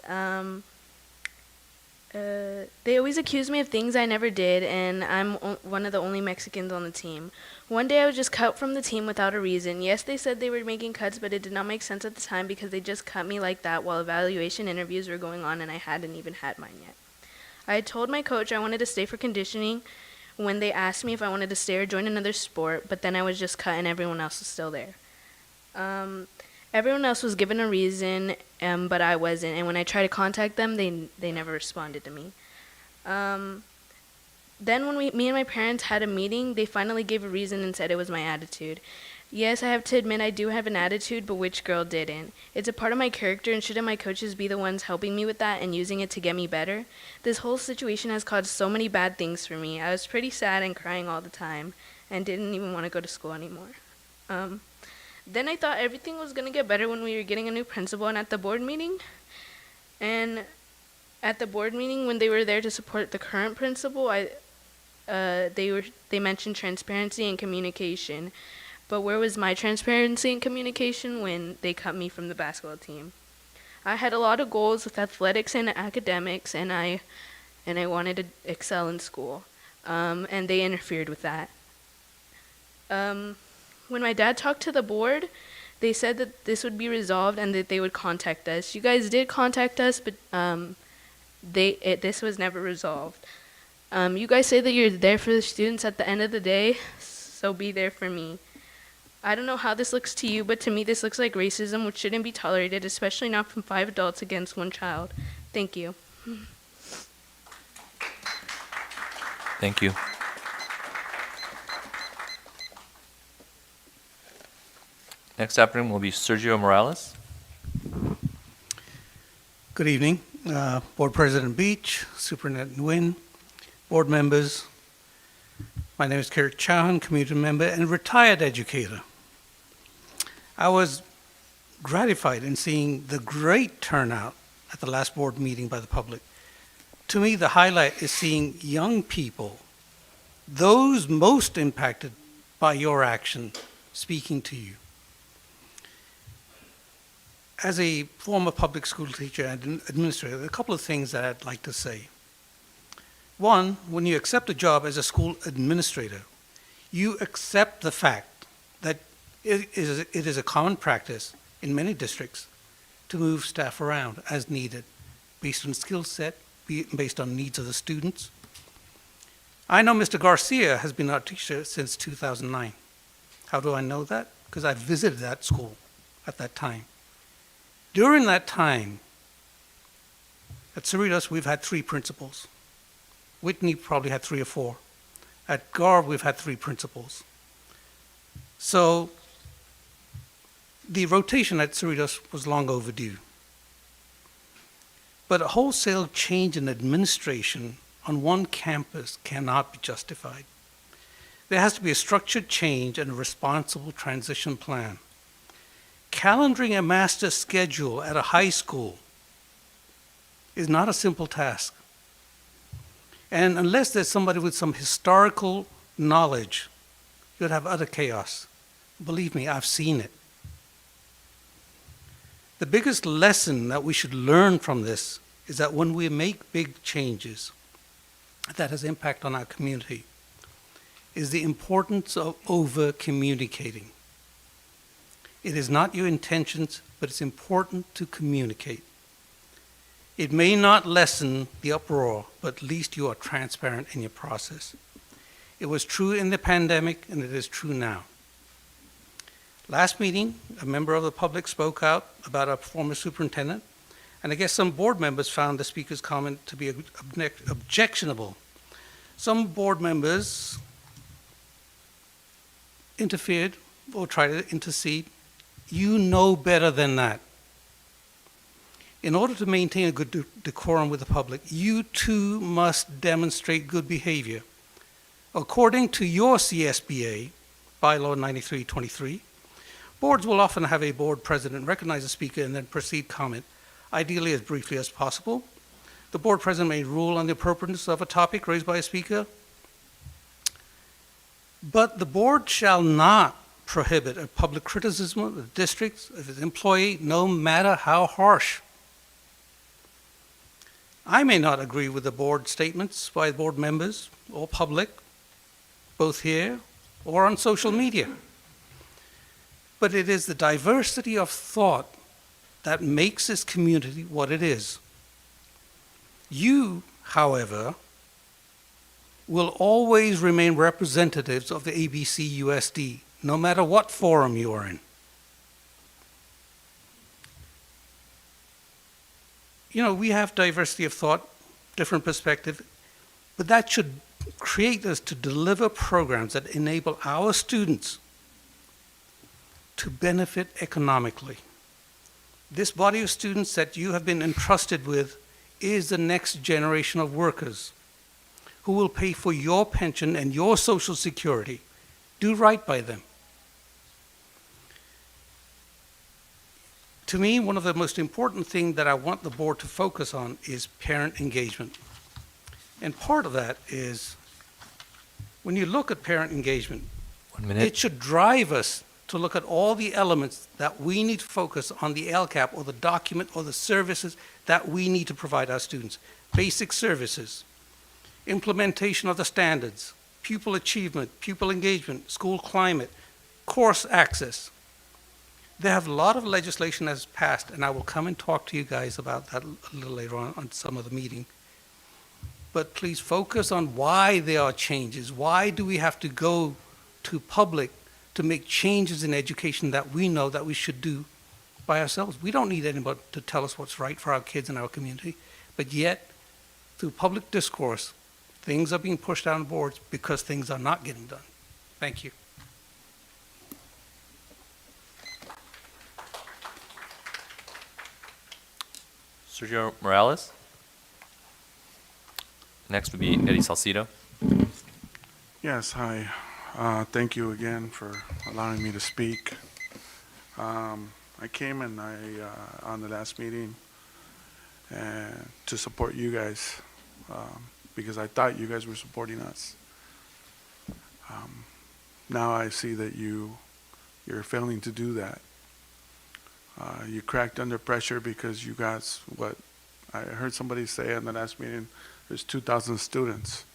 They always accused me of things I never did, and I'm one of the only Mexicans on the team. One day I was just cut from the team without a reason. Yes, they said they were making cuts, but it did not make sense at the time because they just cut me like that while evaluation interviews were going on and I hadn't even had mine yet. I had told my coach I wanted to stay for conditioning when they asked me if I wanted to stay or join another sport, but then I was just cut and everyone else was still there. Everyone else was given a reason, but I wasn't, and when I tried to contact them, they never responded to me. Then when me and my parents had a meeting, they finally gave a reason and said it was my attitude. Yes, I have to admit I do have an attitude, but which girl didn't? It's a part of my character, and shouldn't my coaches be the ones helping me with that and using it to get me better? This whole situation has caused so many bad things for me. I was pretty sad and crying all the time and didn't even want to go to school anymore. Then I thought everything was going to get better when we were getting a new principal and at the board meeting. And at the board meeting, when they were there to support the current principal, they mentioned transparency and communication. But where was my transparency and communication when they cut me from the basketball team? I had a lot of goals with athletics and academics, and I wanted to excel in school, and they interfered with that. When my dad talked to the board, they said that this would be resolved and that they would contact us. You guys did contact us, but this was never resolved. You guys say that you're there for the students at the end of the day, so be there for me. I don't know how this looks to you, but to me this looks like racism, which shouldn't be tolerated, especially not from 5 adults against 1 child. Thank you. Thank you. Next applicant will be Sergio Morales. Good evening, Board President Beach, Superintendent Nguyen, board members. My name is Kirit Chauhan, community member and retired educator. I was gratified in seeing the great turnout at the last board meeting by the public. To me, the highlight is seeing young people, those most impacted by your action, speaking to you. As a former public school teacher and administrator, a couple of things that I'd like to say. One, when you accept a job as a school administrator, you accept the fact that it is a common practice in many districts to move staff around as needed, based on skill set, based on needs of the students. I know Mr. Garcia has been our teacher since 2009. How do I know that? Because I visited that school at that time. During that time, at Cerritos, we've had 3 principals. Whitney probably had 3 or 4. At Garv, we've had 3 principals. So the rotation at Cerritos was long overdue. But a wholesale change in administration on one campus cannot be justified. There has to be a structured change and a responsible transition plan. Calendaring a master schedule at a high school is not a simple task. And unless there's somebody with some historical knowledge, you'd have utter chaos. Believe me, I've seen it. The biggest lesson that we should learn from this is that when we make big changes that has impact on our community, is the importance of over-communicating. It is not your intentions, but it's important to communicate. It may not lessen the uproar, but at least you are transparent in your process. It was true in the pandemic, and it is true now. Last meeting, a member of the public spoke out about our former superintendent, and I guess some board members found the speaker's comment to be objectionable. Some board members interfered or tried to intercede. You know better than that. In order to maintain a good decorum with the public, you too must demonstrate good behavior. According to your CSBA, Bylaw 9323, boards will often have a board president recognize the speaker and then proceed comment, ideally as briefly as possible. The board president may rule on the appropriateness of a topic raised by a speaker, but the board shall not prohibit a public criticism of the district, of its employee, no matter how harsh. I may not agree with the board statements by board members or public, both here or on social media. But it is the diversity of thought that makes this community what it is. You, however, will always remain representatives of the ABCUSD, no matter what forum you are in. You know, we have diversity of thought, different perspective, but that should create us to deliver programs that enable our students to benefit economically. This body of students that you have been entrusted with is the next generation of workers who will pay for your pension and your Social Security. Do right by them. To me, one of the most important things that I want the board to focus on is parent engagement. And part of that is, when you look at parent engagement, 1 minute. it should drive us to look at all the elements that we need to focus on the LCAP or the document or the services that we need to provide our students. Basic services, implementation of the standards, pupil achievement, pupil engagement, school climate, course access. They have a lot of legislation that's passed, and I will come and talk to you guys about that a little later on some of the meeting. But please focus on why there are changes. Why do we have to go to public to make changes in education that we know that we should do by ourselves? We don't need anybody to tell us what's right for our kids and our community. But yet, through public discourse, things are being pushed down boards because things are not getting done. Thank you. Sergio Morales? Next would be Eddie Salcido. Yes, hi. Thank you again for allowing me to speak. I came and on the last meeting to support you guys because I thought you guys were supporting us. Now I see that you're failing to do that. You cracked under pressure because you got what I heard somebody say in the last meeting, there's 2,000 students.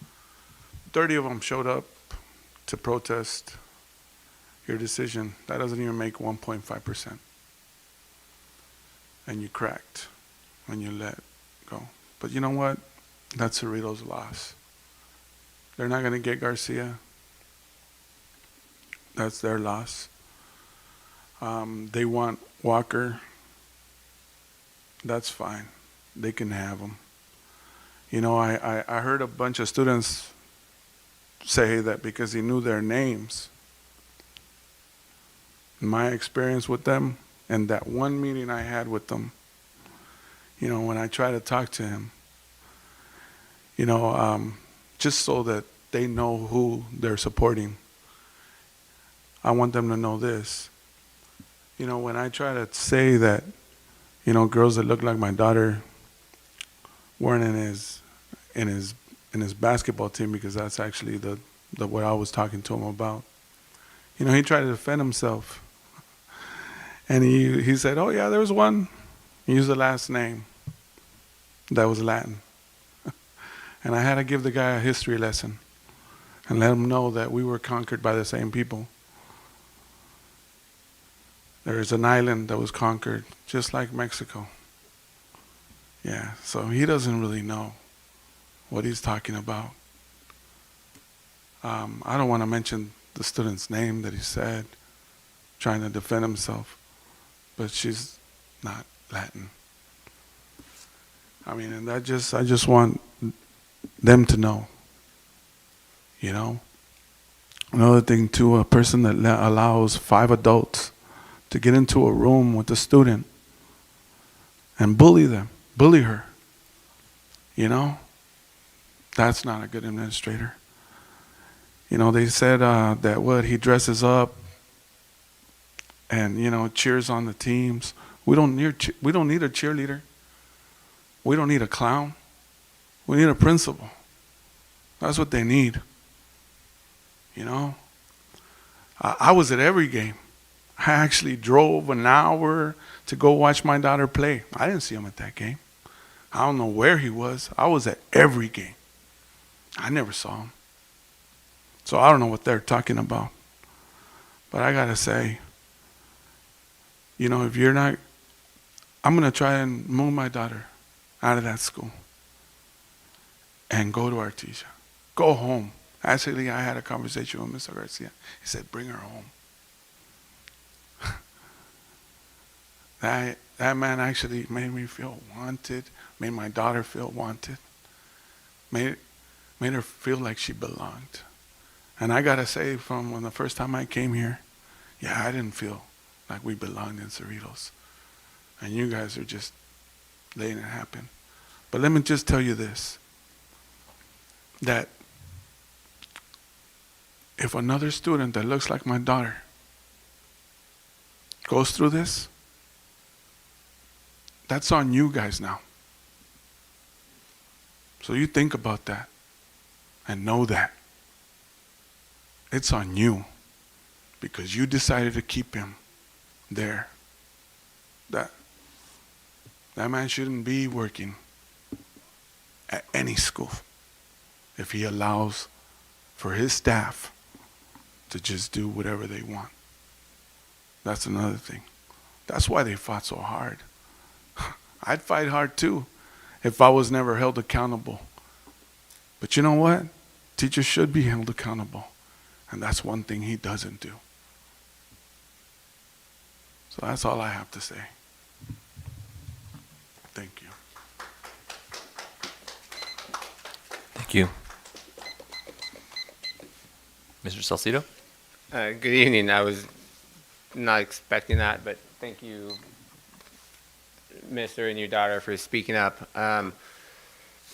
30 of them showed up to protest your decision. That doesn't even make 1.5%. And you cracked when you let go. But you know what? That's Cerritos' loss. They're not going to get Garcia. That's their loss. They want Walker. That's fine. They can have him. You know, I heard a bunch of students say that because he knew their names. In my experience with them, and that one meeting I had with them, you know, when I try to talk to him, you know, just so that they know who they're supporting, I want them to know this. You know, when I try to say that, you know, girls that look like my daughter weren't in his basketball team, because that's actually the what I was talking to him about. You know, he tried to defend himself. And he said, oh yeah, there was one. He used the last name that was Latin. And I had to give the guy a history lesson and let him know that we were conquered by the same people. There is an island that was conquered, just like Mexico. Yeah, so he doesn't really know what he's talking about. I don't want to mention the student's name that he said, trying to defend himself, but she's not Latin. I mean, and I just want them to know, you know. Another thing too, a person that allows 5 adults to get into a room with a student and bully her, you know, that's not a good administrator. You know, they said that he dresses up and, you know, cheers on the teams. We don't need a cheerleader. We don't need a clown. We need a principal. That's what they need. You know, I was at every game. I actually drove an hour to go watch my daughter play. I didn't see him at that game. I don't know where he was. I was at every game. I never saw him. So I don't know what they're talking about. But I gotta say, you know, if you're not, I'm gonna try and move my daughter out of that school and go to Artesia. Go home. Actually, I had a conversation with Mr. Garcia. He said, bring her home. That man actually made me feel wanted, made my daughter feel wanted, made her feel like she belonged. And I gotta say, from when the first time I came here, yeah, I didn't feel like we belonged in Cerritos. And you guys are just letting it happen. But let me just tell you this, that if another student that looks like my daughter goes through this, that's on you guys now. So you think about that and know that. It's on you because you decided to keep him there. That man shouldn't be working at any school if he allows for his staff to just do whatever they want. That's another thing. That's why they fought so hard. I'd fight hard too if I was never held accountable. But you know what? Teachers should be held accountable. And that's one thing he doesn't do. So that's all I have to say. Thank you. Thank you. Mr. Salcido? Good evening. I was not expecting that, but thank you, Mr. and your daughter, for speaking up.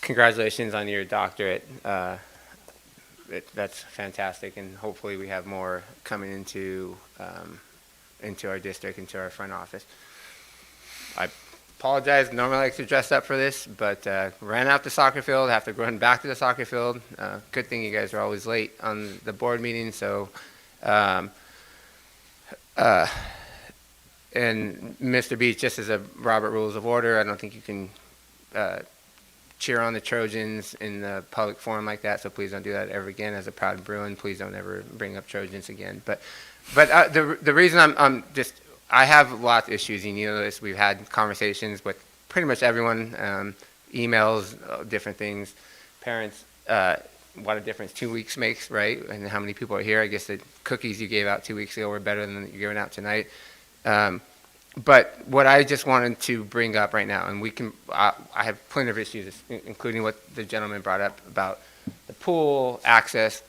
congratulations on your doctorate. That's fantastic, and hopefully we have more coming into our district, into our front office. I apologize. Normally I like to dress up for this, but ran out the soccer field, have to run back to the soccer field. Good thing you guys are always late on the board meeting, so and Mr. Beach, just as a Robert Rules of Order, I don't think you can cheer on the Trojans in the public forum like that, so please don't do that ever again. As a proud Bruin, please don't ever bring up Trojans again. But the reason I have lots of issues, and you know this, we've had conversations with pretty much everyone, emails, different things, parents, what a difference 2 weeks makes, right? And how many people are here. I guess the cookies you gave out 2 weeks ago were better than you're giving out tonight. But what I just wanted to bring up right now, and I have plenty of issues, including what the gentleman brought up about the pool, access,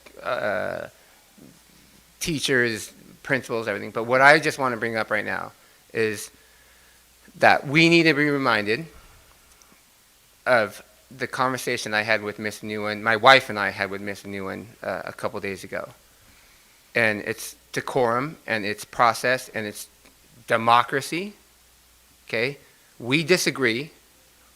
teachers, principals, everything. But what I just want to bring up right now is that we need to be reminded of the conversation I had with Ms. Nguyen, my wife and I had with Ms. Nguyen a couple days ago. And it's decorum, and it's process, and it's democracy, okay? We disagree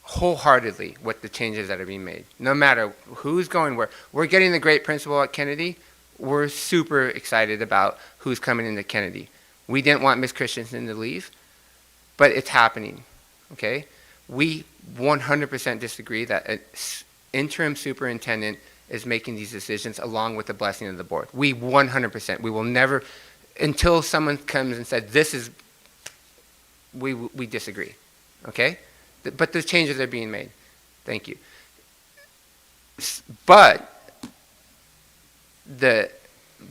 wholeheartedly with the changes that are being made, no matter who's going where. We're getting the great principal at Kennedy. We're super excited about who's coming into Kennedy. We didn't want Ms. Christensen to leave, but it's happening, okay? We 100% disagree that an interim superintendent is making these decisions along with the blessing of the board. We 100%. We will never, until someone comes and says, this is, we disagree, okay? But the changes are being made. Thank you. But the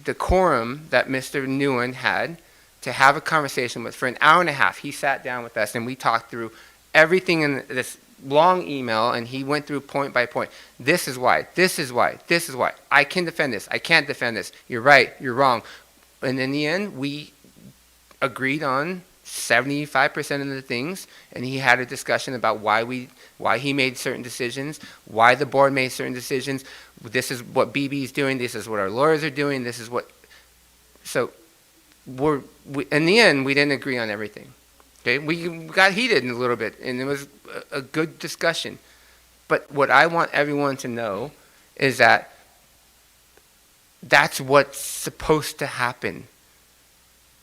decorum that Mr. Nguyen had to have a conversation with for an hour and a half, he sat down with us and we talked through everything in this long email, and he went through point by point. This is why, this is why, this is why. I can defend this, I can't defend this. You're right, you're wrong. And in the end, we agreed on 75% of the things, and he had a discussion about why he made certain decisions, why the board made certain decisions. This is what BB is doing, this is what our lawyers are doing, this is what. So in the end, we didn't agree on everything. Okay, we got heated a little bit, and it was a good discussion. But what I want everyone to know is that that's what's supposed to happen.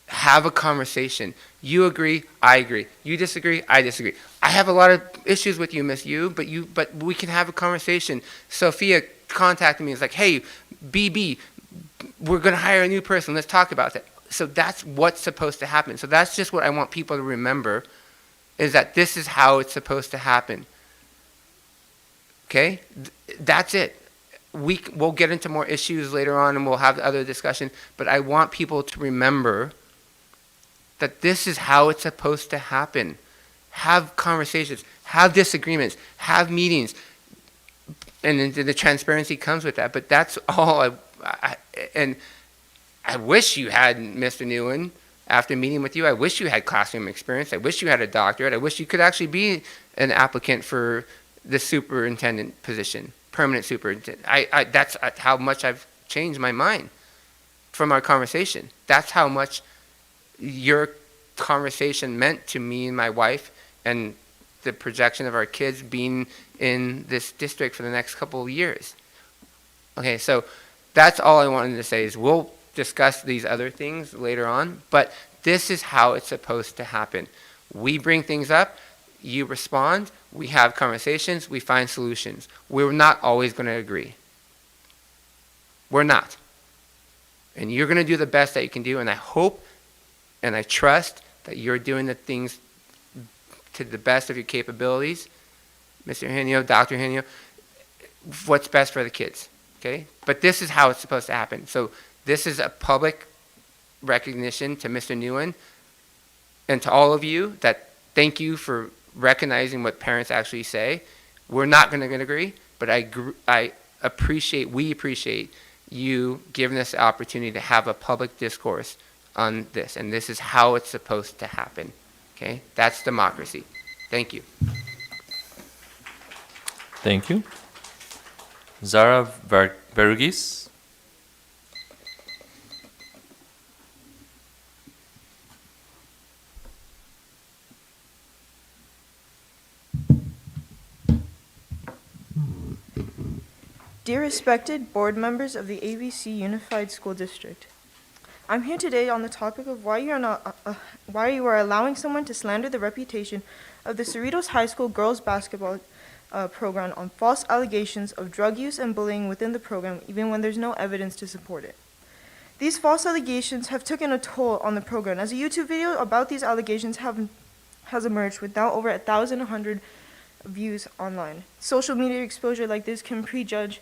Have a conversation. You agree, I agree. You disagree, I disagree. I have a lot of issues with you, Miss Yu, but we can have a conversation. Sophia contacted me and was like, hey, BB, we're going to hire a new person. Let's talk about that. So that's what's supposed to happen. So that's just what I want people to remember, is that this is how it's supposed to happen. Okay? That's it. We'll get into more issues later on, and we'll have other discussion, but I want people to remember that this is how it's supposed to happen. Have conversations, have disagreements, have meetings, and the transparency comes with that. But that's all I wish you had, Mr. Nguyen, after meeting with you. I wish you had classroom experience. I wish you had a doctorate. I wish you could actually be an applicant for the superintendent position, permanent superintendent. That's how much I've changed my mind from our conversation. That's how much your conversation meant to me and my wife, and the projection of our kids being in this district for the next couple of years. Okay, so that's all I wanted to say, is we'll discuss these other things later on, but this is how it's supposed to happen. We bring things up, you respond, we have conversations, we find solutions. We're not always going to agree. We're not. And you're going to do the best that you can do, and I hope and I trust that you're doing the things to the best of your capabilities, Mr. Henio, Dr. Henio, what's best for the kids, okay? But this is how it's supposed to happen. So this is a public recognition to Mr. Nguyen and to all of you, that thank you for recognizing what parents actually say. We're not going to agree, but we appreciate you giving us the opportunity to have a public discourse on this, and this is how it's supposed to happen. Okay? That's democracy. Thank you. Thank you. Zara Verugis. Dear respected board members of the ABC Unified School District, I'm here today on the topic of why you are allowing someone to slander the reputation of the Cerritos High School girls basketball program on false allegations of drug use and bullying within the program, even when there's no evidence to support it. These false allegations have taken a toll on the program, as a YouTube video about these allegations has emerged with now over 1,100 views online. Social media exposure like this can prejudge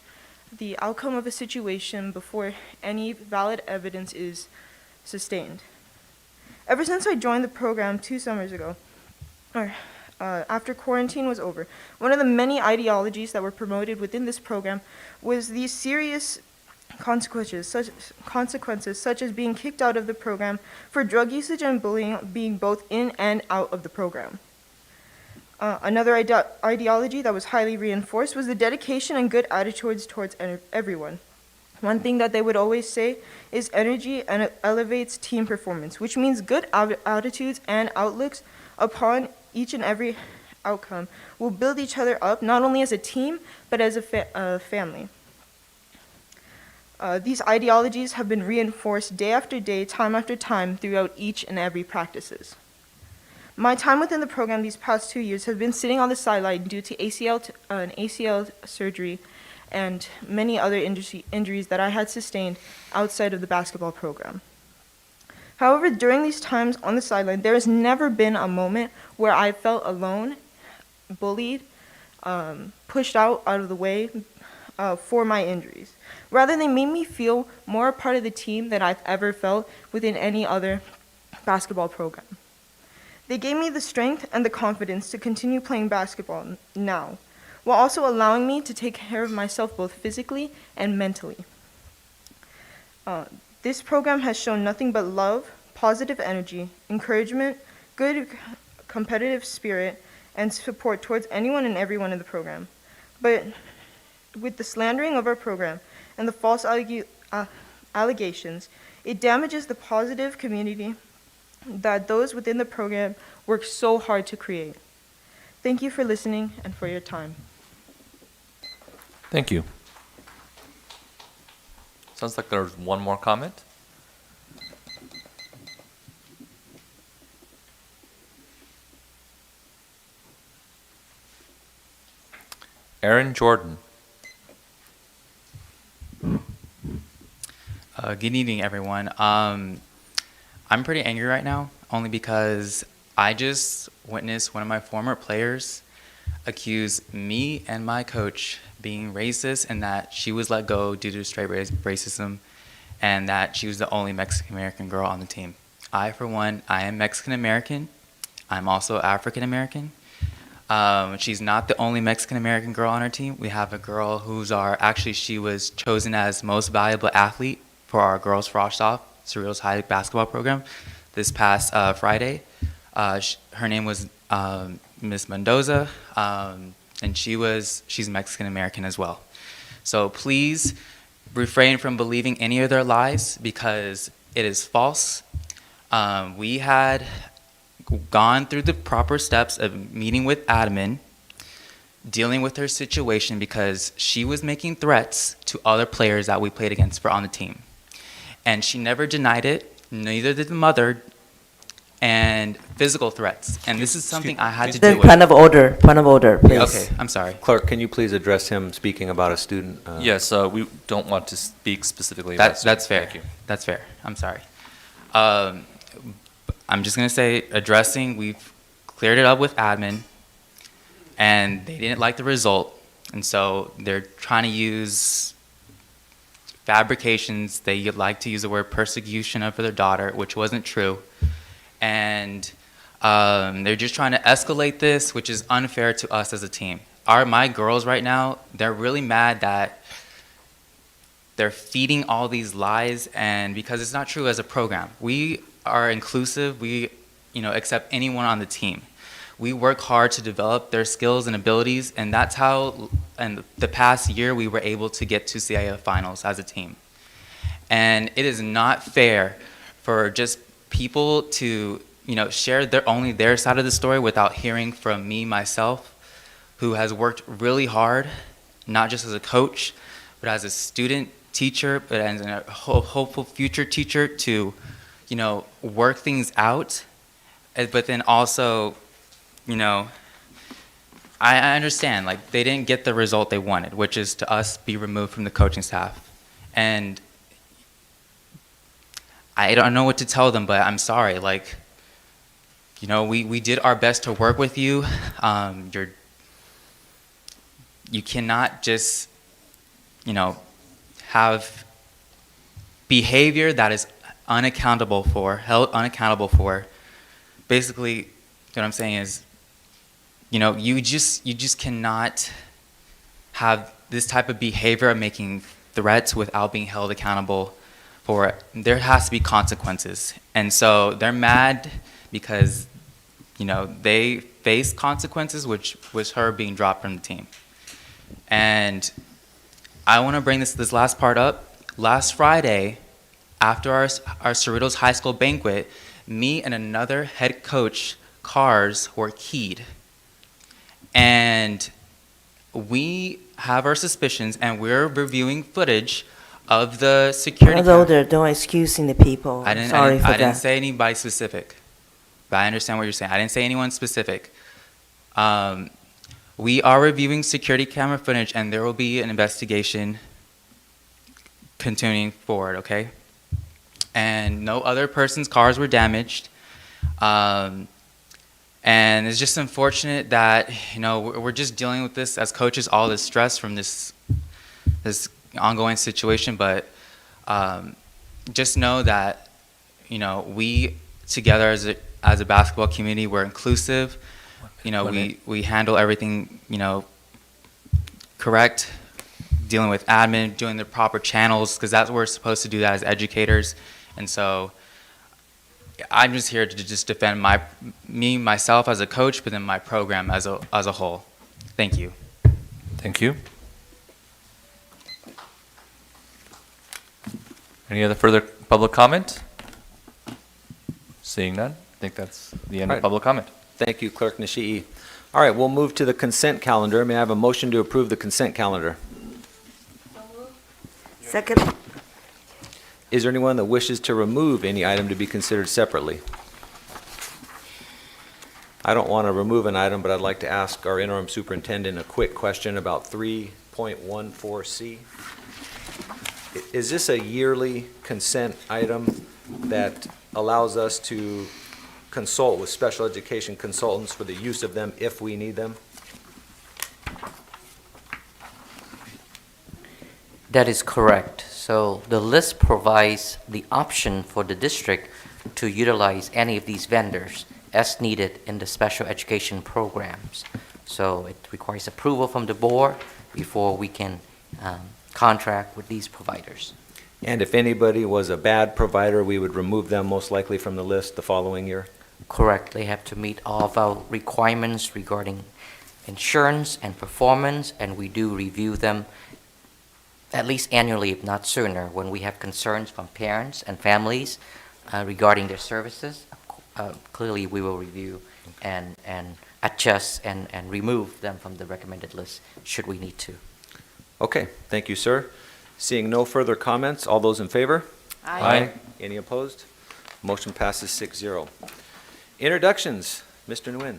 the outcome of a situation before any valid evidence is sustained. Ever since I joined the program 2 summers ago, after quarantine was over, one of the many ideologies that were promoted within this program was these serious consequences, such as being kicked out of the program for drug usage and bullying, being both in and out of the program. Another ideology that was highly reinforced was the dedication and good attitudes towards everyone. One thing that they would always say is energy and it elevates team performance, which means good attitudes and outlooks upon each and every outcome will build each other up, not only as a team, but as a family. These ideologies have been reinforced day after day, time after time, throughout each and every practices. My time within the program these past 2 years has been sitting on the sideline due to an ACL surgery and many other injuries that I had sustained outside of the basketball program. However, during these times on the sideline, there has never been a moment where I felt alone, bullied, pushed out of the way for my injuries. Rather, they made me feel more a part of the team than I've ever felt within any other basketball program. They gave me the strength and the confidence to continue playing basketball now, while also allowing me to take care of myself both physically and mentally. This program has shown nothing but love, positive energy, encouragement, good competitive spirit, and support towards anyone and everyone in the program. But with the slandering of our program and the false allegations, it damages the positive community that those within the program work so hard to create. Thank you for listening and for your time. Thank you. Sounds like there's one more comment. Aaron Jordan. Good evening, everyone. I'm pretty angry right now, only because I just witnessed one of my former players accuse me and my coach being racist and that she was let go due to straight racism and that she was the only Mexican-American girl on the team. I, for one, I am Mexican-American. I'm also African-American. She's not the only Mexican-American girl on our team. We have a girl she was chosen as most valuable athlete for our girls frosh-off Cerritos High basketball program this past Friday. Her name was Miss Mendoza, and she's Mexican American as well. So please refrain from believing any of their lies because it is false. We had gone through the proper steps of meeting with admin, dealing with her situation because she was making threats to other players that we played against on the team. And she never denied it, neither did the mother, and physical threats. And this is something I had to deal with. Point of order, please. Okay, I'm sorry. Clerk, can you please address him speaking about a student? Yes, we don't want to speak specifically about That's fair. Thank you. That's fair. I'm sorry. I'm just going to say, we've cleared it up with admin, and they didn't like the result. And so they're trying to use fabrications. They like to use the word persecution of their daughter, which wasn't true. And they're just trying to escalate this, which is unfair to us as a team. My girls right now, they're really mad that they're feeding all these lies, and because it's not true as a program. We are inclusive. We accept anyone on the team. we work hard to develop their skills and abilities, and that's how, in the past year, we were able to get to CIF finals as a team. And it is not fair for just people to, share only their side of the story without hearing from me, myself, who has worked really hard, not just as a coach, but as a student, teacher, but as a hopeful future teacher to, work things out. But then also, I understand, like, they didn't get the result they wanted, which is to us be removed from the coaching staff. And I don't know what to tell them, but I'm sorry. Like, we did our best to work with you. You cannot just, have behavior that is held unaccountable for. Basically, what I'm saying is, you just cannot have this type of behavior of making threats without being held accountable for it. There has to be consequences. And so they're mad because, they face consequences, which was her being dropped from the team. And I want to bring this last part up. Last Friday, after our Cerritos High School banquet, me and another head coach, cars were keyed. And we have our suspicions, and we're reviewing footage of the security Although they're no excusing the people. I didn't say anybody specific, but I understand what you're saying. I didn't say anyone specific. We are reviewing security camera footage, and there will be an investigation continuing forward, okay? And no other person's cars were damaged. And it's just unfortunate that, we're just dealing with this as coaches, all this stress from this ongoing situation. But just know that, we together as a basketball community, we're inclusive. We handle everything, correct, dealing with admin, doing the proper channels, because that's what we're supposed to do that as educators. And so I'm just here to just defend myself as a coach, but then my program as a whole. Thank you. Thank you. Any other further public comment? Seeing none, I think that's the end of public comment. Thank you, Clerk Nishii. All right, we'll move to the consent calendar. May I have a motion to approve the consent calendar? Second. Is there anyone that wishes to remove any item to be considered separately? I don't want to remove an item, but I'd like to ask our interim superintendent a quick question about 3.14C. Is this a yearly consent item that allows us to consult with special education consultants for the use of them if we need them? That is correct. So the list provides the option for the district to utilize any of these vendors as needed in the special education programs. So it requires approval from the board before we can contract with these providers. And if anybody was a bad provider, we would remove them most likely from the list the following year? Correct. They have to meet all of our requirements regarding insurance and performance, and we do review them at least annually, if not sooner, when we have concerns from parents and families regarding their services. Clearly, we will review and adjust and remove them from the recommended list should we need to. Okay, thank you, sir. Seeing no further comments, all those in favor? Aye. Any opposed? Motion passes 6-0. Introductions, Mr. Nguyen.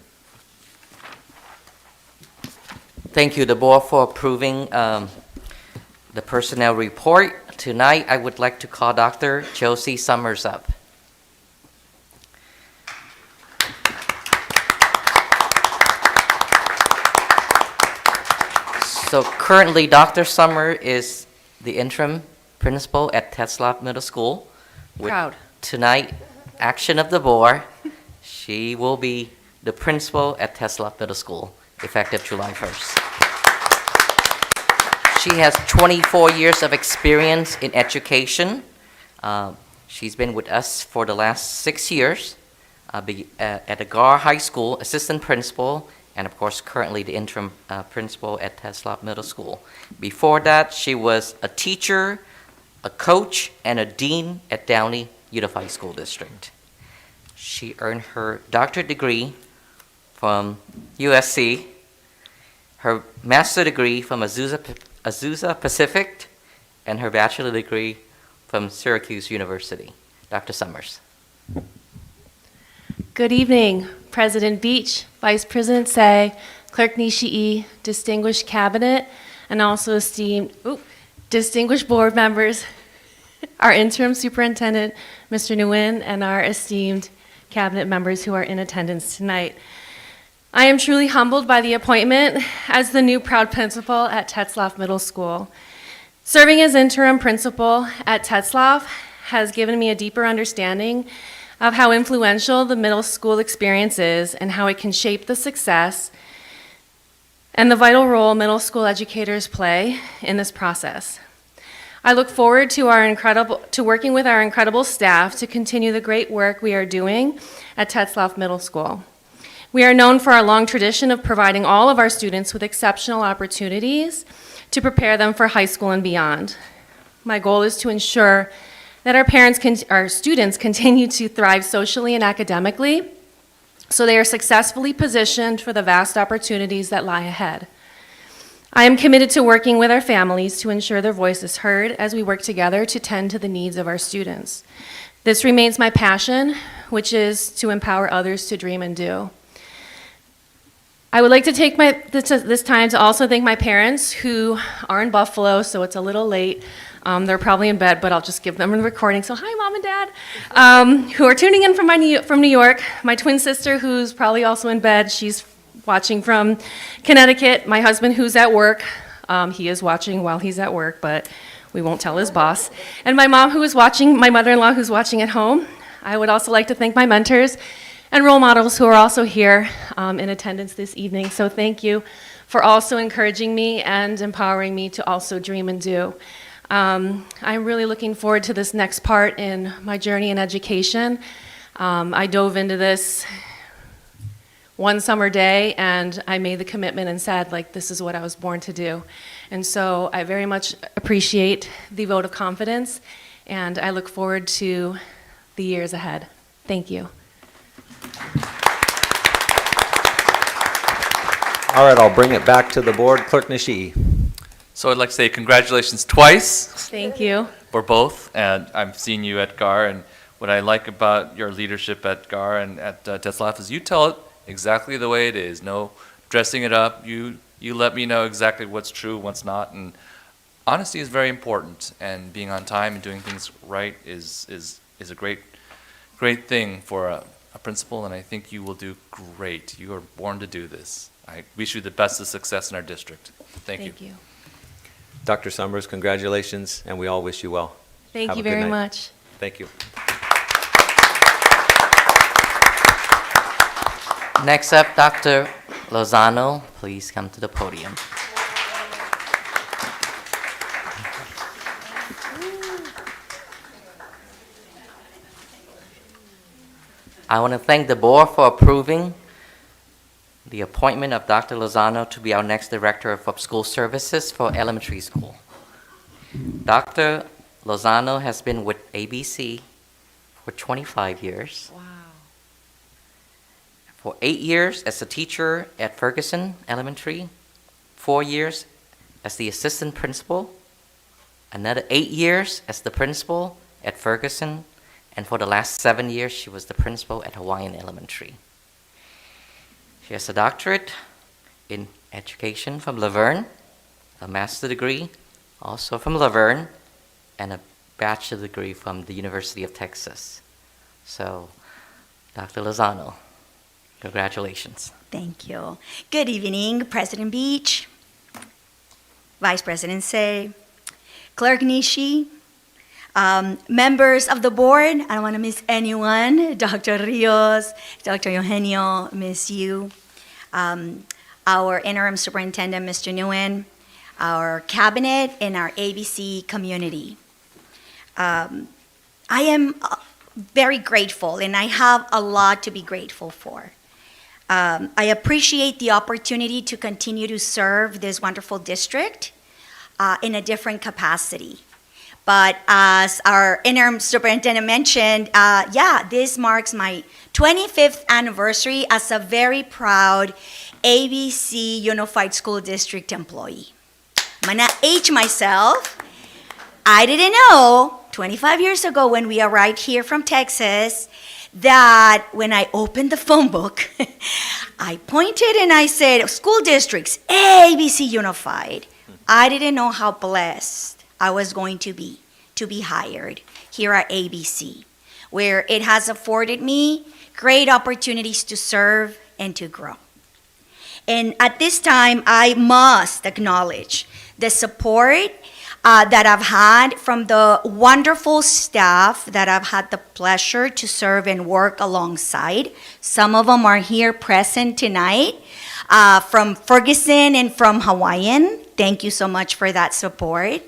Thank you, the board, for approving the personnel report. Tonight, I would like to call Dr. Josie Summers up. So currently, Dr. Summer is the interim principal at Teslop Middle School. With Proud. Tonight, action of the board, she will be the principal at Teslop Middle School, effective July 1st. She has 24 years of experience in education. She's been with us for the last 6 years. at the Gar High School, assistant principal, and of course currently the interim principal at Teslop Middle School. Before that, she was a teacher, a coach, and a dean at Downey Unified School District. She earned her doctorate degree from USC, her master's degree from Azusa Pacific, and her bachelor degree from Syracuse University. Dr. Summers. Good evening, President Beach, Vice President Say, Clerk Nishii, distinguished cabinet, and also esteemed, distinguished board members, our interim superintendent, Mr. Nguyen, and our esteemed cabinet members who are in attendance tonight. I am truly humbled by the appointment as the new proud principal at Tetzlaff Middle School. Serving as interim principal at Tetzlaff has given me a deeper understanding of how influential the middle school experience is and how it can shape the success and the vital role middle school educators play in this process. I look forward to working with our incredible staff to continue the great work we are doing at Tetzlaff Middle School. We are known for our long tradition of providing all of our students with exceptional opportunities to prepare them for high school and beyond. My goal is to ensure that our students continue to thrive socially and academically so they are successfully positioned for the vast opportunities that lie ahead. I am committed to working with our families to ensure their voice is heard as we work together to tend to the needs of our students. This remains my passion, which is to empower others to dream and do. I would like to take this time to also thank my parents who are in Buffalo, so it's a little late. They're probably in bed, but I'll just give them a recording. So hi, Mom and Dad, who are tuning in from New York. My twin sister, who's probably also in bed. She's watching from Connecticut. My husband, who's at work. He is watching while he's at work, but we won't tell his boss. And my mom, who is watching, my mother-in-law, who's watching at home. I would also like to thank my mentors and role models who are also here in attendance this evening. So thank you for also encouraging me and empowering me to also dream and do. I'm really looking forward to this next part in my journey in education. I dove into this one summer day and I made the commitment and said, like, this is what I was born to do. And so I very much appreciate the vote of confidence and I look forward to the years ahead. Thank you. All right, I'll bring it back to the board. Clerk Nishii. So I'd like to say congratulations twice. Thank you. For both, and I've seen you at GAR, and what I like about your leadership at GAR and at Tetzlaff is you tell it exactly the way it is. No dressing it up. You let me know exactly what's true, what's not, and honesty is very important. And being on time and doing things right is a great thing for a principal, and I think you will do great. You are born to do this. I wish you the best of success in our district. Thank you. Thank you. Dr. Summers, congratulations, and we all wish you well. Thank Have you a good very night. much. Thank you. Next up, Dr. Lozano, please come to the podium. I want to thank the board for approving the appointment of Dr. Lozano to be our next Director of School Services for elementary school. Dr. Lozano has been with ABC for 25 years. Wow. For 8 years as a teacher at Ferguson Elementary, 4 years as the assistant principal, another 8 years as the principal at Ferguson, and for the last 7 years, she was the principal at Hawaiian Elementary. She has a doctorate in education from Laverne, a master's degree also from Laverne, and a bachelor's degree from the University of Texas. So, Dr. Lozano, congratulations. Thank you. Good evening, President Beach, Vice President Say, Clerk Nishi, members of the board. I don't want to miss anyone. Dr. Rios, Dr. Eugenio, miss you. Our interim superintendent, Mr. Nguyen, our cabinet, and our ABC community. I am very grateful, and I have a lot to be grateful for. I appreciate the opportunity to continue to serve this wonderful district in a different capacity. But as our interim superintendent mentioned, this marks my 25th anniversary as a very proud ABC Unified School District employee. I'm gonna age myself. I didn't know 25 years ago when we arrived here from Texas that when I opened the phone book, I pointed and I said, school districts, ABC Unified. I didn't know how blessed I was going to be hired here at ABC, where it has afforded me great opportunities to serve and to grow. And at this time, I must acknowledge the support that I've had from the wonderful staff that I've had the pleasure to serve and work alongside. Some of them are here present tonight, from Ferguson and from Hawaiian. Thank you so much for that support.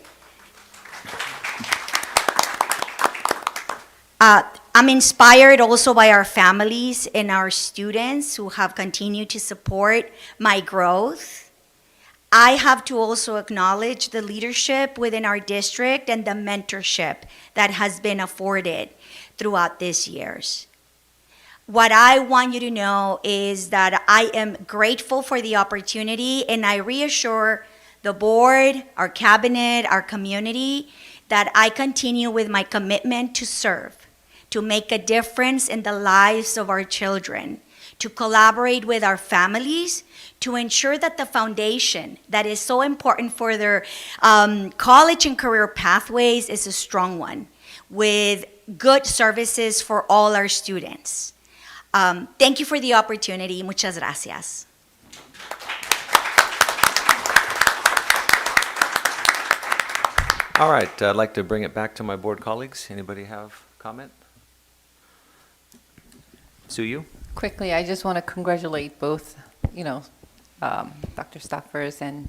I'm inspired also by our families and our students who have continued to support my growth. I have to also acknowledge the leadership within our district and the mentorship that has been afforded throughout these years. What I want you to know is that I am grateful for the opportunity, and I reassure the board, our cabinet, our community, that I continue with my commitment to serve, to make a difference in the lives of our children, to collaborate with our families, to ensure that the foundation that is so important for their college and career pathways is a strong one, with good services for all our students. Thank you for the opportunity. Muchas gracias. All right, I'd like to bring it back to my board colleagues. Anybody have comment? Suyu? Quickly, I just want to congratulate both, Dr. Stoffers and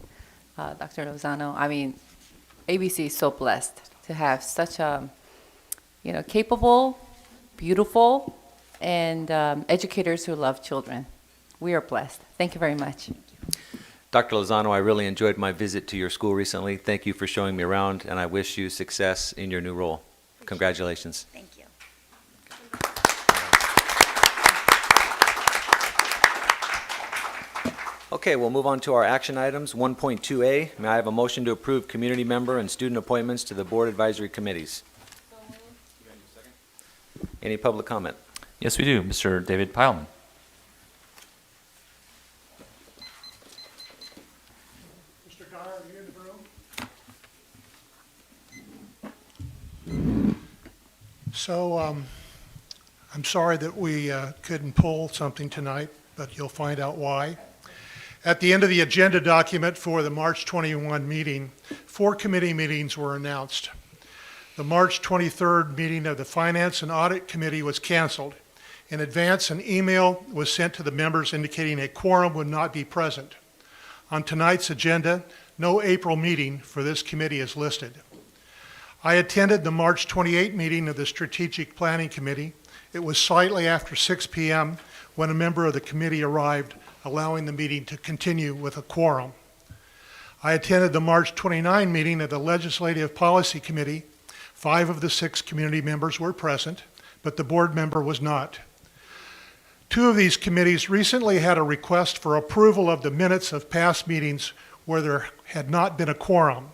Dr. Lozano. I mean, ABC is so blessed to have such a, capable, beautiful, and educators who love children. We are blessed. Thank you very much. Dr. Lozano, I really enjoyed my visit to your school recently. Thank you for showing me around, and I wish you success in your new role. Congratulations. Thank you. Okay, we'll move on to our action items. 1.2A, may I have a motion to approve community member and student appointments to the board advisory committees? Any public comment? Yes, we do. Mr. David Pileman. Mr. Carr, are you in the room? So, I'm sorry that we couldn't pull something tonight, but you'll find out why. At the end of the agenda document for the March 21 meeting, 4 committee meetings were announced. The March 23rd meeting of the Finance and Audit Committee was canceled. In advance, an email was sent to the members indicating a quorum would not be present. On tonight's agenda, no April meeting for this committee is listed. I attended the March 28 meeting of the Strategic Planning Committee. It was slightly after 6 p.m. when a member of the committee arrived, allowing the meeting to continue with a quorum. I attended the March 29 meeting of the Legislative Policy Committee. 5 of the 6 community members were present, but the board member was not. 2 of these committees recently had a request for approval of the minutes of past meetings where there had not been a quorum.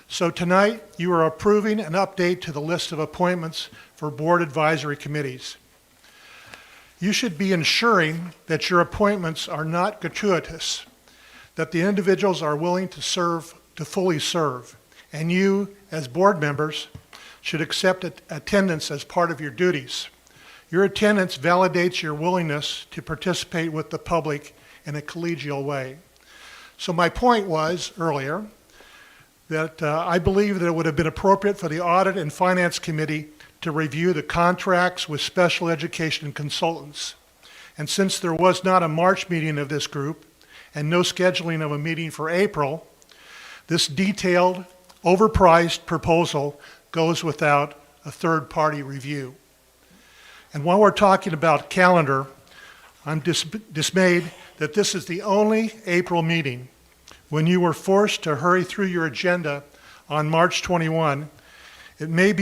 So tonight, you are approving an update to the list of appointments for board advisory committees. You should be ensuring that your appointments are not gratuitous, that the individuals are willing to serve, to fully serve, and you, as board members, should accept attendance as part of your duties. Your attendance validates your willingness to participate with the public in a collegial way. So my point was earlier that I believe that it would have been appropriate for the Audit and Finance Committee to review the contracts with special education consultants. And since there was not a March meeting of this group and no scheduling of a meeting for April, this detailed, overpriced proposal goes without a third-party review. And while we're talking about calendar, I'm dismayed that this is the only April meeting when you were forced to hurry through your agenda on March 21. It may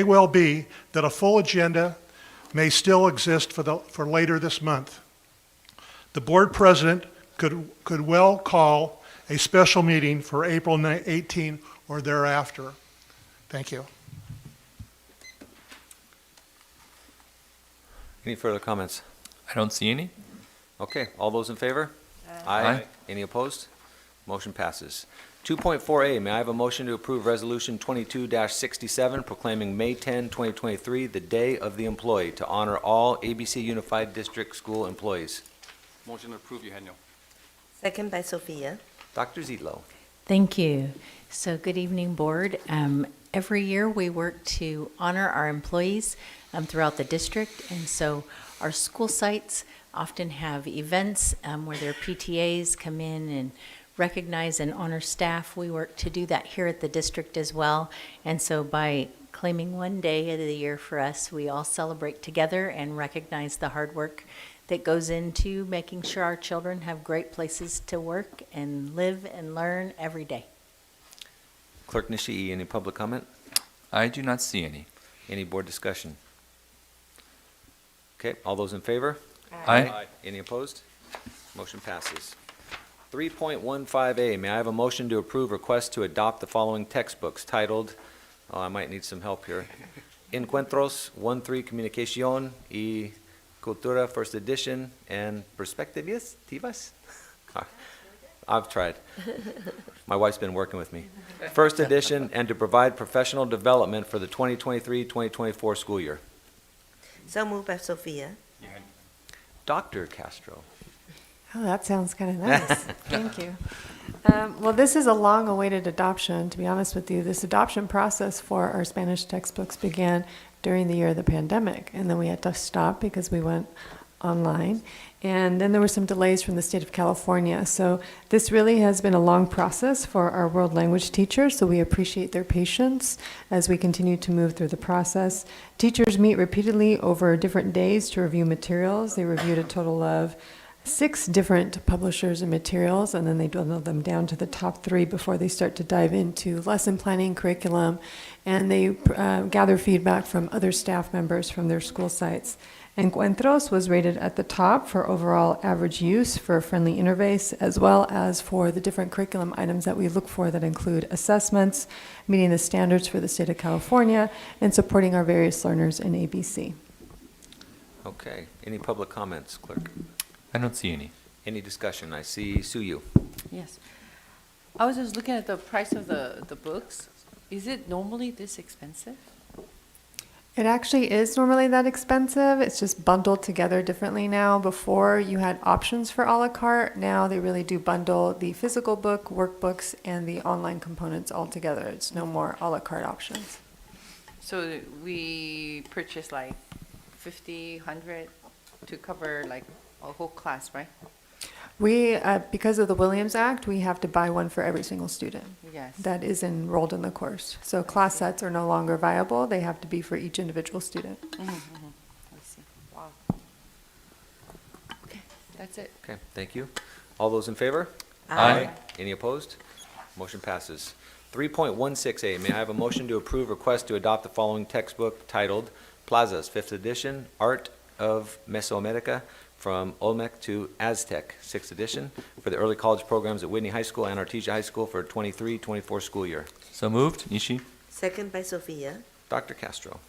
well be that a full agenda may still exist for later this month. The board president could well call a special meeting for April 18 or thereafter. Thank you. Any further comments? I don't see any. Okay, all those in favor? Aye. Any opposed? Motion passes. 2.4A, may I have a motion to approve Resolution 22-67 proclaiming May 10, 2023, the Day of the Employee to honor all ABC Unified District School employees? Motion to approve, Eugenio. Second by Sophia. Dr. Zitlo. Thank you. So good evening, board. Every year we work to honor our employees throughout the district, and so our school sites often have events where their PTAs come in and recognize and honor staff. We work to do that here at the district as well, and so by claiming one day of the year for us, we all celebrate together and recognize the hard work that goes into making sure our children have great places to work and live and learn every day. Clerk Nishii, any public comment? I do not see any. Any board discussion? Okay, all those in favor? Aye. Any opposed? Motion passes. 3.15A, may I have a motion to approve request to adopt the following textbooks titled, I might need some help here, Encuentros 1-3 Comunicación y Cultura First Edition and Perspectivas Tivas? I've tried. My wife's been working with me. First edition, and to provide professional development for the 2023-2024 school year. So moved by Sophia. Dr. Castro. Oh, that sounds kind of nice. Thank you. Well, this is a long-awaited adoption, to be honest with you. This adoption process for our Spanish textbooks began during the year of the pandemic, and then we had to stop because we went online. And then there were some delays from the state of California. So this really has been a long process for our world language teachers, so we appreciate their patience as we continue to move through the process. Teachers meet repeatedly over different days to review materials. They reviewed a total of 6 different publishers and materials, and then they dwindle them down to the top 3 before they start to dive into lesson planning, curriculum, and they gather feedback from other staff members from their school sites. Encuentros was rated at the top for overall average use for a friendly interface, as well as for the different curriculum items that we look for that include assessments, meeting the standards for the state of California, and supporting our various learners in ABC. Okay, any public comments, clerk? I don't see any. Any discussion? I see Suyu. Yes. I was just looking at the price of the books. Is it normally this expensive? It actually is normally that expensive. It's just bundled together differently now. Before you had options for a la carte. Now they really do bundle the physical book, workbooks, and the online components all together. It's no more a la carte options. So we purchase like 50, 100 to cover like a whole class, right? We, because of the Williams Act, we have to buy one for every single student Yes. that is enrolled in the course. So class sets are no longer viable. They have to be for each individual student. I see. Wow. Okay, that's it. Okay, thank you. All those in favor? Aye. Any opposed? Motion passes. 3.16A, may I have a motion to approve request to adopt the following textbook titled Plazas, 5th edition, Art of Mesoamerica, from Olmec to Aztec, 6th edition, for the early college programs at Whitney High School and Artesia High School for 23-24 school year. So moved, Nishi. Second by Sophia. Dr. Castro.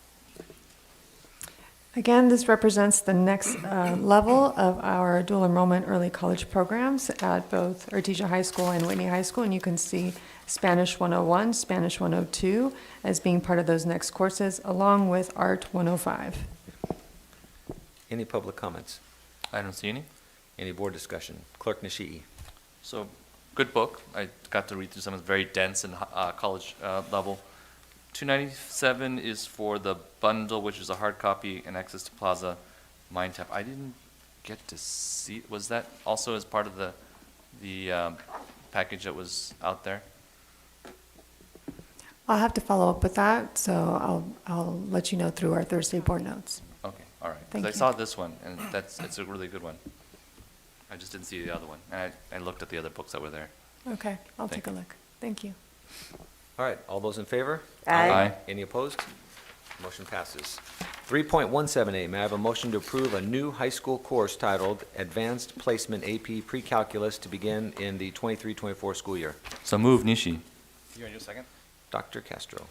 Again, this represents the next level of our dual enrollment early college programs at both Artesia High School and Whitney High School, and you can see Spanish 101, Spanish 102 as being part of those next courses, along with Art 105. Any public comments? I don't see any. Any board discussion? Clerk Nishii. So, good book. I got to read through some. It's very dense and college level. $297 is for the bundle, which is a hard copy and access to Plaza Mind Tap. I didn't get to see. Was that also as part of the package that was out there? I'll have to follow up with that, so I'll let you know through our Thursday board notes. Okay, all right. Thank Because I you. saw this one, and it's a really good one. I just didn't see the other one. And I looked at the other books that were there. Okay, I'll Thank take a look. Thank you. All right, all those in favor? Aye. Aye. Any opposed? Motion passes. 3.178, may I have a motion to approve a new high school course titled Advanced Placement AP Pre-Calculus to begin in the 23-24 school year? So move, Nishi. You want to do a second? Dr. Castro.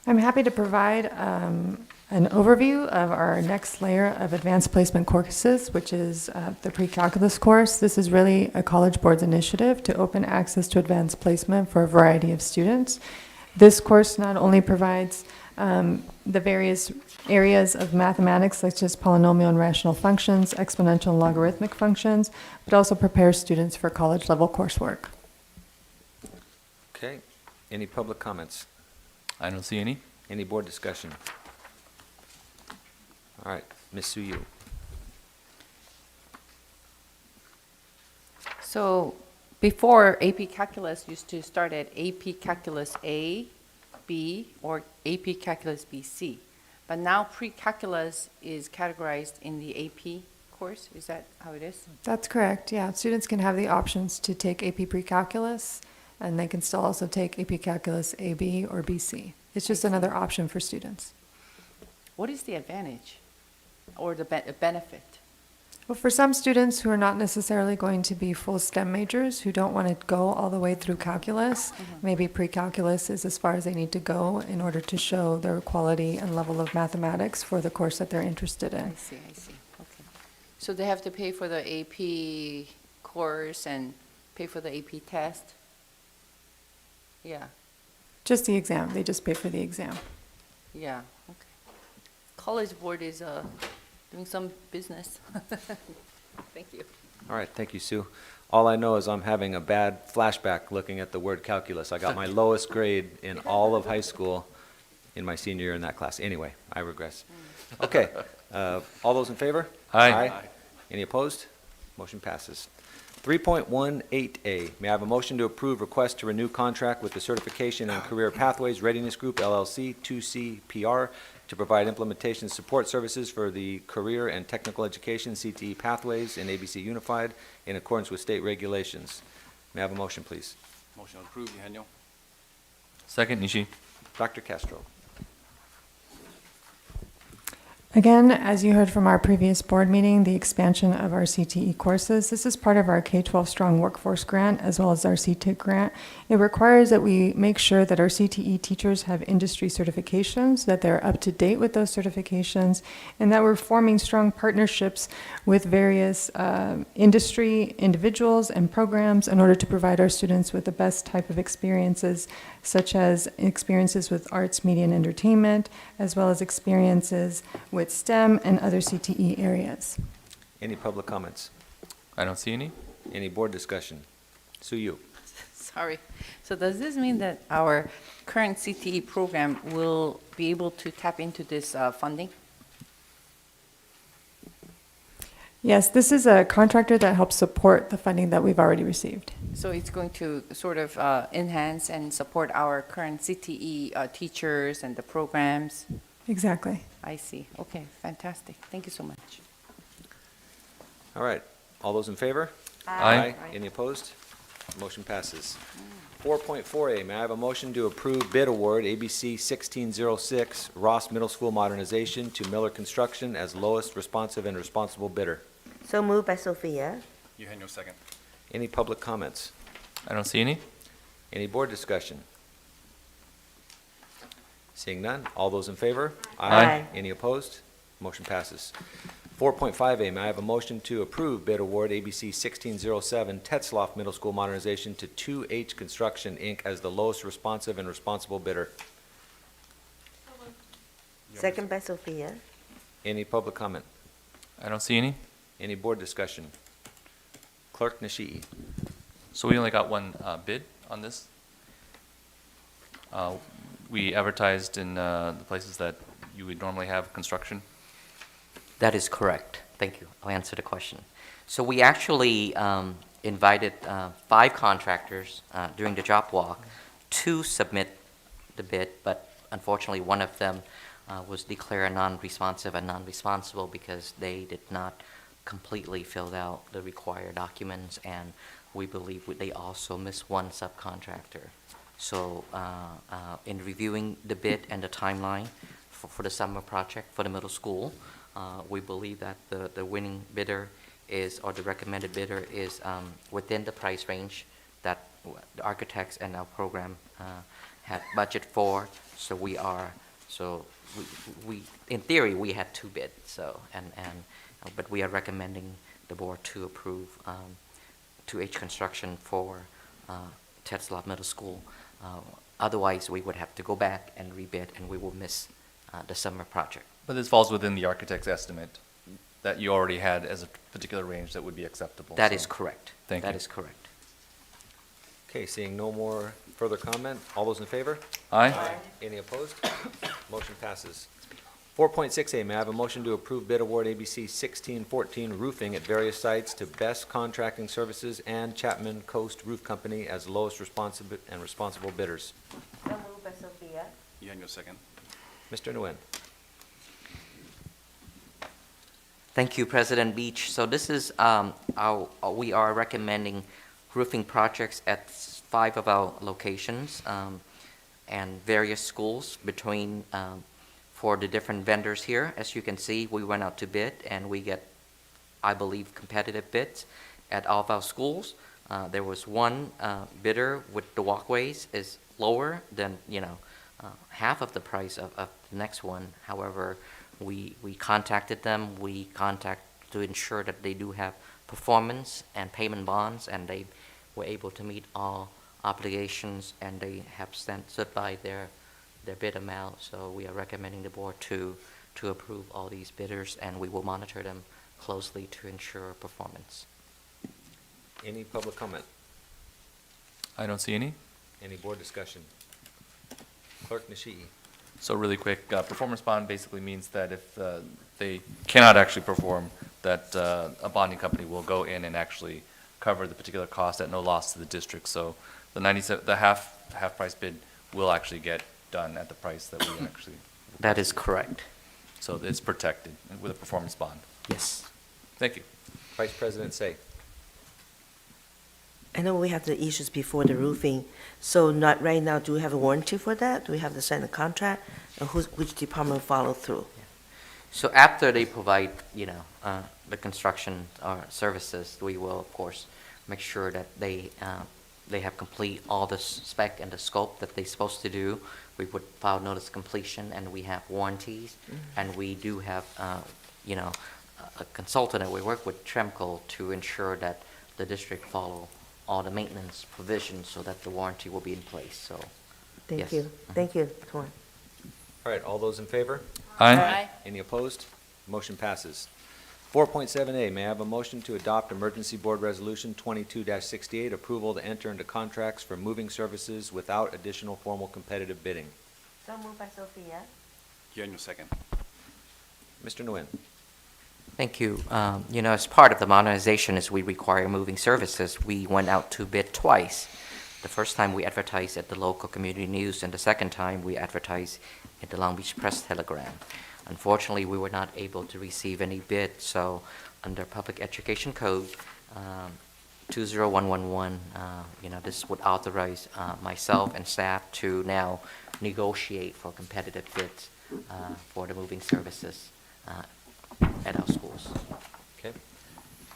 I'm happy to provide an overview of our next layer of advanced placement courses, which is the pre-calculus course. This is really a College Board's initiative to open access to advanced placement for a variety of students. This course not only provides the various areas of mathematics, such as polynomial and rational functions, exponential and logarithmic functions, but also prepares students for college-level coursework. Okay, any public comments? I don't see any. Any board discussion? All right, Ms. Suyu. So before, AP Calculus used to start at AP Calculus A, B, or AP Calculus BC. But now pre-calculus is categorized in the AP course. Is that how it is? That's correct, yeah. Students can have the options to take AP Pre-Calculus, and they can still also take AP Calculus AB or BC. It's just another option for students. What is the advantage or the benefit? Well, for some students who are not necessarily going to be full STEM majors, who don't want to go all the way through calculus, maybe pre-calculus is as far as they need to go in order to show their quality and level of mathematics for the course that they're interested in. I see. Okay. So they have to pay for the AP course and pay for the AP test? Yeah, Just the exam. They just pay for the exam. yeah, okay. College Board is doing some business. Thank you. All right, thank you, Sue. All I know is I'm having a bad flashback looking at the word calculus. I got my lowest grade in all of high school in my senior year in that class. Anyway, I regress. Okay, all those in favor? Aye. Any opposed? Motion passes. 3.18A, may I have a motion to approve request to renew contract with the Certification and Career Pathways Readiness Group, LLC, 2CPR, to provide implementation support services for the career and technical education CTE pathways in ABC Unified in accordance with state regulations. May I have a motion, please? Motion to approve, Eugenio. Second, Nishi. Dr. Castro. Again, as you heard from our previous board meeting, the expansion of our CTE courses, this is part of our K-12 Strong Workforce Grant as well as our CTIC grant. It requires that we make sure that our CTE teachers have industry certifications, that they're up to date with those certifications, and that we're forming strong partnerships with various industry individuals and programs in order to provide our students with the best type of experiences, such as experiences with arts, media, and entertainment, as well as experiences with STEM and other CTE areas. Any public comments? I don't see any. Any board discussion? Suyu. Sorry. So does this mean that our current CTE program will be able to tap into this funding? Yes, this is a contractor that helps support the funding that we've already received. So it's going to sort of enhance and support our current CTE teachers and the programs? Exactly. I see. Okay, fantastic. Thank you so much. All right, all those in favor? Aye. Any opposed? Motion passes. 4.4A, may I have a motion to approve bid award ABC 1606 Ross Middle School modernization to Miller Construction as lowest responsive and responsible bidder? So moved by Sophia. Eugenio, second. Any public comments? I don't see any. Any board discussion? Seeing none, all those in favor? Aye. Any opposed? Motion passes. 4.5A, may I have a motion to approve bid award ABC 1607 Tetzloff Middle School modernization to 2H Construction, Inc. as the lowest responsive and responsible bidder? Second by Sophia. Any public comment? I don't see any. Any board discussion? Clerk Nishii. So we only got one bid on this. We advertised in the places that you would normally have construction. That is correct. Thank you. I'll answer the question. So we actually invited 5 contractors during the job walk to submit the bid, but unfortunately, one of them was declared non-responsive and non-responsible because they did not completely fill out the required documents, and we believe they also missed one subcontractor. So in reviewing the bid and the timeline for the summer project for the middle school, we believe that the winning bidder is, or the recommended bidder is within the price range that the architects and our program had budget for. So we in theory, we had two bids. So but we are recommending the board to approve 2H construction for Tetzlaff Middle School. Otherwise, we would have to go back and rebid, and we will miss the summer project. But this falls within the architect's estimate that you already had as a particular range that would be acceptable. That so- is correct. Thank you. That is correct. Okay, seeing no more further comment, all those in favor? Aye. Any opposed? Motion passes. 4.6A, may I have a motion to approve bid award ABC 1614 roofing at various sites to Best Contracting Services and Chapman Coast Roof Company as lowest responsible bidders. So moved by Sophia. Eugenio, second. Mr. Nguyen. Thank you, President Beach. So this is we are recommending roofing projects at 5 of our locations and various schools between for the different vendors here. As you can see, we went out to bid and we get, I believe, competitive bids at all of our schools. There was one bidder with the walkways is lower than, half of the price of the next one. However, we contacted them. We contact to ensure that they do have performance and payment bonds, and they were able to meet all obligations, and they have stood by their bid amount. So we are recommending the board to approve all these bidders, and we will monitor them closely to ensure performance. Any public comment? I don't see any. Any board discussion? Clerk Nishii. So really quick, performance bond basically means that if they cannot actually perform, that a bonding company will go in and actually cover the particular cost at no loss to the district. So the half price bid will actually get done at the price that we actually. That is correct. So it's protected with a performance bond. Yes. Thank you. Vice President Say. I know we have the issues before the roofing, so not right now, do we have a warranty for that? Do we have to sign a contract? And which department follow through? So after they provide, the construction services, we will, of course, make sure that they have complete all the spec and the scope that they're supposed to do. We would file notice of completion, and we have warranties, and we do have, a consultant that we work with, Tremco, to ensure that the district follow all the maintenance provisions so that the warranty will be in place. So, Thank yes. you. Thank you. Come on. All right, all those in favor? Aye. Any opposed? Motion passes. 4.7A, may I have a motion to adopt Emergency Board Resolution 22-68, approval to enter into contracts for moving services without additional formal competitive bidding. So moved by Sophia. Eugenio, second. Mr. Nguyen. Thank you. As part of the modernization, as we require moving services, we went out to bid twice. The first time we advertised at the local community news, and the second time we advertised at the Long Beach Press Telegram. Unfortunately, we were not able to receive any bid, so under Public Education Code 20111, this would authorize myself and staff to now negotiate for competitive bids for the moving services at our schools. Okay.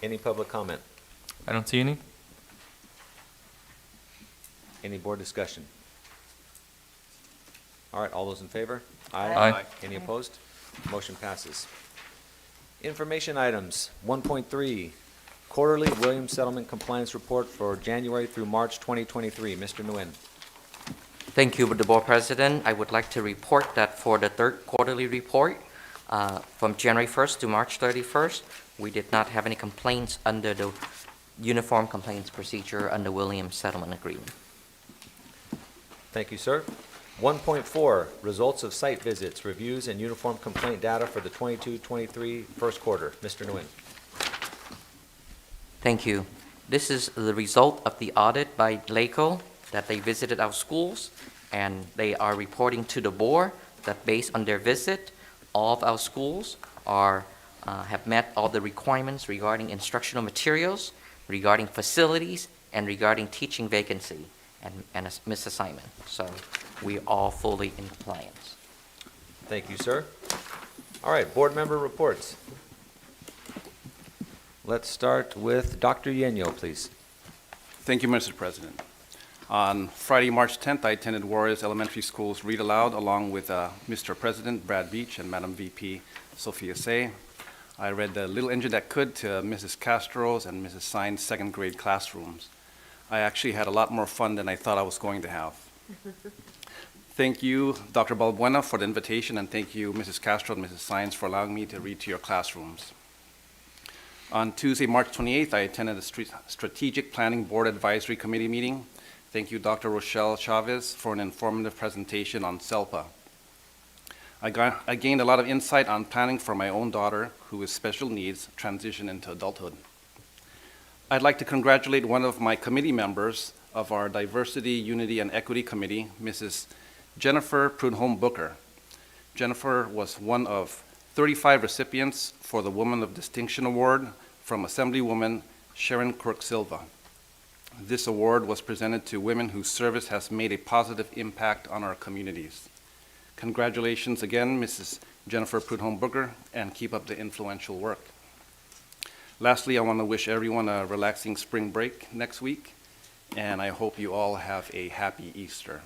Any public comment? I don't see any. Any board discussion? All right, all those in favor? Aye. Any opposed? Motion passes. Information items. 1.3, Quarterly Williams Settlement Compliance Report for January through March 2023. Mr. Nguyen. Thank you, the Board President. I would like to report that for the third quarterly report, from January 1st to March 31st, we did not have any complaints under the Uniform Complaints Procedure under Williams Settlement Agreement. Thank you, sir. 1.4, Results of Site Visits, Reviews, and Uniform Complaint Data for the 22-23 first quarter. Mr. Nguyen. Thank you. This is the result of the audit by LACO that they visited our schools, and they are reporting to the board that based on their visit, all of our schools have met all the requirements regarding instructional materials, regarding facilities, and regarding teaching vacancy and misassignment. So we are all fully in compliance. Thank you, sir. All right, board member reports. Let's start with Dr. Yenyo, please. Thank you, Mr. President. On Friday, March 10th, I attended Warriors Elementary School's Read Aloud along with Mr. President Brad Beach and Madam VP Sophia Say. I read The Little Engine That Could to Mrs. Castro's and Mrs. Sign's second grade classrooms. I actually had a lot more fun than I thought I was going to have. Thank you, Dr. Balbuena, for the invitation, and thank you, Mrs. Castro and Mrs. Sines, for allowing me to read to your classrooms. On Tuesday, March 28th, I attended the Strategic Planning Board Advisory Committee meeting. Thank you, Dr. Rochelle Chavez, for an informative presentation on SELPA. I gained a lot of insight on planning for my own daughter, who with special needs, transition into adulthood. I'd like to congratulate one of my committee members of our Diversity, Unity, and Equity Committee, Mrs. Jennifer Prudhomme Booker. Jennifer was one of 35 recipients for the Woman of Distinction Award from Assemblywoman Sharon Quirk Silva. This award was presented to women whose service has made a positive impact on our communities. Congratulations again, Mrs. Jennifer Prudhomme Booker, and keep up the influential work. Lastly, I want to wish everyone a relaxing spring break next week, and I hope you all have a happy Easter.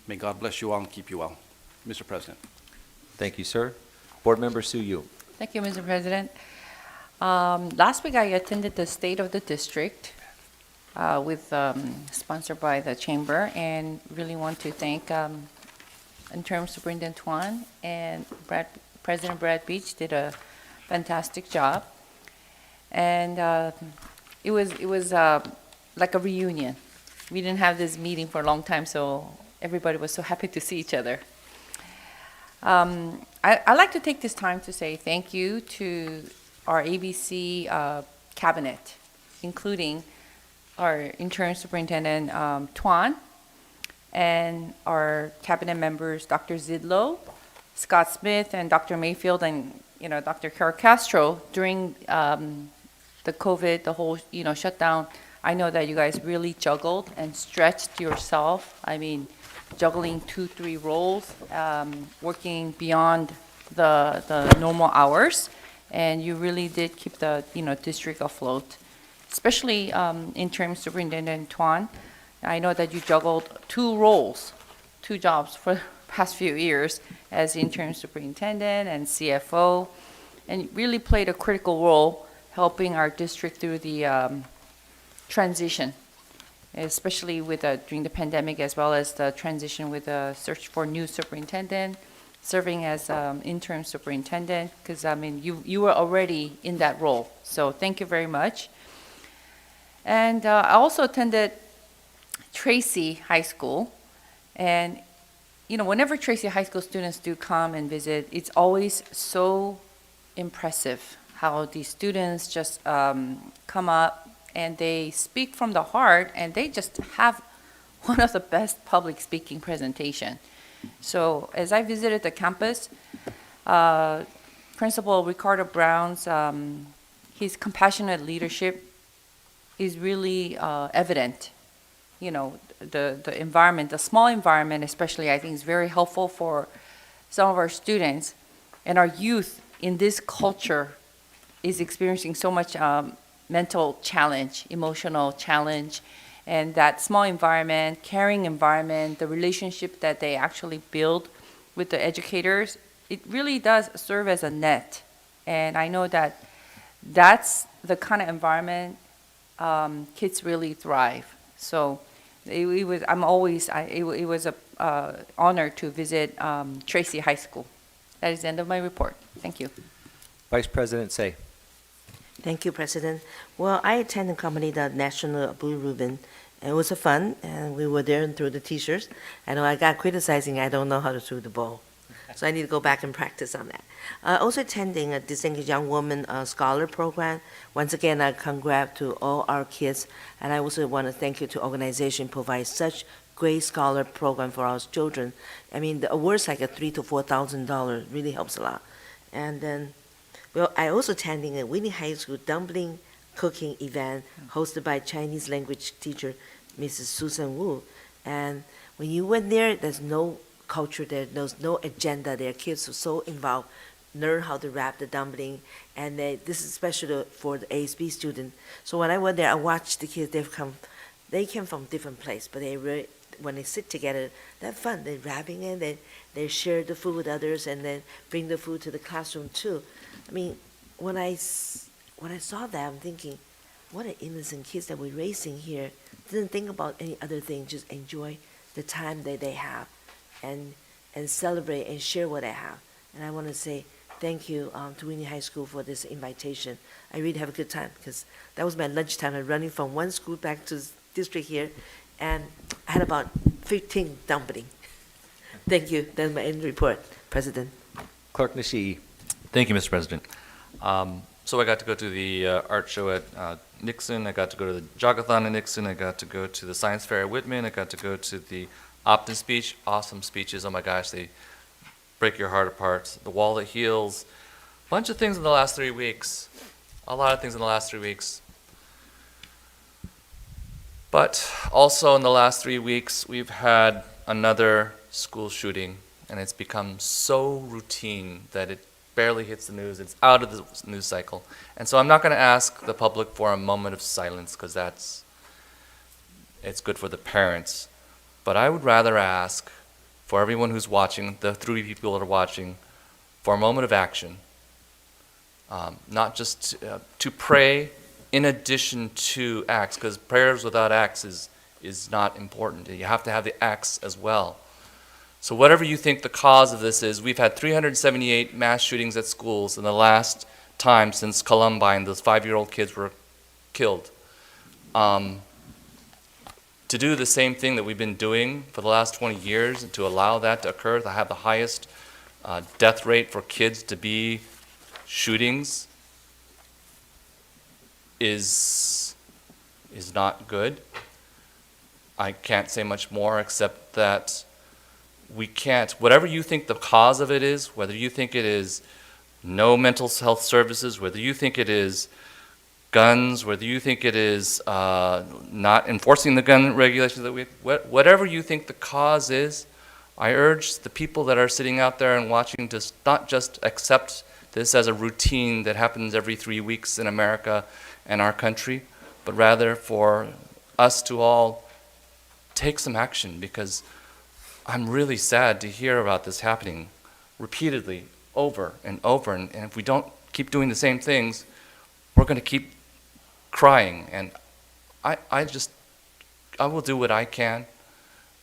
May God bless you all and keep you well. Mr. President. Thank you, sir. Board member Sue Yu. Thank you, Mr. President. Last week I attended the State of the District sponsored by the Chamber, and really want to thank Interim Superintendent Tuan and President Brad Beach did a fantastic job. And it was like a reunion. We didn't have this meeting for a long time, so everybody was so happy to see each other. I'd like to take this time to say thank you to our ABC cabinet, including our interim superintendent, Tuan, and our cabinet members, Dr. Zidlow, Scott Smith, and Dr. Mayfield, and Dr. Carol Castro during the COVID, the whole shutdown. I know that you guys really juggled and stretched yourself. I mean, juggling 2-3 roles, working beyond the normal hours, and you really did keep the district afloat. Especially interim superintendent Tuan. I know that you juggled 2 roles, 2 jobs for the past few years as interim superintendent and CFO, and really played a critical role helping our district through the transition, especially with during the pandemic, as well as the transition with the search for new superintendent, serving as interim superintendent, because I mean you were already in that role. So thank you very much. And I also attended Tracy High School, and whenever Tracy High School students do come and visit, it's always so impressive how these students just come up and they speak from the heart, and they just have one of the best public speaking presentation. So as I visited the campus, Principal Ricardo Brown's his compassionate leadership is really evident. The environment, the small environment especially, I think is very helpful for some of our students, and our youth in this culture is experiencing so much mental challenge, emotional challenge, and that small environment, caring environment, the relationship that they actually build with the educators, it really does serve as a net. And I know that that's the kind of environment kids really thrive. So it was an honor to visit Tracy High School. That is the end of my report. Thank you. Vice President Say. Thank you, President. Well, I attended the National Blue Ribbon. It was fun, and we were there and threw the T-shirts. I know I got criticizing I don't know how to throw the ball, so I need to go back and practice on that. Also attending a Distinguished Young Woman Scholar Program. Once again, I congrats to all our kids, and I also want to thank you to organization provide such great scholar program for our children. I mean, the awards like a $3,000 to $4,000 really helps a lot. And then, well, I also attending a Whitney High School dumpling cooking event hosted by Chinese language teacher Mrs. Susan Wu. And when you went there, there's no culture there, there's no agenda there. Kids are so involved, learn how to wrap the dumpling, and this is special for the ASB student. So when I went there, I watched the kids. They came from different places, but when they sit together, they're fun. They're wrapping it, they share the food with others, and then bring the food to the classroom too. I mean, when I saw that, I'm thinking, what an innocent kids that we're raising here. Didn't think about any other thing, just enjoy the time that they have, and celebrate and share what they have. And I want to say thank you to Whitney High School for this invitation. I really have a good time because that was my lunchtime. I'm running from one school back to the district here, and I had about 15 dumpling. Thank you. That's my end report, President. Clerk Nishii. Thank you, Mr. President. So I got to go to the art show at Nixon. I got to go to the Jogathon at Nixon. I got to go to the science fair at Whitman. I got to go to the Optum speech. Awesome speeches. Oh my gosh, they break your heart apart. The Wall That Heals. A bunch of things in the last 3 weeks. A lot of things in the last 3 weeks. But also in the last 3 weeks, we've had another school shooting, and it's become so routine that it barely hits the news. It's out of the news cycle. And so I'm not going to ask the public for a moment of silence because it's good for the parents. But I would rather ask for everyone who's watching, the 3 people that are watching, for a moment of action. Not just to pray in addition to acts, because prayers without acts is not important. You have to have the acts as well. So whatever you think the cause of this is, we've had 378 mass shootings at schools in the last time since Columbine, those 5-year-old kids were killed. To do the same thing that we've been doing for the last 20 years and to allow that to occur, to have the highest death rate for kids to be shootings is not good. I can't say much more except that we can't, whatever you think the cause of it is, whether you think it is no mental health services, whether you think it is guns, whether you think it is not enforcing the gun regulations that whatever you think the cause is, I urge the people that are sitting out there and watching to not just accept this as a routine that happens every 3 weeks in America and our country, but rather for us to all take some action, because I'm really sad to hear about this happening repeatedly over and over, and if we don't keep doing the same things, we're going to keep crying. And I will do what I can,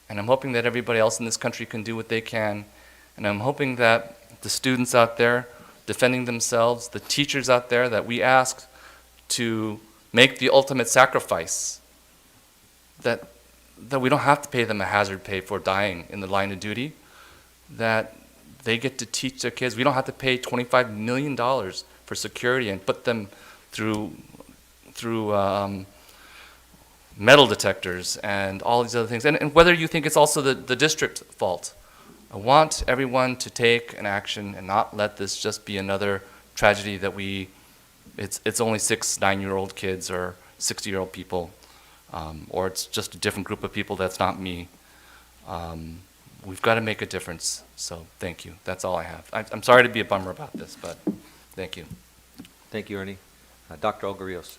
and I'm hoping that everybody else in this country can do what they can, and I'm hoping that the students out there defending themselves, the teachers out there that we ask to make the ultimate sacrifice, that we don't have to pay them a hazard pay for dying in the line of duty, that they get to teach their kids. We don't have to pay $25 million for security and put them through metal detectors and all these other things. And whether you think it's also the district's fault, I want everyone to take an action and not let this just be another tragedy that it's only 9-year-old kids or 60-year-old people. Or it's just a different group of people that's not me. We've got to make a difference, so thank you. That's all I have. I'm sorry to be a bummer about this, but thank you. Thank you, Ernie. Dr. Olga-Rios.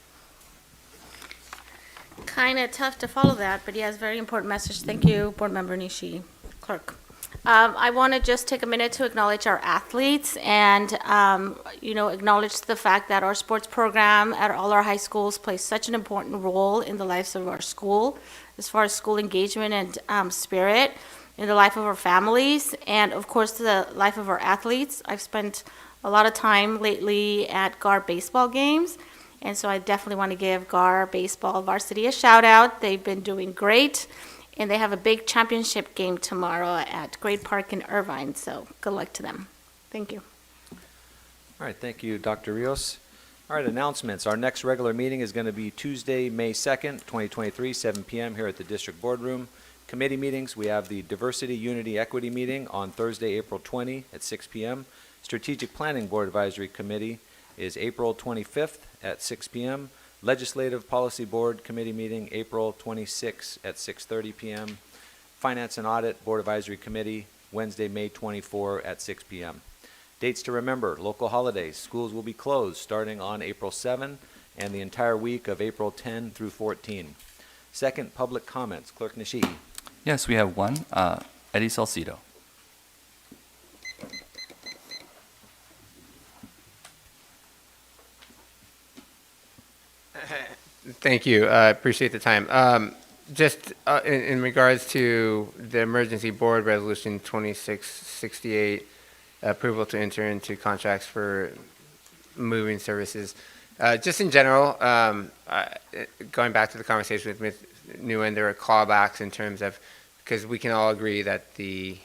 Kind of tough to follow that, but yes, very important message. Thank you, Board Member Nishi, Clerk. I want to just take a minute to acknowledge our athletes and, acknowledge the fact that our sports program at all our high schools plays such an important role in the lives of our school, as far as school engagement and spirit, in the life of our families, and of course the life of our athletes. I've spent a lot of time lately at GAR baseball games, and so I definitely want to give GAR baseball varsity a shout out. They've been doing great. And they have a big championship game tomorrow at Great Park in Irvine, so good luck to them. Thank you. All right, thank you, Dr. Rios. All right, announcements. Our next regular meeting is going to be Tuesday, May 2nd, 2023, 7 p.m. here at the District Boardroom. Committee meetings, we have the Diversity, Unity, Equity meeting on Thursday, April 20 at 6 p.m. Strategic Planning Board Advisory Committee is April 25th at 6 p.m. Legislative Policy Board Committee meeting, April 26 at 6:30 p.m. Finance and Audit Board Advisory Committee, Wednesday, May 24 at 6 p.m. Dates to remember, local holidays. Schools will be closed starting on April 7 and the entire week of April 10 through 14. Second, public comments. Clerk Nishii. Yes, we have one. Eddie Salcido. Thank you. I appreciate the time. Just in regards to the Emergency Board Resolution 2668, approval to enter into contracts for moving services. Just in general, going back to the conversation with Ms. Nguyen, there are clawbacks in terms of, because we can all agree that the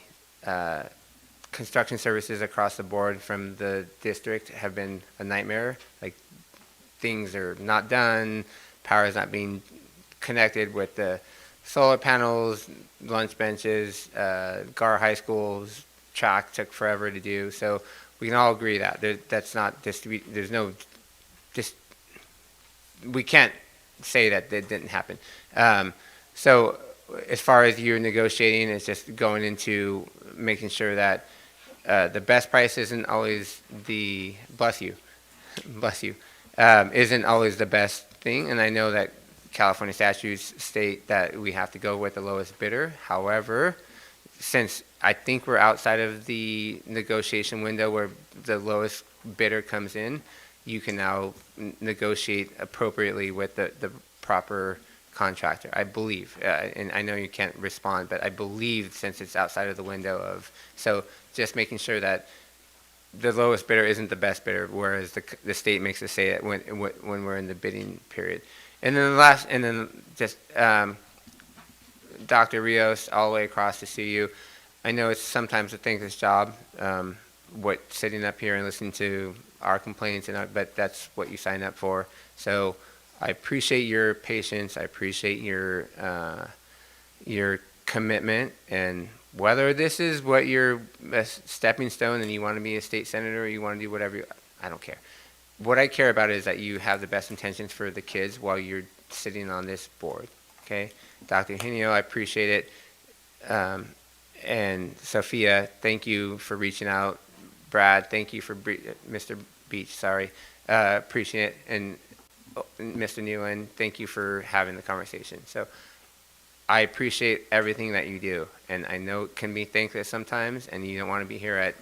construction services across the board from the district have been a nightmare. Like, things are not done, power is not being connected with the solar panels, lunch benches, Gar High School's track took forever to do. So we can all agree that that's not there's no we can't say that it didn't happen. So as far as you negotiating, it's just going into making sure that the best price isn't always the bless you isn't always the best thing. And I know that California statutes state that we have to go with the lowest bidder. However, since I think we're outside of the negotiation window where the lowest bidder comes in, you can now negotiate appropriately with the proper contractor, I believe. And I know you can't respond, but I believe since it's outside of the window of, so just making sure that the lowest bidder isn't the best bidder, whereas the state makes us say it when we're in the bidding period. And then Dr. Rios, all the way across to see you. I know it's sometimes a thankless job, sitting up here and listening to our complaints, but that's what you signed up for. So I appreciate your patience. I appreciate your commitment, and whether this is what your stepping stone and you want to be a state senator or you want to do whatever, I don't care. What I care about is that you have the best intentions for the kids while you're sitting on this board, okay? Dr. Hinio, I appreciate it. And Sophia, thank you for reaching out. Brad, thank you for, Mr. Beach, sorry. Appreciate it. And Mr. Nguyen, thank you for having the conversation. So I appreciate everything that you do. And I know it can be thankless sometimes, and you don't want to be here at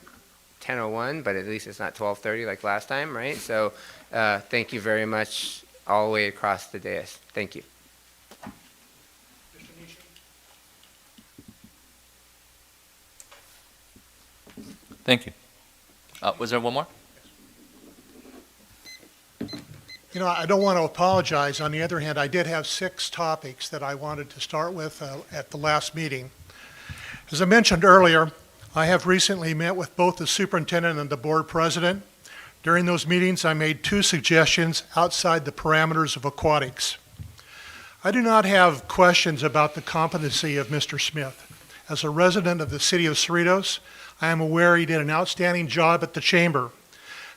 10:01, but at least it's not 12:30 like last time, right? So thank you very much all the way across the dais. Thank you. Thank you. Was there one more? You know, I don't want to apologize. On the other hand, I did have 6 topics that I wanted to start with at the last meeting. As I mentioned earlier, I have recently met with both the superintendent and the board president. During those meetings, I made 2 suggestions outside the parameters of aquatics. I do not have questions about the competency of Mr. Smith. As a resident of the city of Cerritos, I am aware he did an outstanding job at the chamber.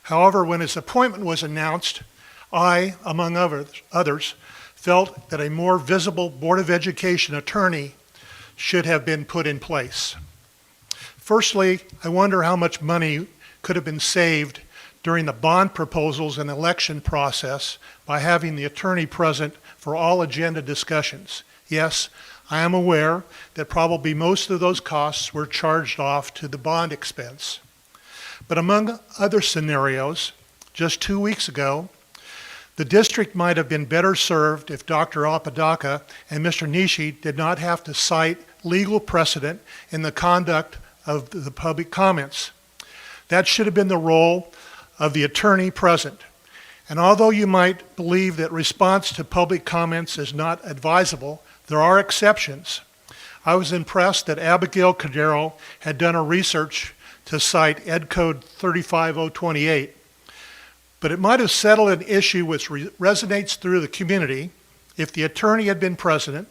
However, when his appointment was announced, I, among others, felt that a more visible Board of Education attorney should have been put in place. Firstly, I wonder how much money could have been saved during the bond proposals and election process by having the attorney present for all agenda discussions. Yes, I am aware that probably most of those costs were charged off to the bond expense. But among other scenarios, just 2 weeks ago, the district might have been better served if Dr. Apodaca and Mr. Nishi did not have to cite legal precedent in the conduct of the public comments. That should have been the role of the attorney present. And although you might believe that response to public comments is not advisable, there are exceptions. I was impressed that Abigail Cordero had done a research to cite Ed Code 35028. But it might have settled an issue which resonates through the community if the attorney had been present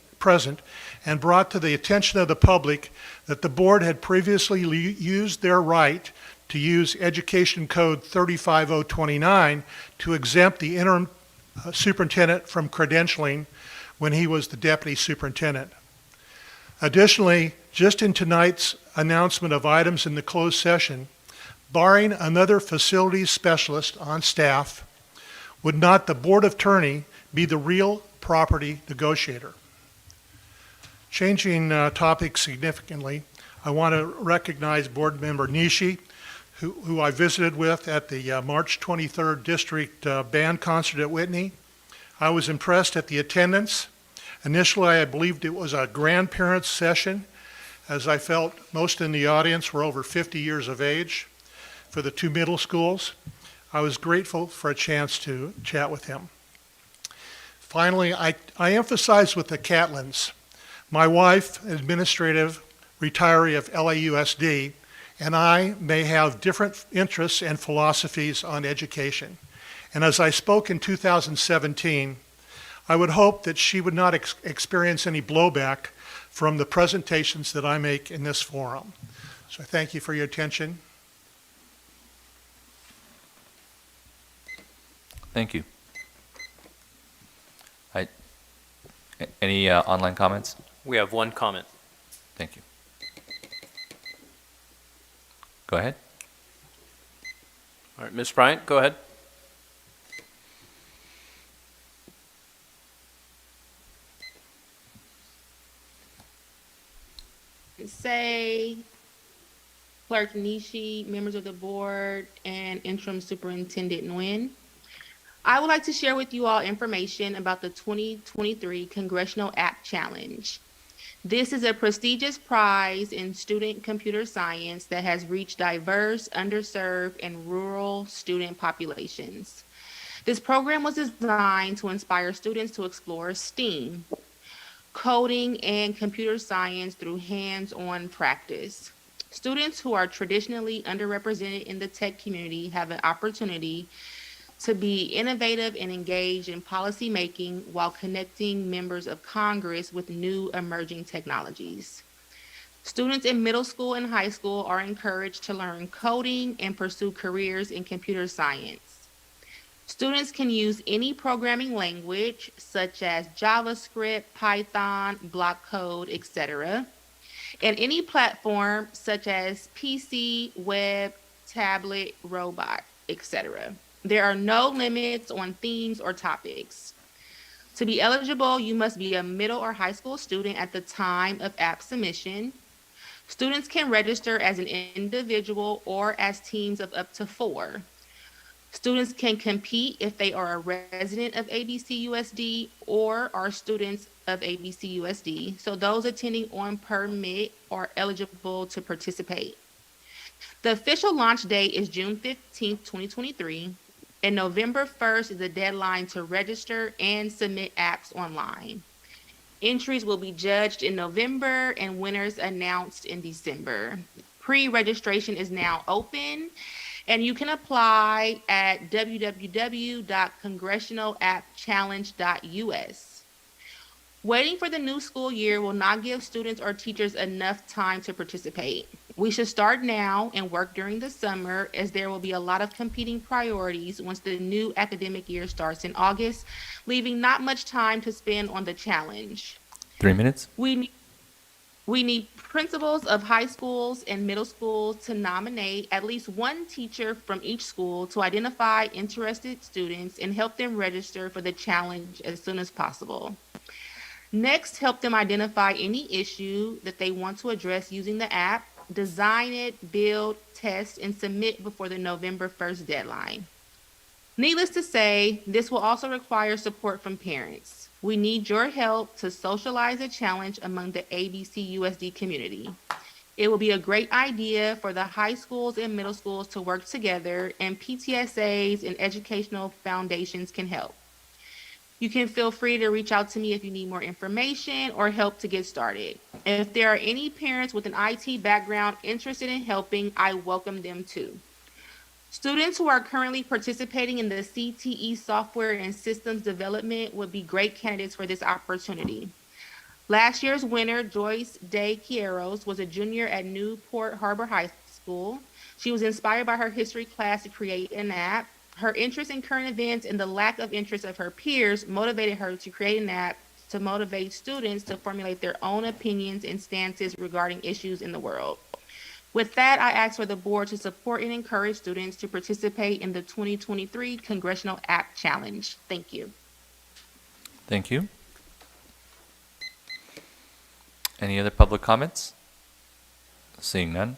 and brought to the attention of the public that the board had previously used their right to use Education Code 35029 to exempt the interim superintendent from credentialing when he was the deputy superintendent. Additionally, just in tonight's announcement of items in the closed session, barring another facilities specialist on staff, would not the board attorney be the real property negotiator? Changing topics significantly, I want to recognize Board Member Nishi, who I visited with at the March 23rd District Band Concert at Whitney. I was impressed at the attendance. Initially, I believed it was a grandparents' session, as I felt most in the audience were over 50 years of age for the two middle schools. I was grateful for a chance to chat with him. Finally, I emphasize with the Catlins, my wife, administrative retiree of LAUSD, and I may have different interests and philosophies on education. And as I spoke in 2017, I would hope that she would not experience any blowback from the presentations that I make in this forum. So thank you for your attention. Thank you. Any online comments? We have one comment. Thank you. Go ahead. All right, Ms. Bryant, go ahead. Say, Clerk Nishi, members of the board, and Interim Superintendent Nguyen. I would like to share with you all information about the 2023 Congressional App Challenge. This is a prestigious prize in student computer science that has reached diverse, underserved, and rural student populations. This program was designed to inspire students to explore STEAM, coding and computer science through hands-on practice. Students who are traditionally underrepresented in the tech community have an opportunity to be innovative and engaged in policy making while connecting members of Congress with new emerging technologies. Students in middle school and high school are encouraged to learn coding and pursue careers in computer science. Students can use any programming language such as JavaScript, Python, block code, etc., and any platform such as PC, web, tablet, robot, etc. There are no limits on themes or topics. To be eligible, you must be a middle or high school student at the time of app submission. Students can register as an individual or as teams of up to 4. Students can compete if they are a resident of ABCUSD or are students of ABCUSD. So those attending on permit are eligible to participate. The official launch date is June 15th, 2023, and November 1st is the deadline to register and submit apps online. Entries will be judged in November and winners announced in December. Pre-registration is now open, and you can apply at www.congressionalappchallenge.us. Waiting for the new school year will not give students or teachers enough time to participate. We should start now and work during the summer, as there will be a lot of competing priorities once the new academic year starts in August, leaving not much time to spend on the challenge. 3 minutes. We need principals of high schools and middle schools to nominate at least one teacher from each school to identify interested students and help them register for the challenge as soon as possible. Next, help them identify any issue that they want to address using the app, design it, build, test, and submit before the November 1st deadline. Needless to say, this will also require support from parents. We need your help to socialize the challenge among the ABCUSD community. It will be a great idea for the high schools and middle schools to work together, and PTSAs and educational foundations can help. You can feel free to reach out to me if you need more information or help to get started. If there are any parents with an IT background interested in helping, I welcome them too. Students who are currently participating in the CTE software and systems development would be great candidates for this opportunity. Last year's winner, Joyce Day Quieros, was a junior at Newport Harbor High School. She was inspired by her history class to create an app. Her interest in current events and the lack of interest of her peers motivated her to create an app to motivate students to formulate their own opinions and stances regarding issues in the world. With that, I ask for the board to support and encourage students to participate in the 2023 Congressional App Challenge. Thank you. Thank you. Any other public comments? Seeing none.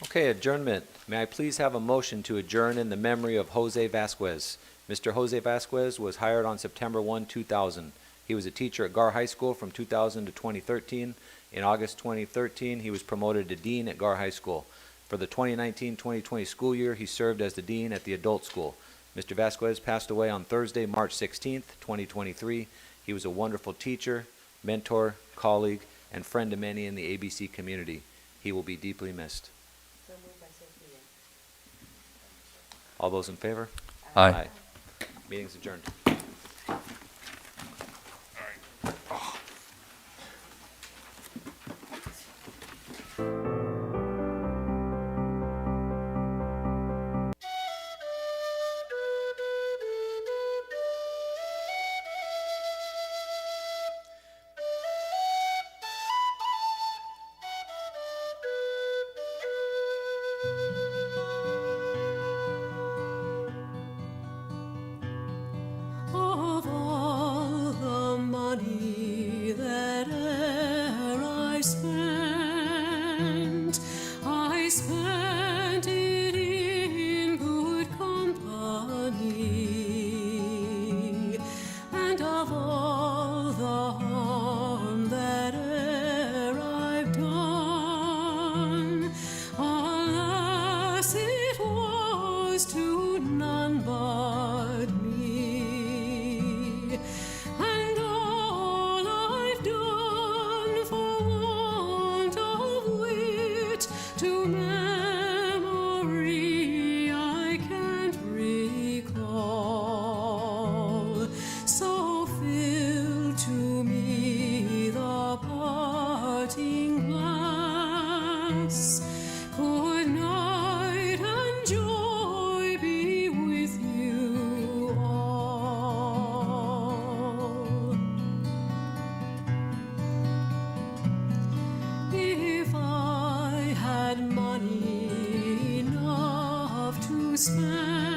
Okay, adjournment. May I please have a motion to adjourn in the memory of Jose Vasquez? Mr. Jose Vasquez was hired on September 1, 2000. He was a teacher at Gar High School from 2000 to 2013. In August 2013, he was promoted to dean at Gar High School. For the 2019-2020 school year, he served as the dean at the adult school. Mr. Vasquez passed away on Thursday, March 16, 2023. He was a wonderful teacher, mentor, colleague, and friend to many in the ABC community. He will be deeply missed. All those in favor? Aye. Meeting's adjourned. Of all the money that e'er I spent it in good company, and of all the harm that e'er I've done, alas, it was to none but me. And all I've done for want of wit to memory I can't recall. So fill to me the parting glass. Good night and joy be with you all. If I had money enough to spend,